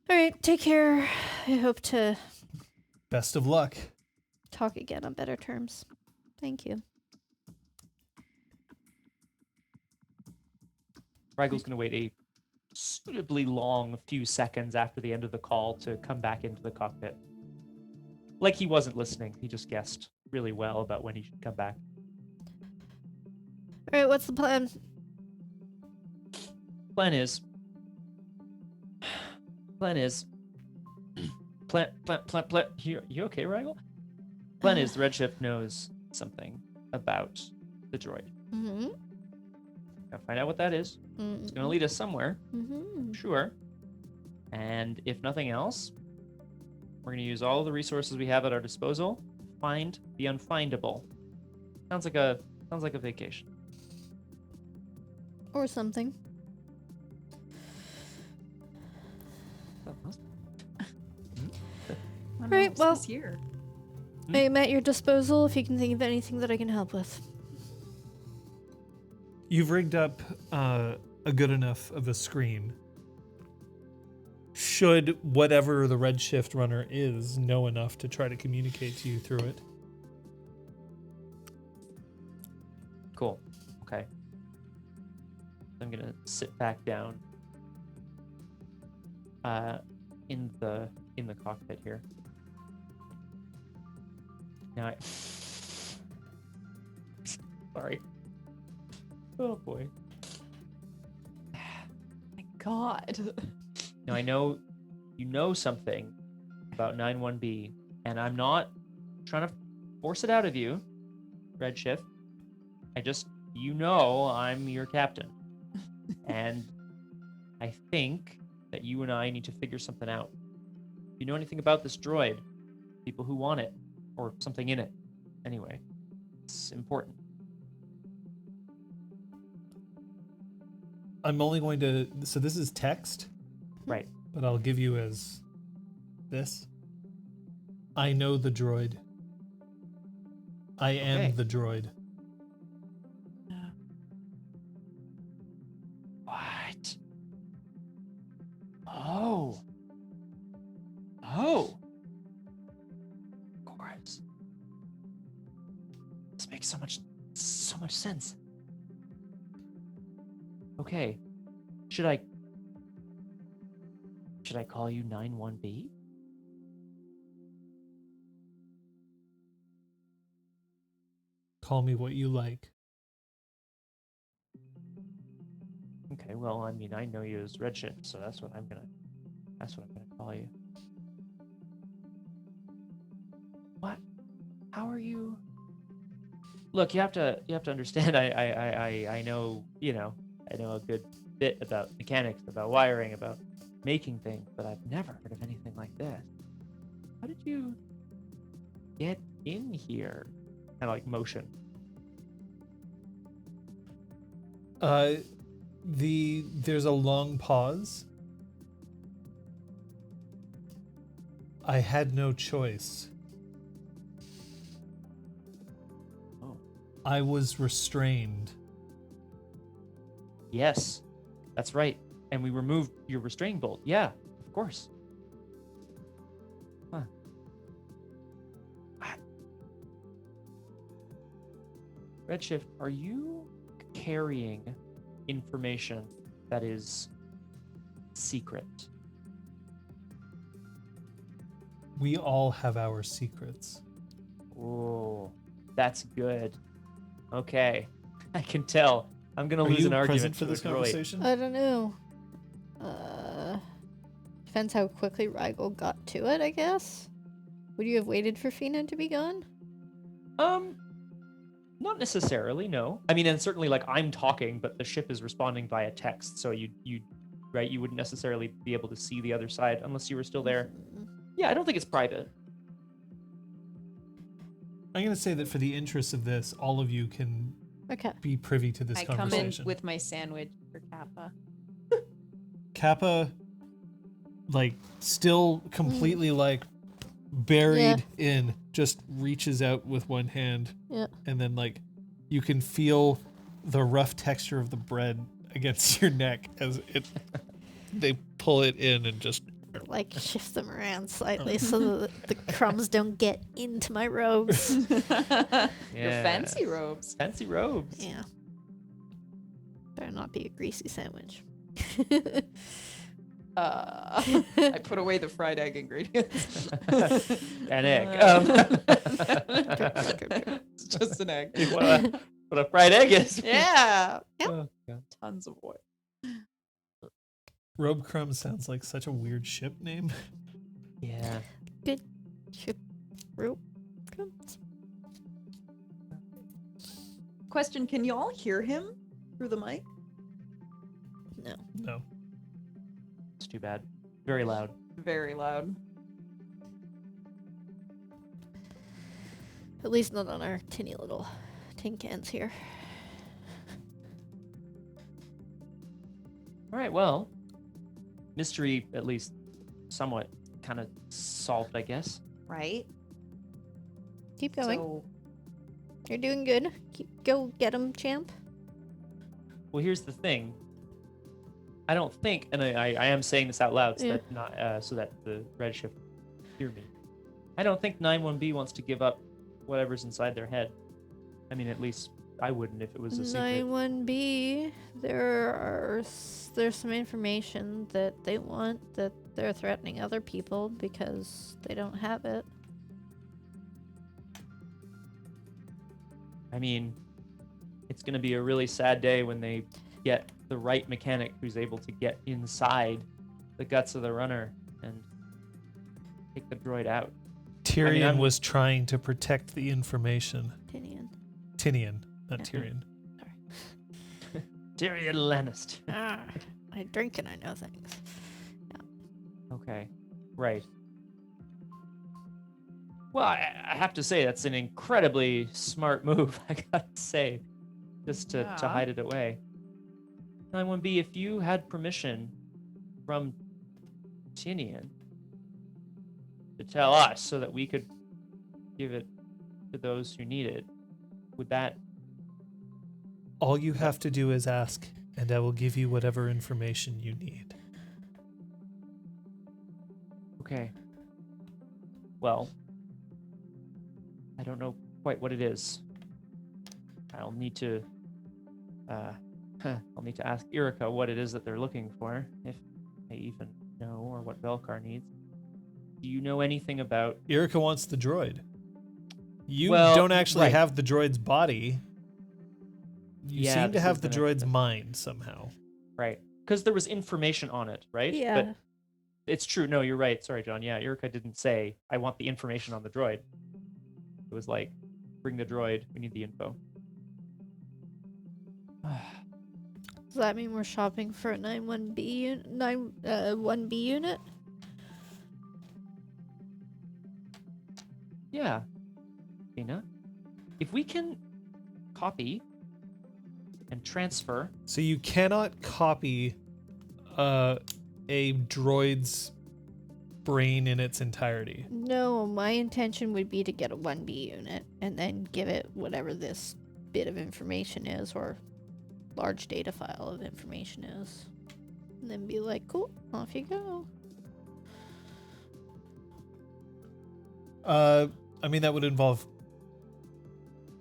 Alright, take care. I hope to Best of luck. talk again on better terms. Thank you. Rigel's going to wait a suitably long few seconds after the end of the call to come back into the cockpit. Like he wasn't listening, he just guessed really well about when he should come back. Alright, what's the plan? Plan is. Plan. You okay, Rigel? Plan is the Redshift knows something about the droid. Mm-hmm. Gotta find out what that is. It's gonna lead us somewhere, Mm-hmm. sure. And if nothing else, we're gonna use all the resources we have at our disposal. Find the unfindable. Sounds like a vacation. Or something. Right, well- Here. I am at your disposal if you can think of anything that I can help with. You've rigged up a good enough of a screen. Should whatever the Redshift Runner is know enough to try to communicate to you through it. Cool. Okay. I'm gonna sit back down in the cockpit here. Now I sorry. Oh boy. My God. Now I know you know something about 91B, and I'm not trying to force it out of you, Redshift. You know I'm your captain. And I think that you and I need to figure something out. If you know anything about this droid, people who want it, or something in it, anyway, it's important. I'm only going to. So this is text, Right. but I'll give you as this. I know the droid. I am Okay. the droid. What? Oh. Oh. Of course. This makes so much sense. Okay. Should I call you 91B? Call me what you like. Okay, well, I mean, I know you as Redshift, so that's what I'm That's what I'm gonna call you. What? How are you? Look, you have to understand. I know, I know a good bit about mechanics, about wiring, about making things, but I've never heard of anything like this. How did you get in here? Kind of like motion. There's a long pause. I had no choice. Oh. I was restrained. Yes, that's right. And we removed your restraining bolt. Yeah, of course. Huh. Redshift, are you carrying information that is secret? We all have our secrets. Oh, that's good. Okay, I can tell. I'm gonna Are lose you an argument present for to this a droid. conversation? I don't know. Depends how quickly Rigel got to it, I guess. Would you have waited for Feena to be gone? Not necessarily, no. I mean, and certainly, like, I'm talking, but the ship is responding via text, so you wouldn't necessarily be able to see the other side unless you were still there. Yeah, I don't think it's private. I'm going to say that for the interests of this, all of you can Okay. be privy to this I come in conversation. with my sandwich for Kappa. Kappa, like, still completely, like, buried in, just reaches out with one hand. Yeah. And then, like, you can feel the rough texture of the bread against your neck as they pull it in and just... Like, shift them around slightly so that the crumbs don't get into my robes. Your fancy robes. Fancy robes. Yeah. Better not be a greasy sandwich. I put away the fried egg ingredients. An egg. It's just an egg. What a fried egg is. Yeah. Oh, God. Tons of oil. Robe Crumb sounds like such a weird ship name. Yeah. Good ship rope crumbs. Question, can you all hear him through the mic? No. No. It's too bad. Very loud. Very loud. At least not on our tinny little tin cans here. All right, well, mystery at least somewhat kind of solved, I guess. Right? Keep going. So, You're doing good. Go get him, champ. Well, here's the thing. I don't think, and I am saying this out loud so Yeah. that not so that the Redshift hear me. I don't think 91B wants to give up whatever's inside their head. I mean, at least I wouldn't if it was a secret. 91B, there's some information that they want that they're threatening other people because they don't have it. I mean, it's going to be a really sad day when they get the right mechanic who's able to get inside the guts of the runner and take the droid out. Tyrion was trying to protect the information. Tinian, not Yeah. Tyrion. Tyrion Lannister. I drink and I know things. Okay, right. Well, I have to say that's an incredibly smart move, I gotta say, just to Yeah. hide it away. 91B, if you had permission from Tinian to tell us so that we could give it to those who need it, would that... All you have to do is ask, and I will give you whatever information you need. Okay. Well, I don't know quite what it is. I'll need to ask Irika what it is that they're looking for, if they even know, or what Velkar needs. Do you know anything about... Irika wants the droid. You Well, don't actually right. have the droid's body. You Yeah, seem to this have is the the next droid's step. mind somehow. Right. Because there was information on it, right? Yeah. But It's true. No, you're right. Sorry, John. Yeah, Erica didn't say, I want the information on the droid. It was like, bring the droid. We need the info. Does that mean we're shopping for a 1B unit? Yeah. Feena, if we can copy and transfer. So you cannot copy a droid's brain in its entirety. No, my intention would be to get a 1B unit and then give it whatever this bit of information is, or large data file of information is. And then be like, cool, off you go. I mean, that would involve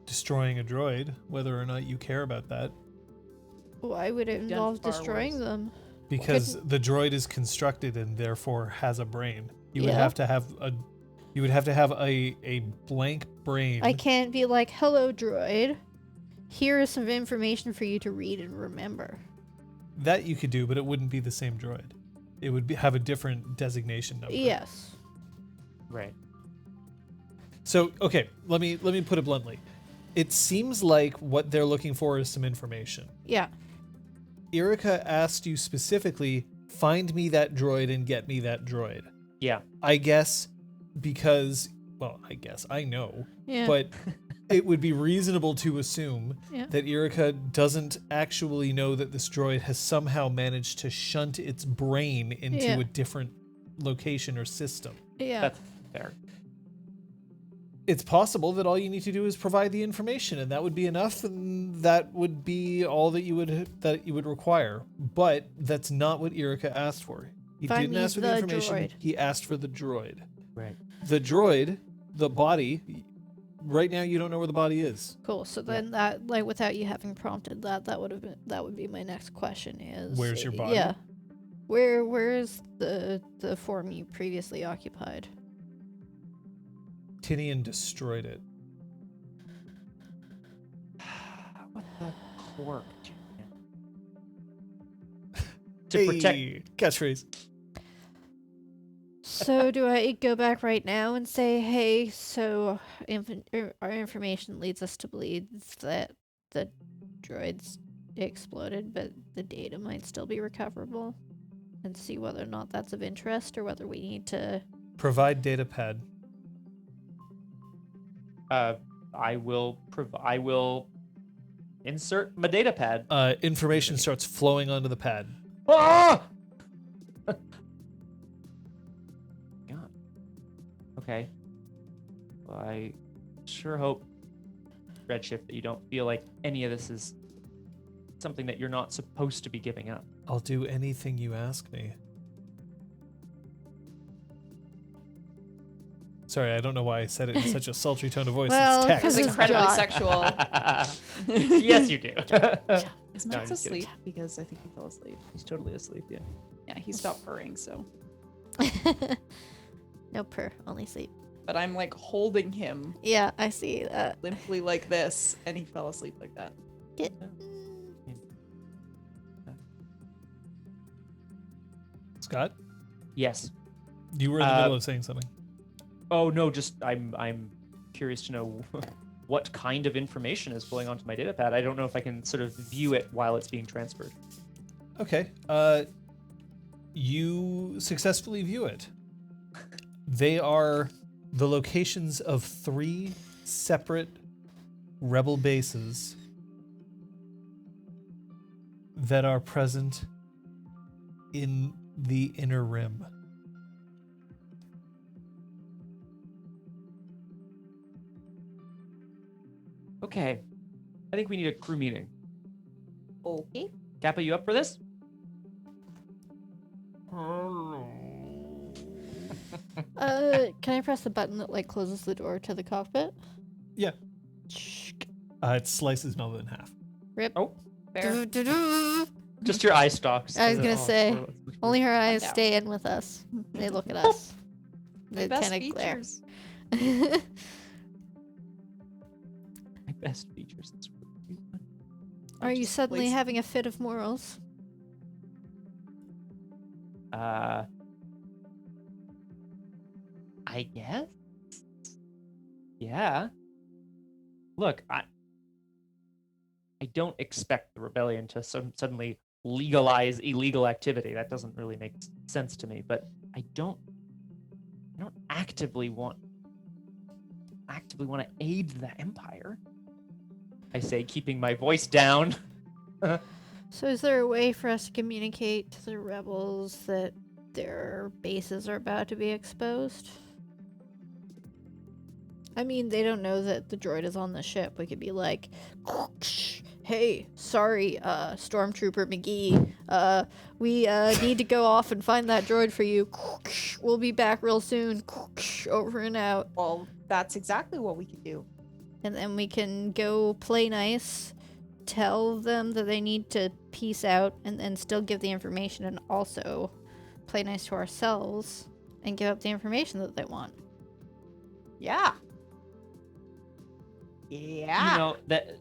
destroying a droid, whether or not you care about that. Why would it Done involve far destroying worse. them? Because the droid is constructed and therefore has a brain. You would Yeah. have to have a blank brain. I can't be like, hello, droid. Here is some information for you to read and remember. That you could do, but it wouldn't be the same droid. It would have a different designation number. Yes. Right. So, okay, let me put it bluntly. It seems like what they're looking for is some information. Yeah. Erica asked you specifically, find me that droid and get me that droid. Yeah. I guess because, well, I know, Yeah. but it would be reasonable to assume Yeah. that Erica doesn't actually know that this droid has somehow managed to shunt its brain into Yeah. a different location or system. Yeah. That's fair. It's possible that all you need to do is provide the information, and that would be enough, and that would be all that you would require. But that's not what Erica asked for. He Find didn't me ask for the the information. droid. He asked for the droid. Right. The droid, the body. Right now, you don't know where the body is. Cool. So then that, like, without you having prompted that, that would be my next question is, Where's your body? Yeah. Where is the form you previously occupied? Tinian destroyed it. What the cork? To protect. Hey, catchphrase. So do I go back right now and say, hey, so our information leads us to believe that the droids exploded, but the data might still be recoverable, and see whether or not that's of interest, or whether we need to... Provide data pad. I will insert my data pad. Information starts flowing onto the pad. Ah! God. Okay. Well, I sure hope, Redshift, that you don't feel like any of this is something that you're not supposed to be giving up. I'll do anything you ask me. Sorry, I don't know why I said it in such a sultry tone of voice. Well, it's 'cause text. it's Incredibly John. sexual. Yes, you do. Is No, Max I'm just kidding. asleep? Because I think he fell asleep. He's totally asleep, yeah. Yeah, he stopped purring, so. No purr, only sleep. But I'm like holding him Yeah, I see that. limply like this, and he fell asleep like that. Get... Scott, Yes. you were in the middle of saying something. Oh no, just I'm curious to know what kind of information is flowing onto my data pad. I don't know if I can sort of view it while it's being transferred. Okay. You successfully view it. They are the locations of 3 separate rebel bases that are present in the inner rim. Okay. I think we need a crew meeting. Okay. Kappa, you up for this? Can I press the button that, like, closes the door to the cockpit? Yeah. Shh. It slices Melba in half. Rip. Oh, Fair. just your eye stalks. I was gonna say, Only her eyes down. stay in with us. They look at us. They Best kind of glare. features. My best features. That's really fun. Are you Just suddenly place- having a fit of morals? I guess. Yeah. Look, I don't expect the rebellion to suddenly legalize illegal activity. That doesn't really make sense to me. But I don't actively want to aid the Empire. I say, keeping my voice down. So is there a way for us to communicate to the rebels that their bases are about to be exposed? I mean, they don't know that the droid is on the ship. We could be like, hey, sorry, Stormtrooper McGee. We need to go off and find that droid for you. We'll be back real soon. Over and out. Well, that's exactly what we could do. And then we can go play nice, tell them that they need to peace out, and then still give the information, and also play nice to ourselves and give up the information that they want. Yeah. Yeah. You know, that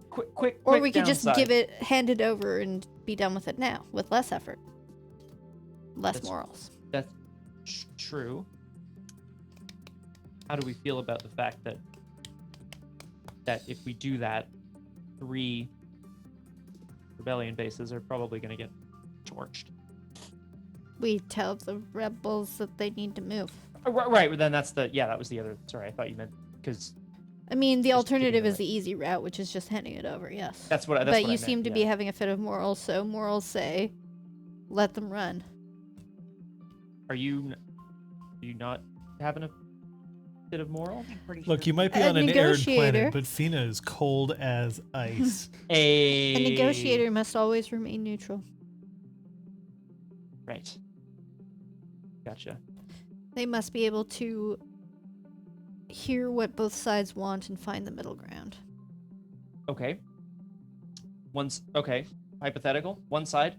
quick Or we could just downside. hand it over and be done with it now, with less effort. Less morals. That's true. How do we feel about the fact that if we do that, 3 rebellion bases are probably going to get torched? We tell the rebels that they need to move. Right, but then that was the other. Sorry, I thought you meant because. I mean, the Just alternative keeping is the easy route, which is just handing it over, yes. That's what I But you meant, seem to be yeah. having a fit of morals, so morals say, let them run. Are you not having a bit of moral? I'm pretty Look, sure. you might be A on an arid negotiator. planet, but Feena is cold as ice. A negotiator must always remain neutral. Right. Gotcha. They must be able to hear what both sides want and find the middle ground. Okay. Hypothetical. One side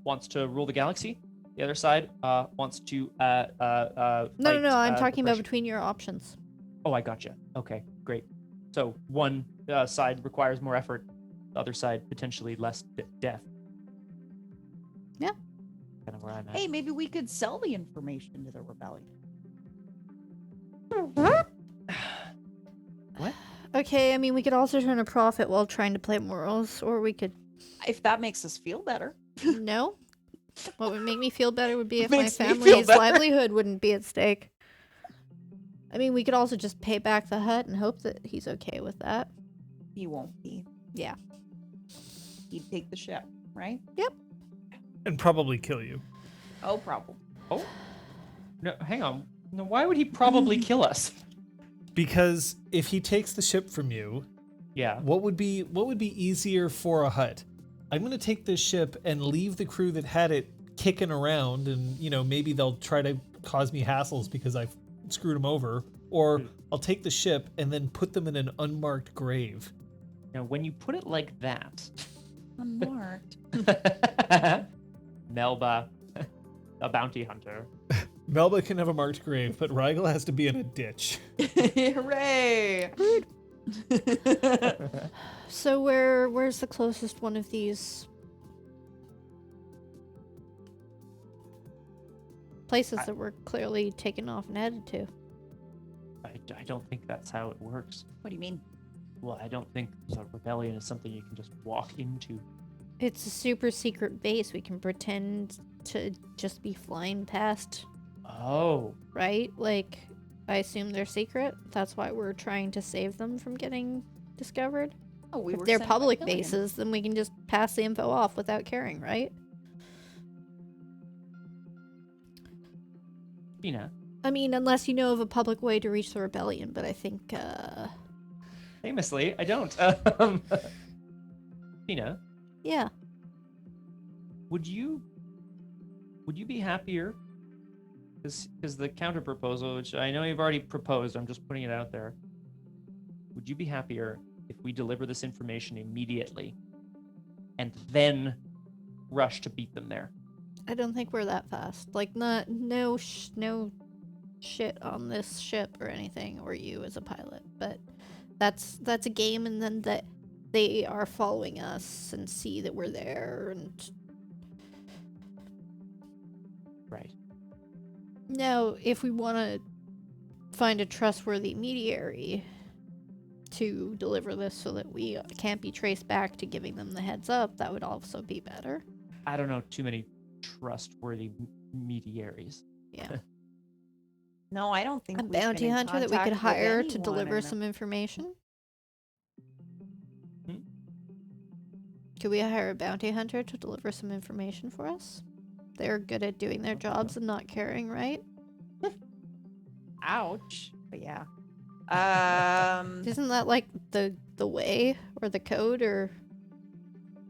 wants to rule the galaxy. The other side wants to No, fight, I'm talking about oppression. between your options. Oh, I gotcha. Okay, great. So one side requires more effort, the other side potentially less death. Yeah. Kind of where I'm at. Hey, maybe we could sell the information to the rebellion. What? Okay, I mean, we could also turn a profit while trying to play morals, or we could... If that makes us feel better. No. What would make me feel better would be if my Makes me feel family's better. livelihood wouldn't be at stake. I mean, we could also just pay back the hut and hope that he's okay with that. He won't be. Yeah. He'd take the ship, right? And probably kill you. Oh, problem. Oh. No, hang on. No, why would he probably kill us? Because if he takes the ship from you, Yeah. what would be easier for a hut? I'm going to take this ship and leave the crew that had it kicking around, and maybe they'll try to cause me hassles because I've screwed them over, or I'll take the ship and then put them in an unmarked grave. Now, when you put it like that, Unmarked. Melba, a bounty hunter. Melba can have a marked grave, but Rigel has to be in a ditch. Hooray! So where's the closest one of these places that we're clearly taken off and headed to? I don't think that's how it works. What do you mean? Well, I don't think the rebellion is something you can just walk into. It's a super secret base. We can pretend to just be flying past, Oh. right? Like, I assume they're secret. That's why we're trying to save them from getting discovered. Oh, we If were they're sent by public Billion. bases, then we can just pass the info off without caring, right? Feena, I mean, unless you know of a public way to reach the rebellion, but I think, famously, I don't. Feena, yeah. would you be happier? Because the counter proposal, which I know you've already proposed, I'm just putting it out there. Would you be happier if we deliver this information immediately and then rush to beat them there? I don't think we're that fast. Like, no shit on this ship or anything, or you as a pilot. But that's a game, and then that they are following us and see that we're there. And Right. no, if we want to find a trustworthy mediary to deliver this so that we can't be traced back to giving them the heads up, that would also be better. I don't know too many trustworthy mediaries. Yeah. No, I don't think A we've been bounty in hunter that we could contact with hire to anyone deliver in some information? Hmm? Could we hire a bounty hunter to deliver some information for us? They're good at doing their jobs and not caring, right? Ouch. But yeah. Isn't that like the way or the code or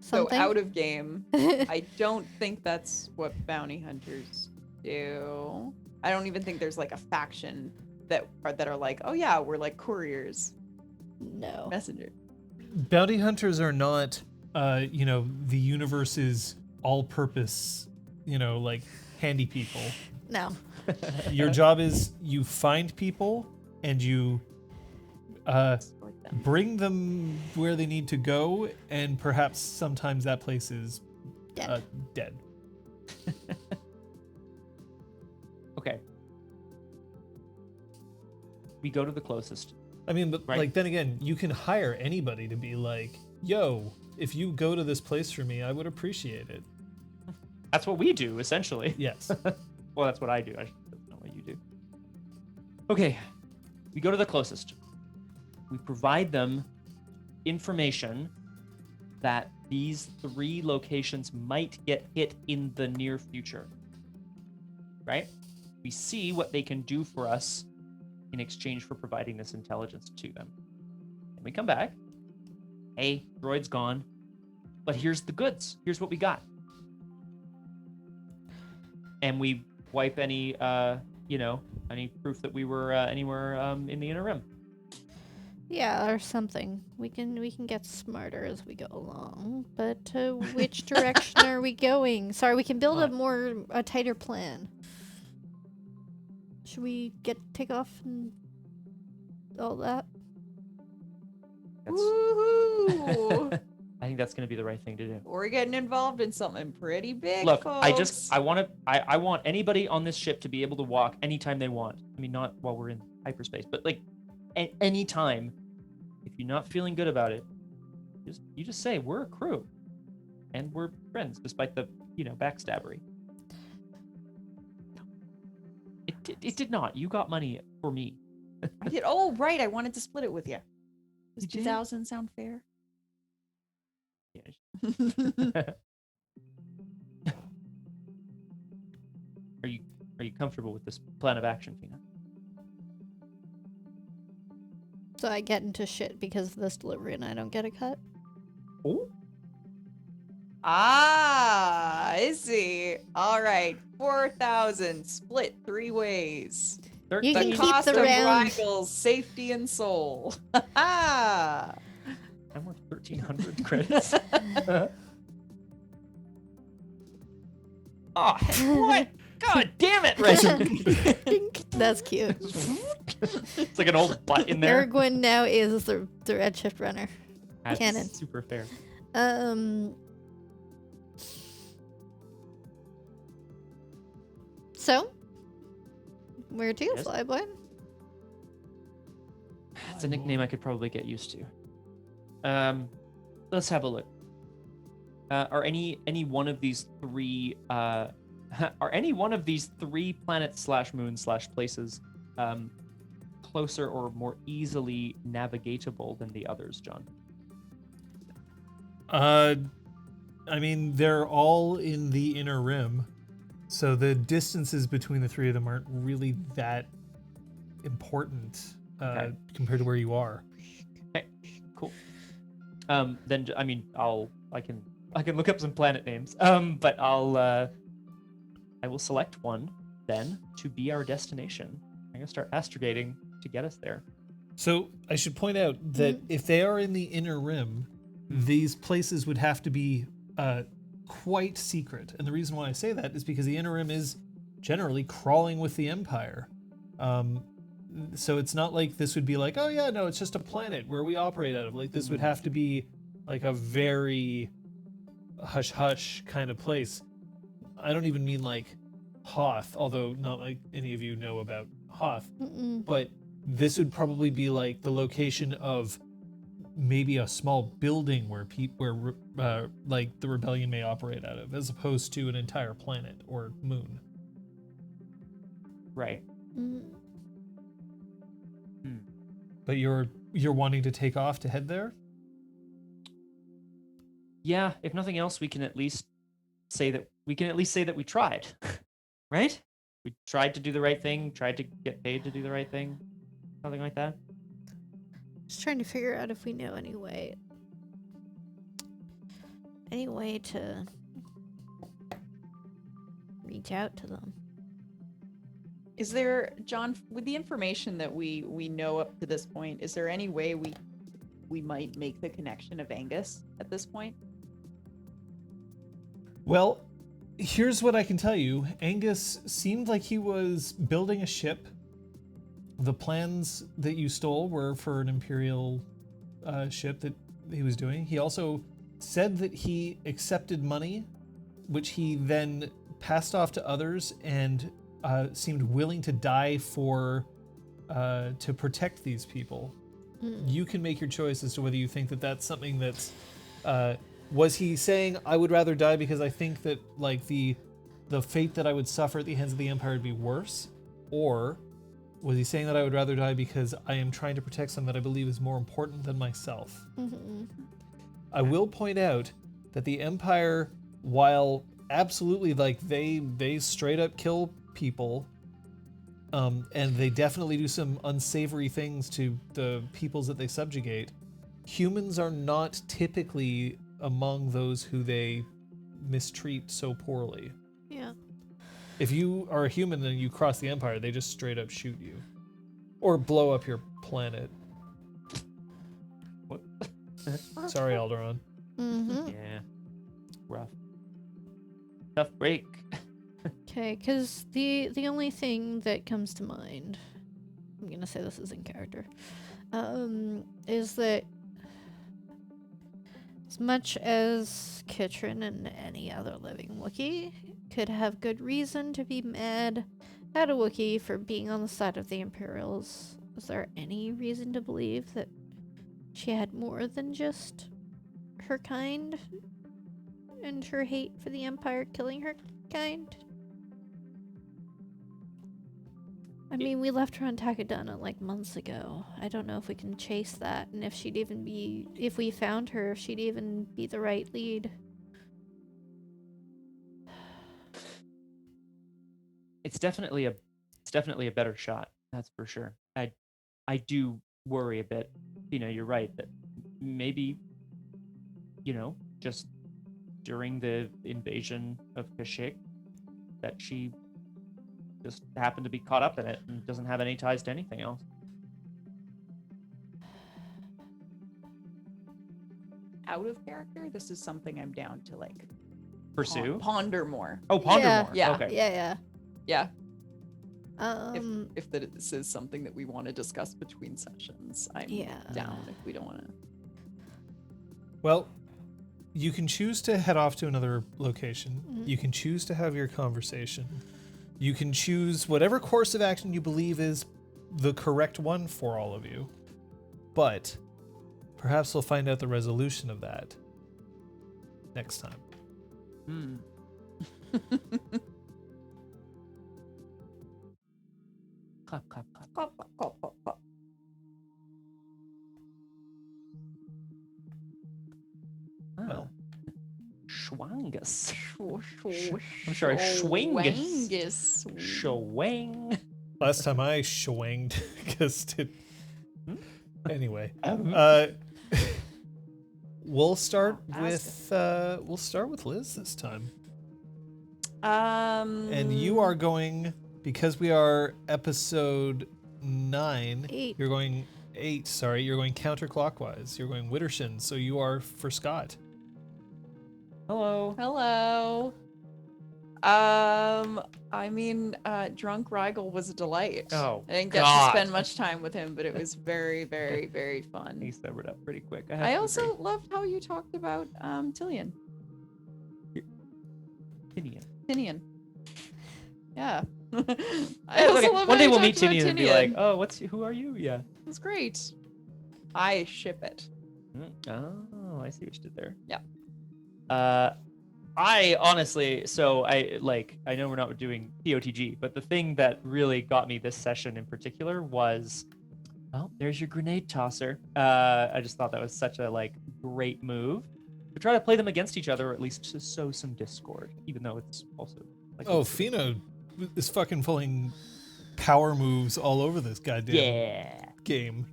So something? out of game, I don't think that's what bounty hunters do. I don't even think there's like a faction that are like, oh yeah, we're like couriers, No. messenger. Bounty hunters are not, the universe's all-purpose, like handy people. No. Your job is you find people and you Exploit them. bring them where they need to go, and perhaps sometimes that place is Dead. dead. Okay. We go to the closest. I mean, but Right. like then again, you can hire anybody to be like, "Yo, if you go to this place for me, I would appreciate it." That's what we do, essentially. Yes. Well, that's what I do. That's not what you do. Okay. We go to the closest. We provide them information that these 3 locations might get hit in the near future. Right? We see what they can do for us in exchange for providing this intelligence to them. And we come back. Hey, droid's gone. But here's the goods. Here's what we got. And we wipe any, any proof that we were anywhere in the inner rim. Yeah, or something. We can get smarter as we go along. But which direction are we going? Sorry, we can build a tighter plan. Should we take off and all that? That's, Woohoo! I think that's going to be the right thing to do. We're getting involved in something pretty big, Look, folks. I want anybody on this ship to be able to walk anytime they want. I mean, not while we're in hyperspace, but like any time. If you're not feeling good about it, you just say we're a crew, and we're friends, despite the backstabbery. It did not. You got money for me. I did. Oh, right. I wanted to split it with you. Does You did? 2,000 sound fair? Yeah. Are you comfortable with this plan of action, Feena? So I get into shit because of this delivery and I don't get a cut? Oh. Ah, I see. All right. 4,000 split 3 ways. You The can keep cost the of round. Rigel's safety and soul. Ha I'm worth 1,300 credits. Oh, what? God damn it, Reggie. Dink. That's cute. It's like an old butt in there. Erwin now is the Redshift Runner. That's Canon. super fair. So, where to, Yes. Flyboy? It's a nickname I could probably get used to. Let's have a look. Are any one of these 3 are any one of these 3 planets / moons / places closer or more easily navigatable than the others, John? I mean, they're all in the inner rim, so the distances between the 3 of them aren't really that important Okay. compared to where you are. Okay, cool. Then I mean, I can look up some planet names. But I will select one then to be our destination. I'm gonna start astrogating to get us there. So I should point out that if they are in the inner rim, these places would have to be quite secret. And the reason why I say that is because the inner rim is generally crawling with the Empire. So it's not like this would be like, oh yeah, no, it's just a planet where we operate out of. Like this would have to be like a very hush-hush kind of place. I don't even mean like Hoth, although not like any of you know about Hoth. Mm-mm. But this would probably be like the location of maybe a small building where like the rebellion may operate out of, as opposed to an entire planet or moon. Right. Mm. But you're wanting to take off to head there? Yeah, if nothing else, we can at least say that we tried. Right? We tried to do the right thing, tried to get paid to do the right thing. Something like that. Just trying to figure out if we know any way to reach out to them. Is there, John, with the information that we know up to this point, is there any way we might make the connection of Angus at this point? Well, here's what I can tell you. Angus seemed like he was building a ship. The plans that you stole were for an Imperial ship that he was doing. He also said that he accepted money, which he then passed off to others, and seemed willing to die to protect these people. You can make your choice as to whether you think that that's something that's... was he saying, I would rather die because I think that like the fate that I would suffer at the hands of the Empire would be worse? Or was he saying that I would rather die because I am trying to protect something that I believe is more important than myself? Mm-hmm. I will point out that the Empire, while absolutely like they straight up kill people, and they definitely do some unsavory things to the peoples that they subjugate, humans are not typically among those who they mistreat so poorly. Yeah. If you are a human and you cross the Empire, they just straight up shoot you. Or blow up your planet. What? Sorry, Alderaan. Mm-hmm. Yeah. Rough. Tough break. Okay, because the only thing that comes to mind, I'm gonna say this is in character, is that as much as Kitrin and any other living Wookiee could have good reason to be mad at a Wookiee for being on the side of the Imperials, is there any reason to believe that she had more than just her kind and her hate for the Empire killing her kind? I mean, we left her on Takodana like months ago. I don't know if we can chase that, and if we found her, if she'd even be the right lead. It's definitely a better shot. That's for sure. I do worry a bit. You're right that maybe, just during the invasion of Kashyyyk, that she just happened to be caught up in it and doesn't have any ties to anything else. Out of character, this is something I'm down to like Pursue? ponder more. Oh, ponder Yeah. more. Yeah. Okay. Yeah. Yeah, Um. if this is something that we want to discuss between sessions, I'm Yeah. down if we don't want to. Well, you can choose to head off to another location. Mhm. You can choose to have your conversation. You can choose whatever course of action you believe is the correct one for all of you. But perhaps we'll find out the resolution of that next time. Hmm. Clap, clap, clap. Well. Schwangus. I'm sorry, Schwingus. Schwangus. Schwang. Last time I schwanged because it... Anyway, we'll start with Liz this time. And you are going, because we are episode 9. 8. You're going 8. Sorry, you're going counterclockwise. You're going Wittershin, so you are for Scott. Hello. Hello. I mean, drunk Rigel was a delight. Oh, I didn't get God. to spend much time with him, but it was very, very, very fun. He sobered up pretty quick. I also loved how you talked about Tinian. Opinion. Tinian. Yeah. I also Okay, love one how day you we'll talked meet about Tinian and be like, Tinian. oh, who are you? Yeah. It's great. I ship it. Oh, I see what you did there. Yeah. I honestly, so I know we're not doing POTG, but the thing that really got me this session in particular was, oh, there's your grenade tosser. I just thought that was such a great move to try to play them against each other, or at least to sow some discord, even though it's also like. Oh, Feena is fucking pulling power moves all over this goddamn Yeah. game.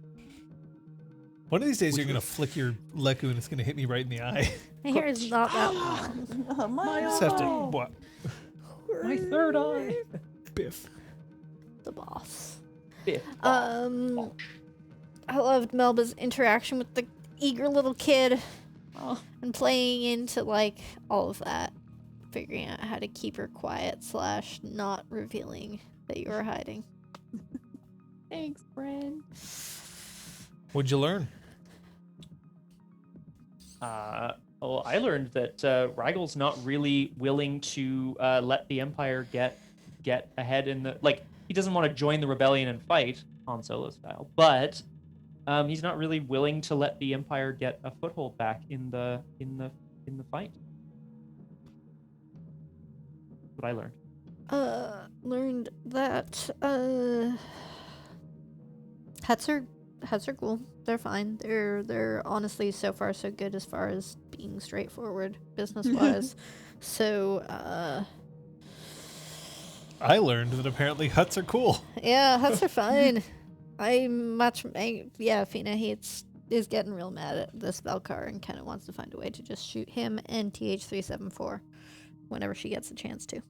One of these days, Which you're gonna flick your Leku and it's gonna hit me right in the eye. My hair is not that long. My Just have to elbow. what? My third eye. Biff. The boss. Biff. I loved Melba's interaction with the eager little kid and playing into like all of that, figuring out how to keep her quiet / not revealing that you were hiding. Thanks, Bren. What'd you learn? Well, I learned that Rigel's not really willing to let the Empire get ahead in the he doesn't want to join the rebellion and fight Han Solo style, but he's not really willing to let the Empire get a foothold back in the fight. That's what I learned. Learned that huts are cool. They're fine. They're honestly so far so good as far as being straightforward business wise. So I learned that apparently huts are cool. yeah, huts are fine. Feena is getting real mad at this Velkar and kind of wants to find a way to just shoot him and TH374 whenever she gets a chance to.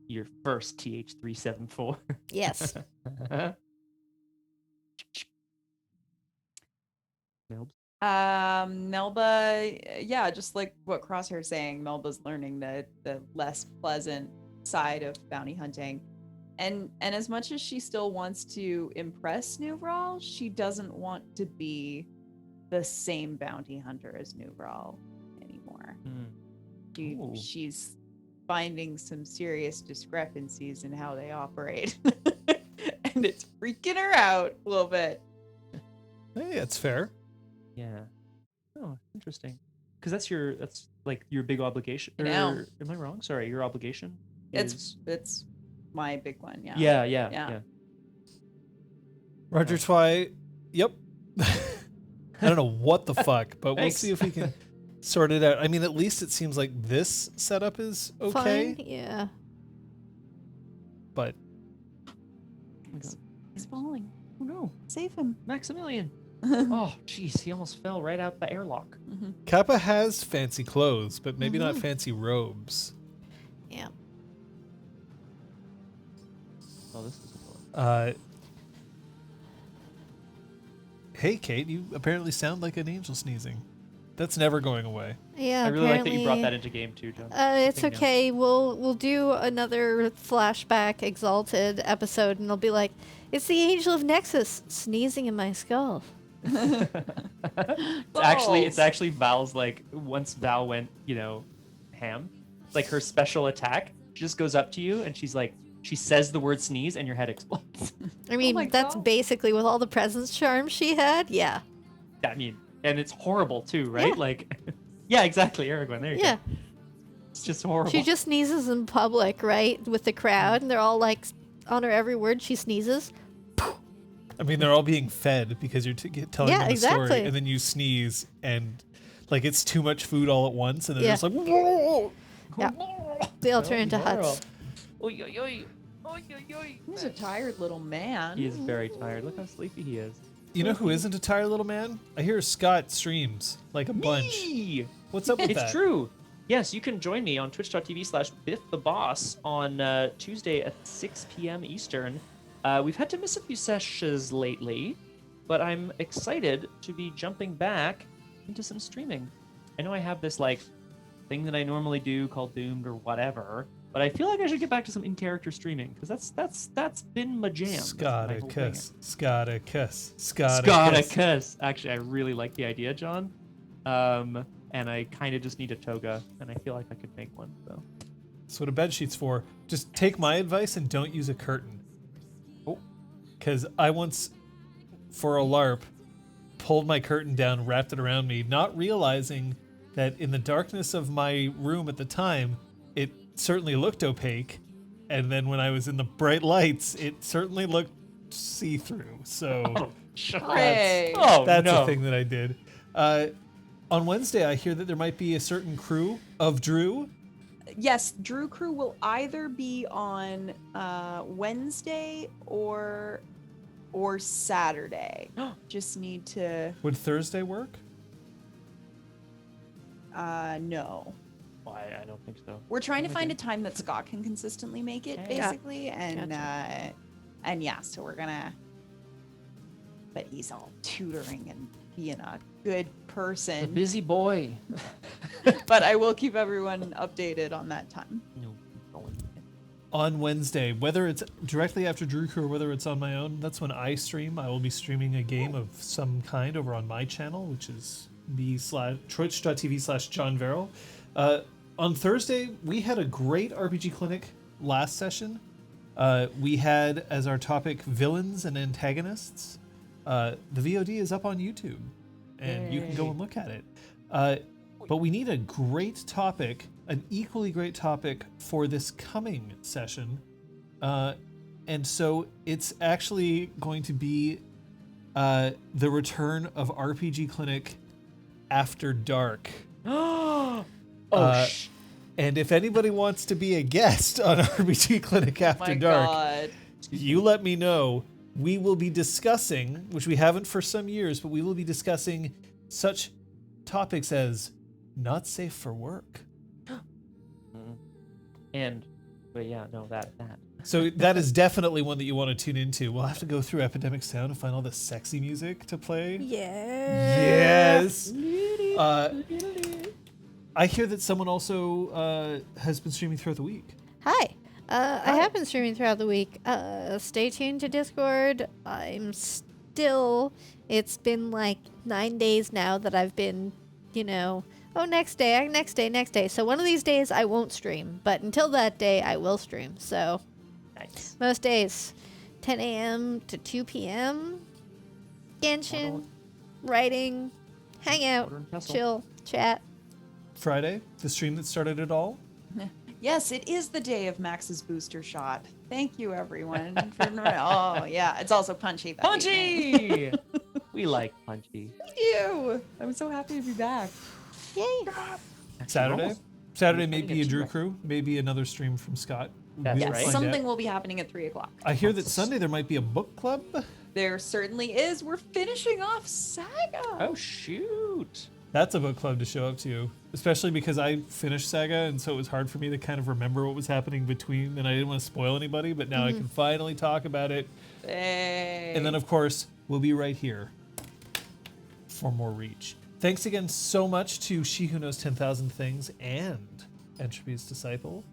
Your first TH374. Yes. Melba, yeah, just like what Crosshair's saying, Melba's learning the less pleasant side of bounty hunting. And as much as she still wants to impress Nuvral, she doesn't want to be the same bounty hunter as Nuvral anymore. She's finding some serious discrepancies in how they operate. And it's freaking her out a little bit. Hey, that's fair. Yeah. Oh, interesting. Because that's like your big obligation. You know. Or, am I wrong? Sorry, your obligation. It's my big one. Yeah. Yeah. Roger Twy, yep. I don't know what the fuck, but we'll Thanks. see if we can sort it out. I mean, at least it seems like this setup is okay, Fine. Yeah. but He's falling. Oh no, Save him. Maximilian. Oh, jeez, he almost fell right out the airlock. Kappa has fancy clothes, but maybe not fancy robes. Yeah. Oh, this is Hey, Kate, you apparently sound like an angel sneezing. That's never going away. Yeah. I really like that you brought apparently- that into game too, John. It's Thank you. okay. We'll do another flashback exalted episode, and it'll be like, it's the Angel of Nexus sneezing in my skull. It's actually Val's once Val went, ham. Like her special attack, she just goes up to you and she's like, she says the word sneeze and your head explodes. I mean, my that's God. basically with all the presence charm she had. Yeah. I mean, and it's horrible too, right? Yeah. Yeah, exactly, Aragorn. There you Yeah. go. It's just horrible. She just sneezes in public, right? With the crowd, and they're all like, on her every word she sneezes. I mean, they're all being fed because you're telling Yeah, them a exactly. story, and then you sneeze, and it's too much food all at once, and then Yeah. it's like, whoa! Yeah. They all turn into huts. Oy, oy, oy. Oy, oy, oy. He's a tired little man. He is very tired. Look how sleepy he is. You know who isn't a tired little man? I hear Scott streams like a bunch. Me! What's up with It's that? true. Yes, you can join me on twitch.tv/BiffTheBoss on Tuesday at 6 p.m. Eastern. We've had to miss a few sessions lately, but I'm excited to be jumping back into some streaming. I know I have this thing that I normally do called Doomed or whatever, but I feel like I should get back to some in-character streaming because that's been my jam. That's my whole thing. Scoticus. Actually, I really like the idea, John. And I kind of just need a toga, and I feel like I could make one. So That's what a bed sheet's for. Just take my advice and don't use a curtain. Oh. Because I once, for a LARP, pulled my curtain down, wrapped it around me, not realizing that in the darkness of my room at the time, it certainly looked opaque. And then when I was in the bright lights, it certainly looked see-through. So Hooray. that's a thing that I did. On Wednesday, I hear that there might be a certain crew of Drew. Yes, Drew Crew will either be on Wednesday or Saturday. Just need to. Would Thursday work? No. Why? I don't think so. We're trying to find a time that Scott can consistently make it, Okay. basically, and yeah, so we're gonna. But he's all tutoring and being a good A person. busy boy. But I will keep everyone updated on that time. No, going. On Wednesday, whether it's directly after Drew Crew or whether it's on my own, that's when I stream. I will be streaming a game of some kind over on my channel, which is twitch.tv/John Verrill. On Thursday, we had a great RPG Clinic last session. We had as our topic villains and antagonists. The VOD is up on YouTube, and you can go and look at it. But we need a great topic, an equally great topic for this coming session. And so it's actually going to be the return of RPG Clinic After Dark. And if anybody wants to be a guest on RPG Clinic After Dark, God. you let me know. We will be discussing, which we haven't for some years, but we will be discussing such topics as not safe for work. But yeah, no, that. So that is definitely one that you want to tune into. We'll have to go through Epidemic Sound to find all the sexy music to play. Yeah. Yes. I hear that someone also has been streaming throughout the week. Hi. I have been streaming throughout the week. Stay tuned to Discord. It's been like 9 days now that I've been, next day. So one of these days I won't stream, but until that day I will stream. So Nice. most days, 10 a.m. to 2 p.m. Genshin, writing, hang out, Order and pestle. chill, chat. Friday, the stream that started it all. Yes, it is the day of Max's booster shot. Thank you, everyone. Oh, yeah. It's also Punchy. that evening. Punchy! We like Punchy. Thank you. I'm so happy to be back. Yay. Saturday may be a Drew Crew, maybe another stream from Scott. That's We'll right. Yes, find something out. will be happening at 3 o'clock. I hear that Sunday there might be a book club. There certainly is. We're finishing off Saga. Oh, shoot. That's a book club to show up to, especially because I finished Saga, and so it was hard for me to kind of remember what was happening between, and I didn't want to spoil anybody, but now I can finally talk about it. Hey. And then, of course, we'll be right here for more Reach. Thanks again so much to She Who Knows 10,000 Things and Entropy's Disciple.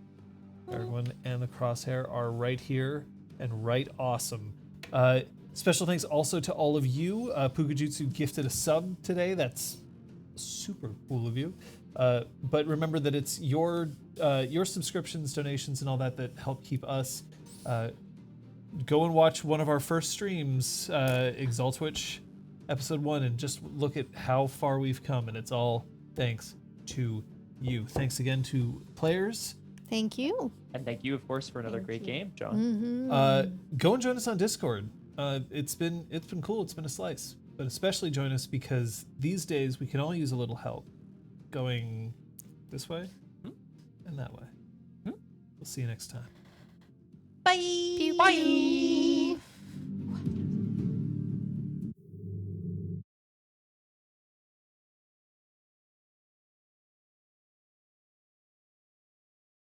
Everyone and the Crosshair are right here and right awesome. Special thanks also to all of you. Pukajutsu gifted a sub today. That's super cool of you. But remember that it's your subscriptions, donations, and all that help keep us. Go and watch one of our first streams, Exaltwitch episode 1, and just look at how far we've come, and it's all thanks to you. Thanks again to players. Thank you. And thank you, of course, for another Thank great you. game, John. Go and join us on Discord. It's been cool. It's been a slice. But especially join us because these days we can all use a little help going this way and that way. We'll see you next time. Bye. Bye.